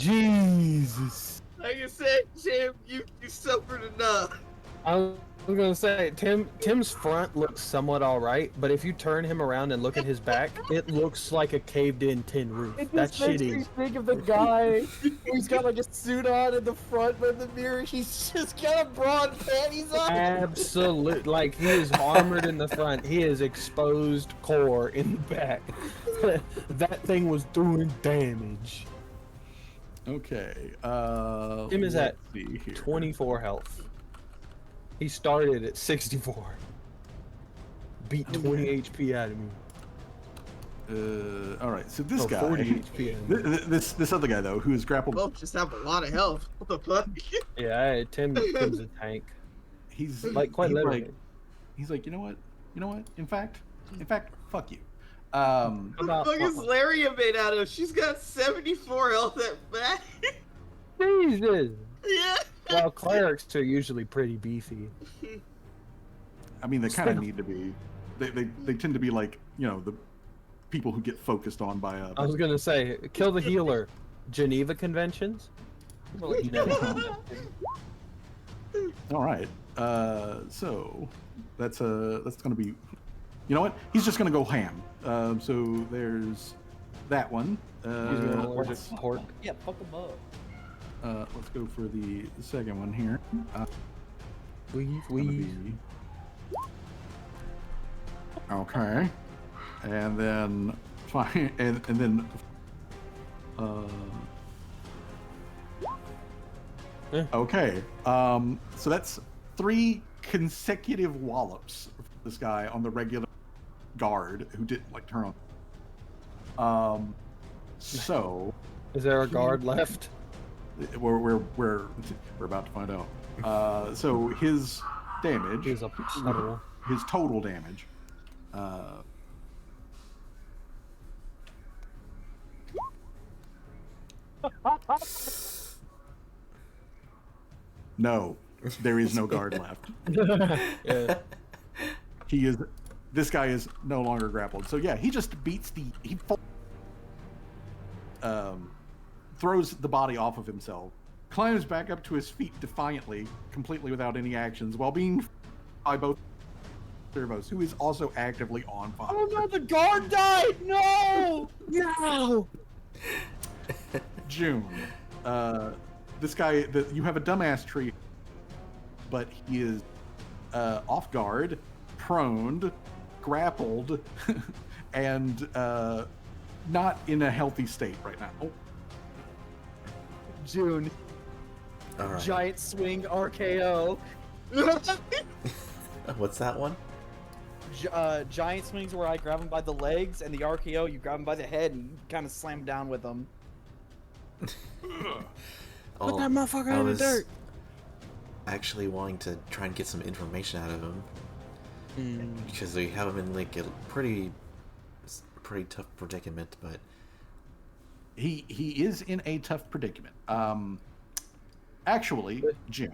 Jesus. Like I said, Jim, you suffered enough. I was gonna say Tim's front looks somewhat alright, but if you turn him around and look at his back, it looks like a caved-in tin roof. That shit is. Think of the guy who's got like a suit on in the front, but in the mirror he's just got a broad panties on. Absolute, like he is armored in the front, he is exposed core in the back. That thing was doing damage. Okay. Tim is at let's see here. 24 health. He started at 64. Beat 20 HP out of me. All right. So this Oh, guy, 40 HP out of me. this other guy though, who is grappled, Both just have a lot of health. What the fuck? Yeah, Tim's a tank. he's Like quite he's literally. like, he's like, you know what? In fact, fuck you. About, What the fuck is Laria made out of? She's got 74 health at back. Jesus. Yeah. Well, clerics are usually pretty beefy. I mean, they kind of need to be. They tend to be like the people who get focused on by I was gonna say, kill the healer. Geneva conventions? Well, you know. All right. So that's gonna be. You know what? He's just gonna go ham. So there's that one. He's an allergic Let's, to pork. Yeah, fuck them up. let's go for the second one here. Weave. Okay, and then fine, and then. Okay, so that's 3 consecutive wallops for this guy on the regular guard who didn't like turn on. So Is there a guard left? we're about to find out. So his damage, He's a puddle. his total damage. No, there is no guard left. Yeah. This guy is no longer grappled. So yeah, he just beats throws the body off of himself, climbs back up to his feet defiantly, completely without any actions, while being by both servos, who is also actively on fire. Oh no, the guard died! No! No! June, this guy, you have a dumbass tree, but he is off guard, proned, grappled, and not in a healthy state right now. June, All right. giant swing RKO. What's that one? Giant swings where I grab him by the legs, and the RKO, you grab him by the head and kind of slam down with him. Put that motherfucker I in the was dirt. actually wanting to try and get some information out of him because we have him in like a pretty tough predicament, but He is in a tough predicament. Actually, June,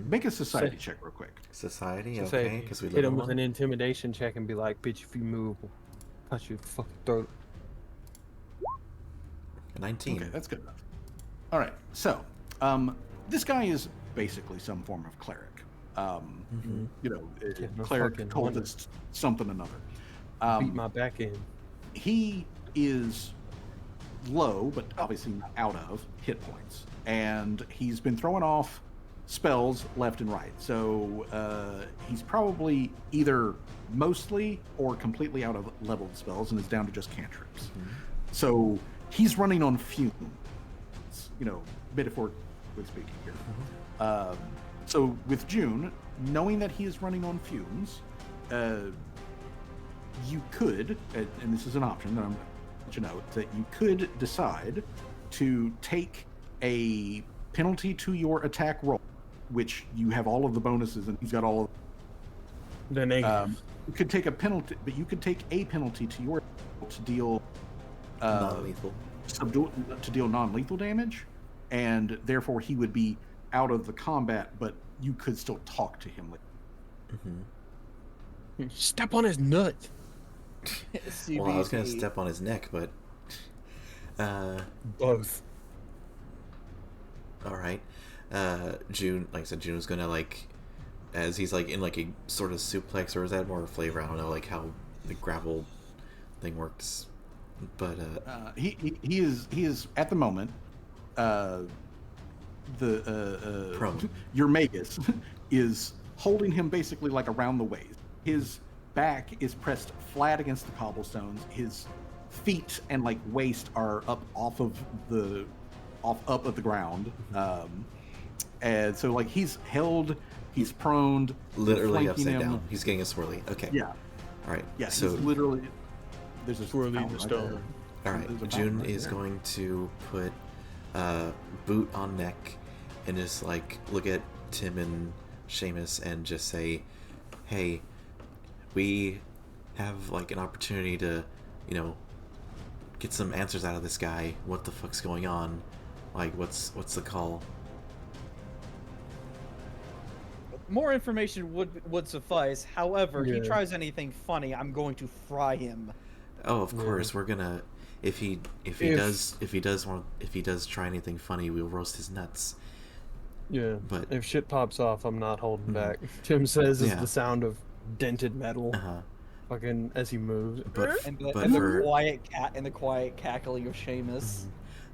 make a society check real quick. society, So okay? say, Because we hit live him in with one. an intimidation check and be like, bitch, if you move, I'll cut your fucking throat. 19. Okay, that's good enough. All right, so this guy is basically some form of cleric. You know, no cleric, fucking cultist, something another. Beat my back in. He is low, but obviously not out of hit points, and he's been throwing off spells left and right. So he's probably either mostly or completely out of leveled spells and is down to just cantrips. So he's running on fumes, you know, metaphorically speaking here. So with June, knowing that he is running on fumes, you could, and this is an option that I'm going to let you know, that you could decide to take a penalty to your attack roll, which you have all of the bonuses, and he's got all of The negative. you could take a penalty, but you could take a penalty to your to deal Non-lethal. to deal non-lethal damage, and therefore he would be out of the combat, but you could still talk to him. Step on his nut. Well, I was gonna step on his neck, but Both. all right. June, like I said, June was gonna like, as he's like in like a sort of suplex, or is that more flavor? I don't know, like how the grapple thing works. But He is at the moment Prone. your magus is holding him basically like around the waist. His back is pressed flat against the cobblestones. His feet and like waist are up off of the ground. And so like he's held, he's proned, literally flanking upside him. down. He's getting a swirly. Okay. Yeah, All right. yeah. So he's literally there's a Swirly in fountain the right stone. there. all There's a right. fountain June right is there. going to put boot on neck and just like look at Tim and Seamus and just say, "Hey, we have like an opportunity to, you know, get some answers out of this guy. What the fuck's going on? Like, what's the call?" More information would suffice. However, he Yeah. tries anything funny, I'm going to fry him. Oh, of Yeah. course, we're gonna. If he does try anything funny, we'll roast his nuts. Yeah. But- if shit pops off, I'm not holding Mhm. back. Tim says is Yeah. the sound of dented metal. Fucking as he moves. And the, but and for the quiet cackling of Seamus.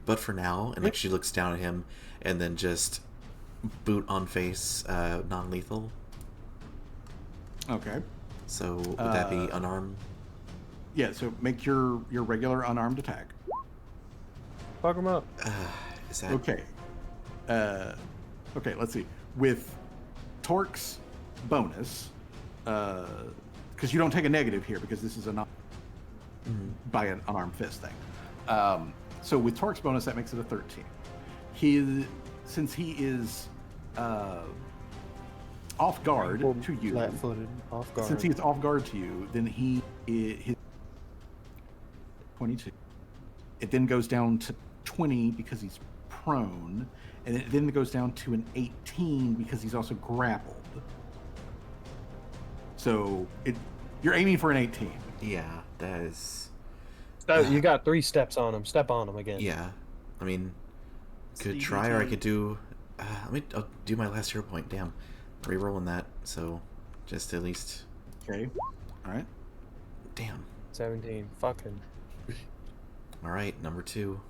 but for now, and like she looks down at him, and then just boot on face, non-lethal. Okay. So would that be unarmed? Yeah. So make your regular unarmed attack. Fuck him up. Is that Okay. Okay. Let's see. With Torque's bonus, because you don't take a negative here because this is a non by an unarmed fist thing. So with Torque's bonus, that makes it a 13. Since he is off guard to you, Flat-footed, off guard. since he is off guard to you, then his 22. It then goes down to 20 because he's prone, and it then goes down to an 18 because he's also grappled. So you're aiming for an 18. Yeah, that is. So you got 3 steps on him. Step on him again. Yeah, I mean, could Stevie try, or I T. could do. I'll do my last hero point. Damn, rerolling that. So, just at least. Okay. All right. Damn. 17. Fucking. All right, number 2.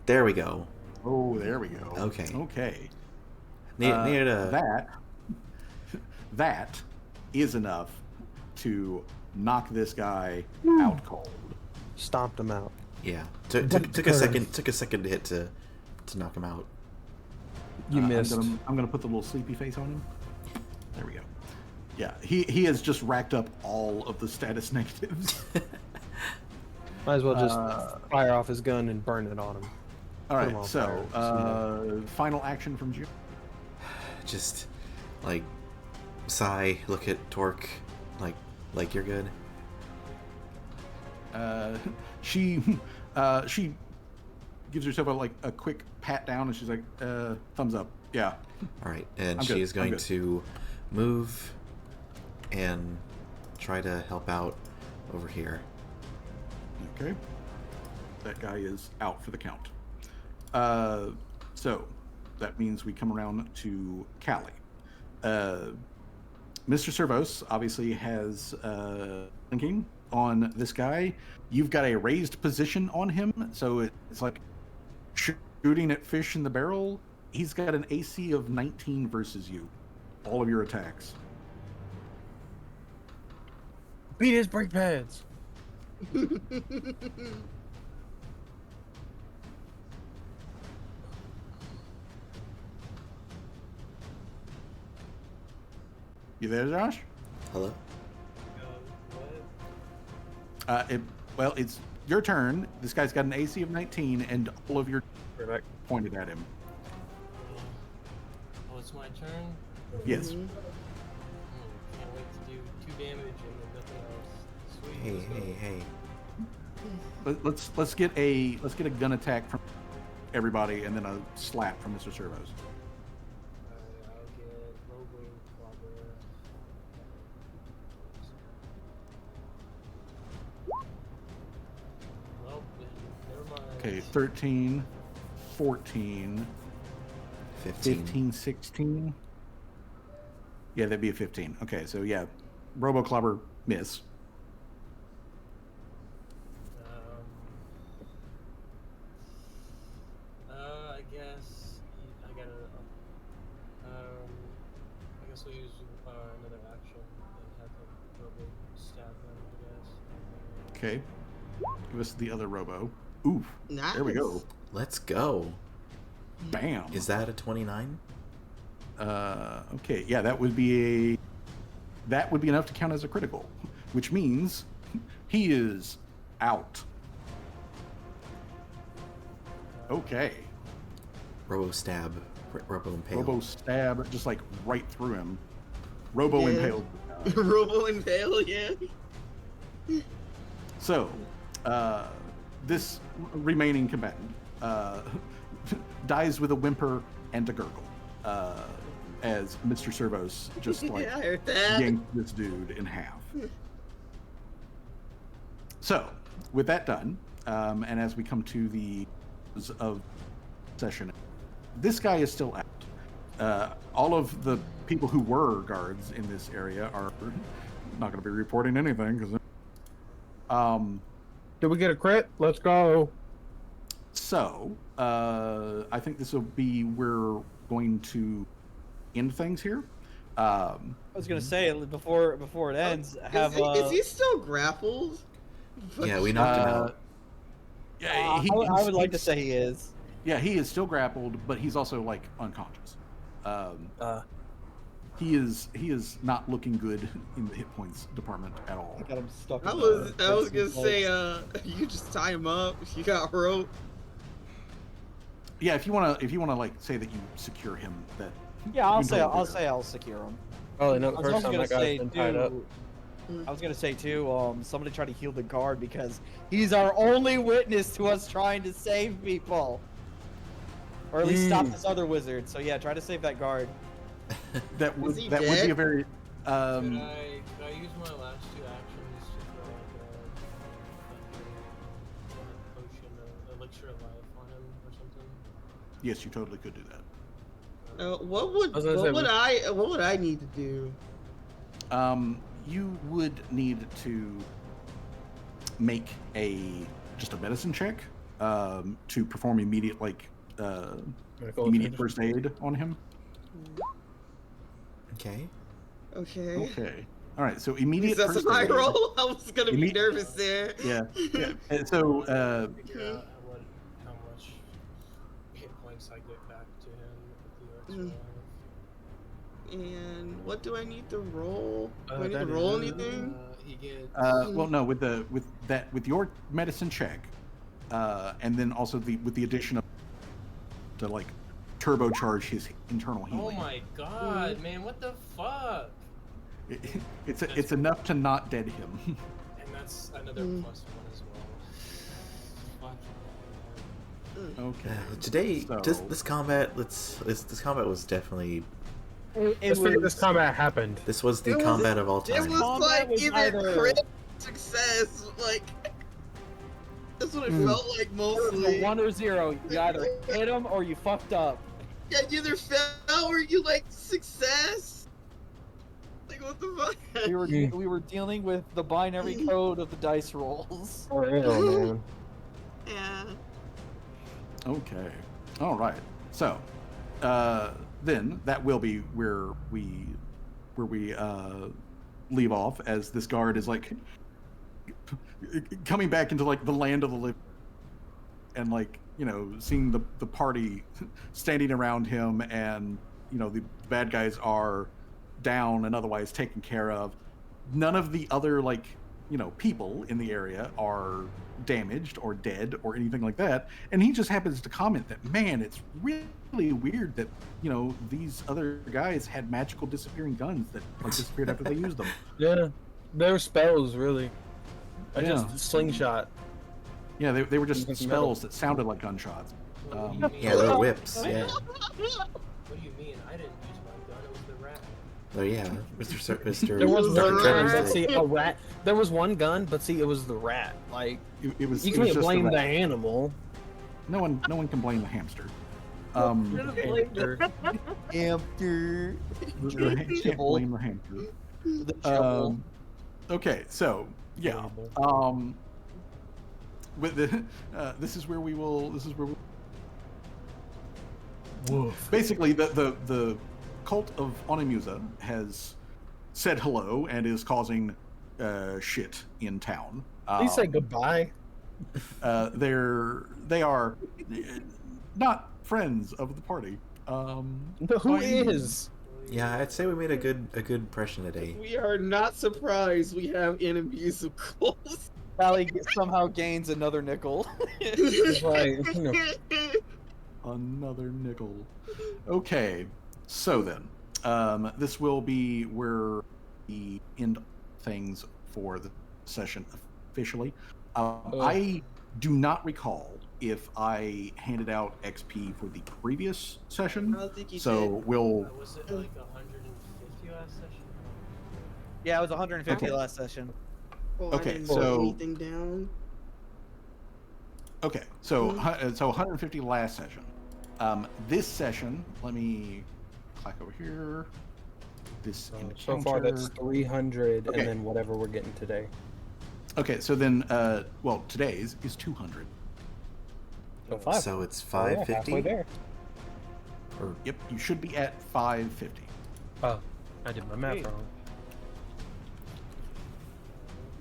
There we go. Oh, there we go. Okay. Okay. Needed a. That is enough to knock this guy out cold. Stomped him out. Yeah. Took a second. Took a second to hit to knock him out. You missed. I'm gonna put the little sleepy face on him. There we go. Yeah, he has just racked up all of the status negatives. Might as well just fire off his gun and burn it on him. All Put him right, on so fire. final action from June. Just like sigh, look at Torque, like you're good. She gives herself a quick pat down, and she's like, thumbs up. Yeah. All right, and I'm she good, is I'm going good. to move and try to help out over here. Okay. That guy is out for the count. So that means we come around to Callie. Mr. Servos obviously has linking on this guy. You've got a raised position on him, so it's like shooting at fish in the barrel. He's got an AC of 19 versus you. All of your attacks. Beat his brake pads. You there, Josh? Hello. It's your turn. This guy's got an AC of 19, and all of your Right back. pointed at him. Oh, it's my turn. Yes. Can't wait to do 2 damage and then nothing else. Sweet. Hey. Let's get a gun attack from everybody, and then a slap from Mr. Servos. I'll get Robo Clobber. Well, never mind. Okay, 13, 14, 15, 16. Yeah, that'd be a 15. Okay, so yeah, Robo Clobber miss. I guess I gotta. I guess we'll use another action and have the Robo stab him. I guess. Okay, give us the other Robo. Oof, Nice. there we go. Let's go. Bam. Is that a 29? Okay, yeah, that would be enough to count as a critical, which means he is out. Okay. Robo stab. Robo impale. Robo stab, just like right through him. Robo Yeah. impaled. Robo Impale, yeah. So, this remaining combatant dies with a whimper and a gurgle as Mr. Servos just like Yeah, I heard that. yanked this dude in half. So, with that done, and as we come to the close of session, this guy is still out. All of the people who were guards in this area are not going to be reporting anything because. Did we get a crit? Let's go. So, I think this will be we're going to end things here. I was gonna say before it ends, have is he still grappled? Yeah, we knocked him out. Yeah, I would like to say he is. Yeah, he is still grappled, but he's also like unconscious. He is not looking good in the hit points department at all. I got him stuck. I was gonna say, you just tie him up. You got rope. Yeah, if you wanna like say that you secure him, that. Yeah, I'll you can totally do say I'll secure him. Probably not I the was first also time gonna that guy's say been tied up. too. I was gonna say too. Somebody try to heal the guard because he's our only witness to us trying to save people, or at least stop this other wizard. So yeah, try to save that guard. That would he would be dead? a very. Could I use my last 2 actions to throw like a potion, elixir of life on him or something? Yes, you totally could do that. What would I need to do? You would need to make just a medicine check to perform immediate first aid on him. Okay. Okay. Okay. All right. So immediate That's first my aid. roll. I was gonna be nervous there. Yeah. Yeah. And so Figure out how much hit points I get back to him with the elixir of life. And what do I need to roll? Do I need to roll anything? He gets. well, no, with your medicine check, and then also with the addition of to like turbocharge his internal Oh healing. my god, man! What the fuck? It's enough to not dead him. And that's another +1 as well. Fuck. Okay. Today, So- this combat, this combat was definitely. Let's figure this combat happened. This was the combat of all It time. was Combat like was either either- crit success, like that's what it felt like mostly. 1 or 0. You either hit him or you fucked up. Yeah, you either fell or you like success. Like what the fuck? We were dealing with the binary code of the dice rolls. Oh, man. Yeah. Okay. All right. So, then that will be where we leave off, as this guard is like coming back into like the land of the living, and like seeing the party standing around him, and the bad guys are down and otherwise taken care of. None of the other people in the area are damaged or dead or anything like that, and he just happens to comment that, man, it's really weird that these other guys had magical disappearing guns that disappeared after they used them. Yeah, they're spells, really. I Yeah. just slingshot. Yeah, they were just Something spells that sounded like gunshots. What do you mean? Yeah, they're whips. Yeah. What do you mean? I didn't use my gun. It was the rat. Oh yeah, Mr. There was Dr. one Trevor's gun, but did. see, a rat. There was one gun, but see, it was the rat. Like, It was. you it was can't just blame a the rat. animal. No one can blame the hamster. Hamster. Can't blame the hamster. The shovel. Okay, so yeah. With the this is where we will. Woof. Basically, the cult of Onimusa has said hello and is causing shit in town. Please say goodbye. They are not friends of the party. Who is? Yeah, I'd say we made a good impression today. We are not surprised we have enemies of course. Sally somehow gains another nickel. It's like, Another nickel. Okay, so then, this will be where we end things for the session officially. I do not recall if I handed out XP for the previous session, I don't think you so did. we'll. Was it like 150 last session? Yeah, it was 150 Okay. last session. Oh, Okay, I didn't so- write anything down. Okay, so 150 last session. This session, let me click over here. this So far, that's encounter. 300, Okay. and then whatever we're getting today. Okay, so then, well, today's is 200. So 5. So it's Oh, yeah, 550. halfway there. Or Yep, you should be at 550. Oh, I did my math Hey. wrong.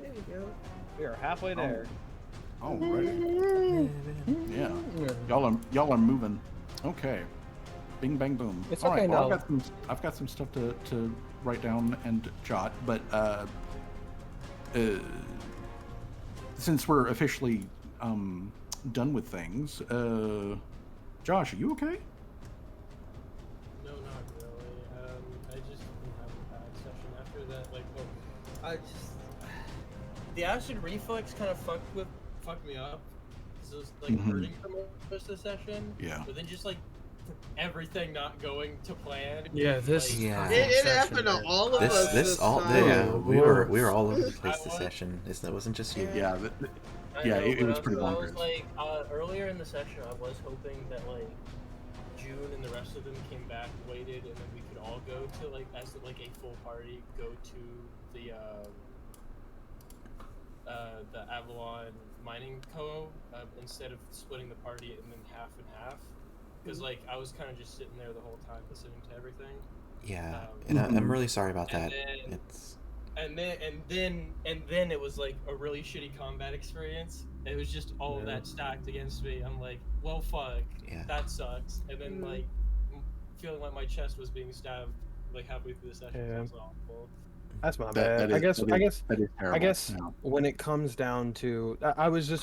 There you go. We are halfway there. All right. Yeah. Y'all are moving. Okay. Bing bang boom. It's All right, okay well, now. I've got some stuff to write down and jot, but since we're officially done with things, Josh, are you okay? No, not really. I just didn't have a bad session after that. Like, I just the acid reflux kind of fucked me up because it was like hurting for most of the session. Yeah. But then just like everything not going to plan. Yeah, this like, Yeah. It happened to all of us this all time. yeah, we were Oof. all over the place I this was- session. That wasn't just you. Yeah. I Yeah, know, it but was pretty I bonkers. was like, earlier in the session, I was hoping that like June and the rest of them came back, waited, and then we could all go to like as like a full party, go to the Avalon Mining Co. Instead of splitting the party and then half and half, because like I was kind of just sitting there the whole time listening to everything. Yeah, Um, and I'm really sorry about and that. then- It's And then it was like a really shitty combat experience. It was just all of that stacked against me. I'm like, well, fuck, Yeah. that sucks. And then like feeling like my chest was being stabbed like halfway through the session. Yeah. Sounds awful. That's my That bad. is- I guess that is terrible. I guess Yeah. when it comes down to,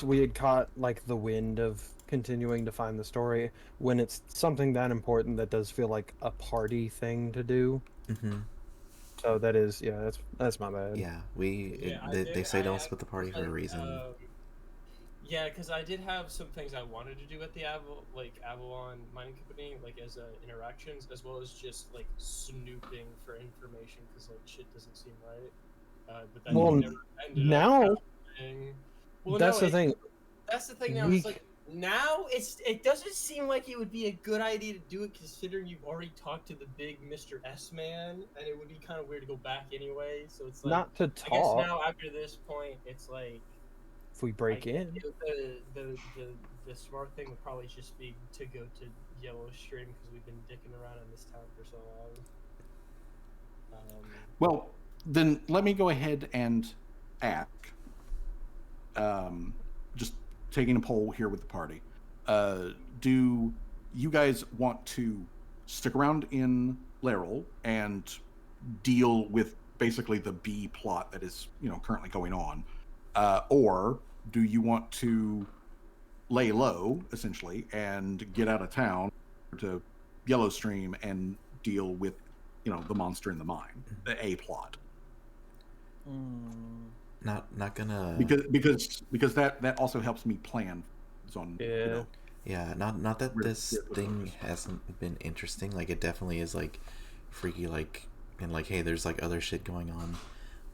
we had caught like the wind of continuing to find the story. When it's something that important, that does feel like a party thing to do. mm-hmm. So that is, yeah, that's my bad. Yeah, they say don't split the party for a reason. Yeah, because I did have some things I wanted to do at the Avalon Mining Company, like as interactions, as well as just like snooping for information, because like shit doesn't seem right. But that Well, never ended now up happening. Well, that's no, the thing. That's the thing now. We It's like now it doesn't seem like it would be a good idea to do it, considering you've already talked to the big Mr. S man, and it would be kind of weird to go back anyway. So it's like Not to I guess talk. now after this point, it's like If we break in, the smart thing would probably just be to go to Yellow Stream because we've been dicking around in this town for so long. Well, then let me go ahead and ask. Just taking a poll here with the party. Do you guys want to stick around in Laurel and deal with basically the B plot that is, currently going on, or do you want to lay low essentially and get out of town to Yellowstream and deal with, the monster in the mine, the A plot? Not gonna. Because that also helps me plan on. Yeah. Yeah, not that Where- this thing hasn't been interesting. Like it definitely is like freaky, like and like hey, there's like other shit going on.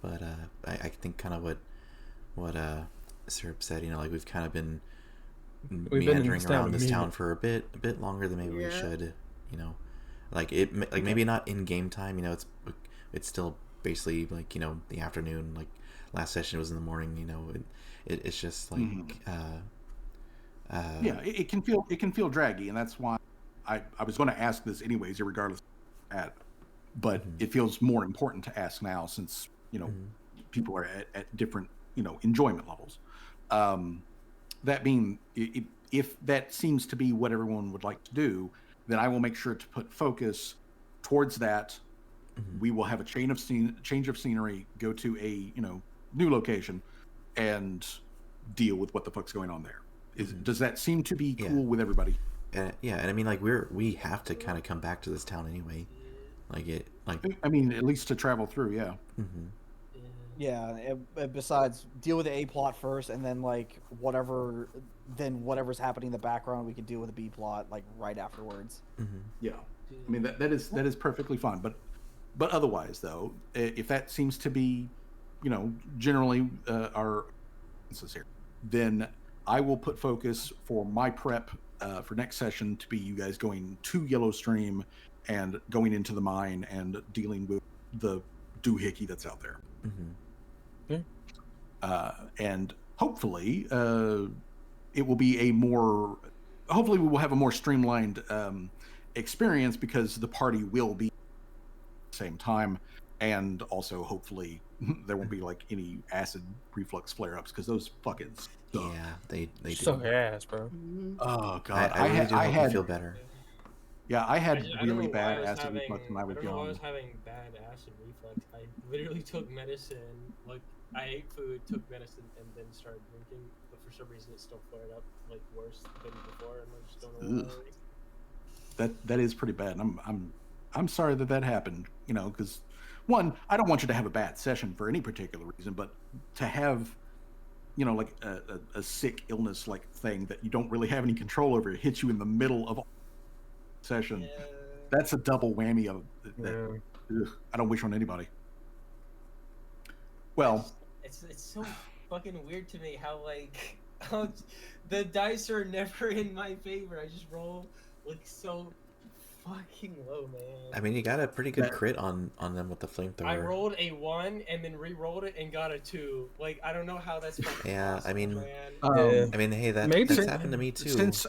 But I think kind of what Syrup said. Like we've kind of been We've been in meandering this town around a this town minute. for a bit longer than maybe we Yeah. should. Like it like maybe not in game time. It's still basically like the afternoon. Like last session was in the morning. It's just like Yeah, it can feel draggy, and that's why I was going to ask this anyways, regardless but it feels more important to ask now since people are at different enjoyment levels. That being, if that seems to be what everyone would like to do, then I will make sure to put focus towards that. We will have a change of scenery, go to a new location, and deal with what the fuck's going on there. Does that seem to be cool with everybody? and I mean like we have to kind of come back to this town anyway. I mean, at least to travel through, yeah. Yeah, besides deal with the A plot first, and then like whatever's happening in the background, we can deal with the B plot like right afterwards. Yeah, I mean that is perfectly fine. But otherwise, though, if that seems to be, generally our answers here, then I will put focus for my prep for next session to be you guys going to Yellowstream and going into the mine and dealing with the doohickey that's out there. Mm-hmm. And hopefully, it will be a more. Hopefully, we will have a more streamlined experience because the party will be at the same time, and also hopefully there won't be like any acid reflux flare-ups because those fucking suck. Yeah, they do. Suck ass, bro. Oh god, I really do hope had you feel better. yeah, I had I don't really know why I bad was acid having. reflux when I was I don't know why I young. was having bad acid reflux. I literally took medicine. Like I ate food, took medicine, and then started drinking. But for some reason, it still flared up like worse than before, and I just don't know why. That is pretty bad. And I'm sorry that happened. You know, because one, I don't want you to have a bad session for any particular reason, but to have, you know, like a sick illness like thing that you don't really have any control over, it hits you in the middle of a session. Yeah. That's a double whammy of that. Yeah. I don't wish on anybody. Well, It's so fucking weird to me how like how the dice are never in my favor. I just roll like so fucking low, man. I mean, you got a pretty good crit on them with the flamethrower. I rolled a 1 and then re-rolled it and got a 2. Like I don't know how that's fucking Yeah, possible, I mean, man. I mean, hey, Maybe. that's happened to me too. Since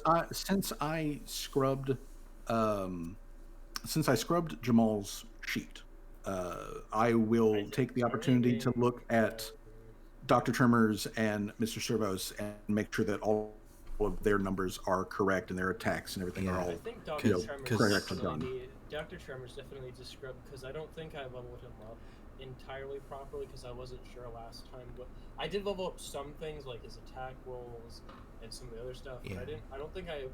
I scrubbed Jamal's sheet, I will take the opportunity to look at Dr. Tremors and Mr. Servos and make sure that all of their numbers are correct and their attacks and everything are all I think Dr. correctly done. Dr. Tremors definitely needs to scrub because I don't think I leveled him up entirely properly because I wasn't sure last time. But I did level up some things like his attack rolls and some of the other stuff. Yeah. But I don't think I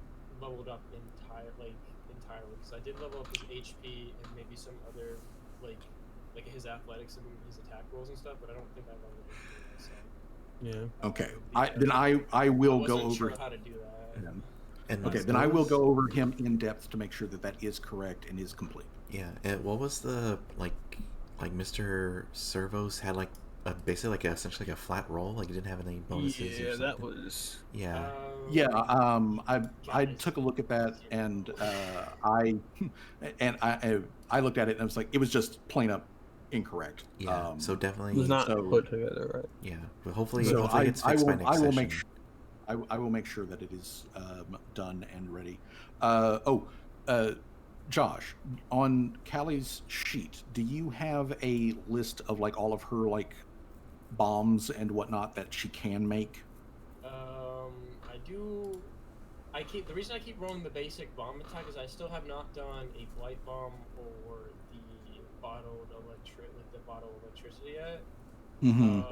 leveled up entirely because I did level up his HP and maybe some other like his athletics and his attack rolls and stuff. But I don't think I leveled up. So. Yeah. Okay. I will go over. Sure how to do that. And Okay, then I will go over him in depth to make sure that is correct and is complete. Yeah. And what was the like Mr. Servos had like basically like essentially like a flat roll, like he didn't have any bonuses. Yeah, or that something. was. Yeah. I took a look at that and I looked at it and I was like, it was just plain up incorrect. Yeah. So definitely. It was not put together right. Yeah, but hopefully, So hopefully it's fixed by next I will session. make sure. I will make sure that it is done and ready. Josh, on Callie's sheet, do you have a list of like all of her like bombs and whatnot that she can make? I do. The reason I keep rolling the basic bomb attack is I still have not done a blight bomb or the bottled electricity yet. Mm-hmm.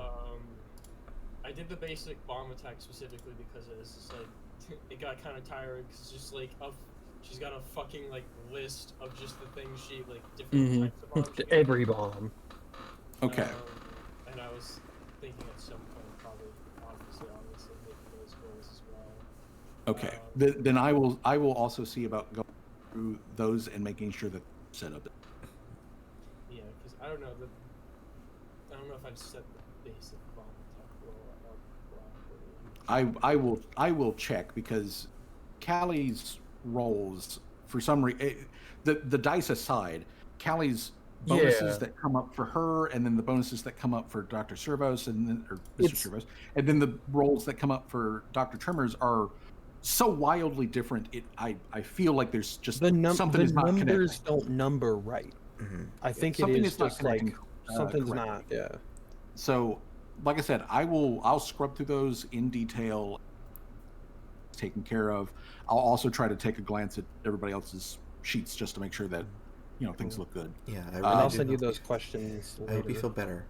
I did the basic bomb attack specifically because it's just like it got kind of tiring because it's just like she's got a fucking like list of just the things she like different types of bombs. Every bomb. Okay. And I was thinking at some point probably obviously making those goals as well. Okay. Then I will also see about going through those and making sure that set up. Yeah, because I don't know if I've set the basic bomb attack roll up properly. I will check because Callie's rolls for some reason the dice aside, Callie's bonuses that come up for her and then the bonuses that come up for Dr. Servos and then or Mr. Servos and then the rolls that come up for Dr. Tremors are so wildly different. I feel like there's just something is not connecting. The numbers don't number right. Mm-hmm. I think something it is just like something's correctly. not. Yeah. So, like I said, I'll scrub through those in detail, taken care of. I'll also try to take a glance at everybody else's sheets just to make sure that things look good. Yeah, I really I'll do send you hope those questions. I hope you feel better.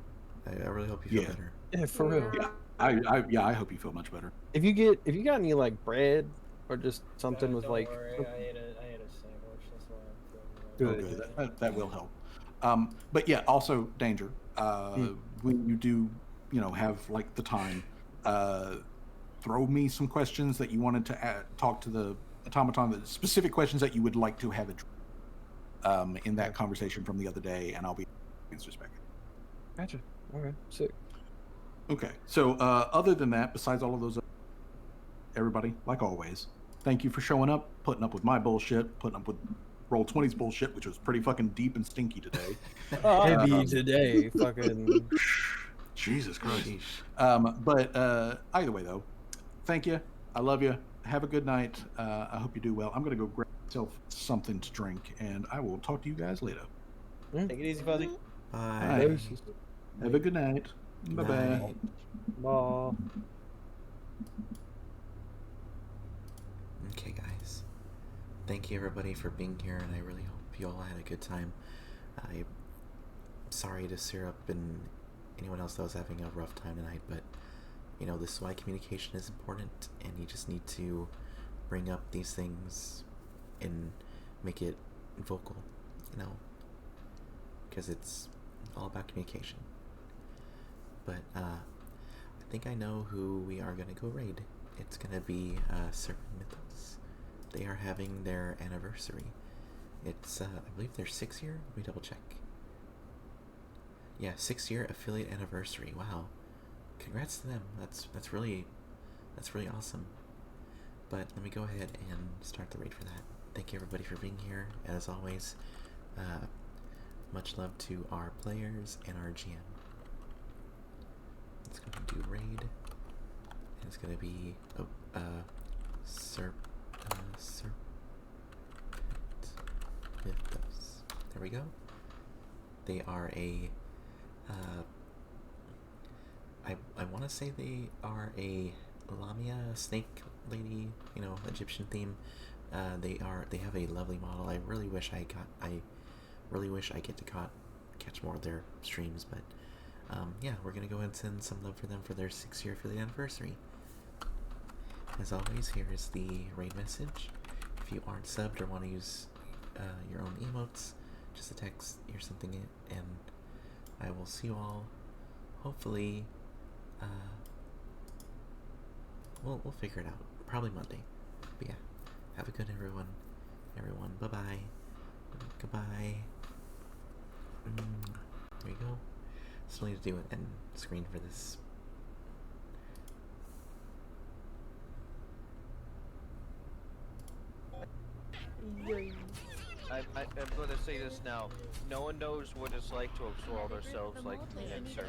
I really hope you feel better. Yeah, for real. Yeah, I hope you feel much better. If you got any like bread or just something with Don't like. worry, I ate a sandwich. That's why I'm feeling Good. That will help. But yeah, also danger. When you do, have like the time, throw me some questions that you wanted to talk to the automaton. The specific questions that you would like to have in that conversation from the other day, and I'll be answers back. Gotcha. Okay. Sick. Okay. So other than that, besides all of those, everybody, like always, thank you for showing up, putting up with my bullshit, putting up with roll 20s bullshit, which was pretty fucking deep and stinky today. Heavy today, fucking. Jesus Christ. Sheesh. But either way, though, thank you. I love you. Have a good night. I hope you do well. I'm going to go grab myself something to drink, and I will talk to you guys later. Take it easy, Fuzzy. Bye. Doses. Have a good night. Bye-bye. Night. Bye. Okay, guys. Thank you everybody for being here, and I really hope you all had a good time. I'm sorry to Syrup and anyone else that was having a rough time tonight, but you know, this is why communication is important, and you just need to bring up these things and make it vocal, you know, because it's all about communication. But I think I know who we are gonna go raid. It's gonna be Serpent Mythos. They are having their anniversary. It's I believe their 6-year. Let me double check. Yeah, 6-year affiliate anniversary. Wow, congrats to them. That's really awesome. But let me go ahead and start the raid for that. Thank you everybody for being here. As always, much love to our players and our GM. It's going to do raid. And it's going to be Serpent Mythos. There we go. They are a I want to say they are a Lamia snake lady, you know, Egyptian theme. They have a lovely model. I really wish I get to catch more of their streams, but yeah, we're gonna go ahead and send some love for them for their 6-year affiliate anniversary. As always, here is the raid message. If you aren't subbed or want to use your own emotes, just a text, here's something, and I will see you all. Hopefully, we'll figure it out. Probably Monday. But yeah, have a good everyone. Bye bye. Goodbye. There you go. Still need to do an end screen for this. I'm going to say this now. No one knows what it's like to absorb ourselves like me and Sir.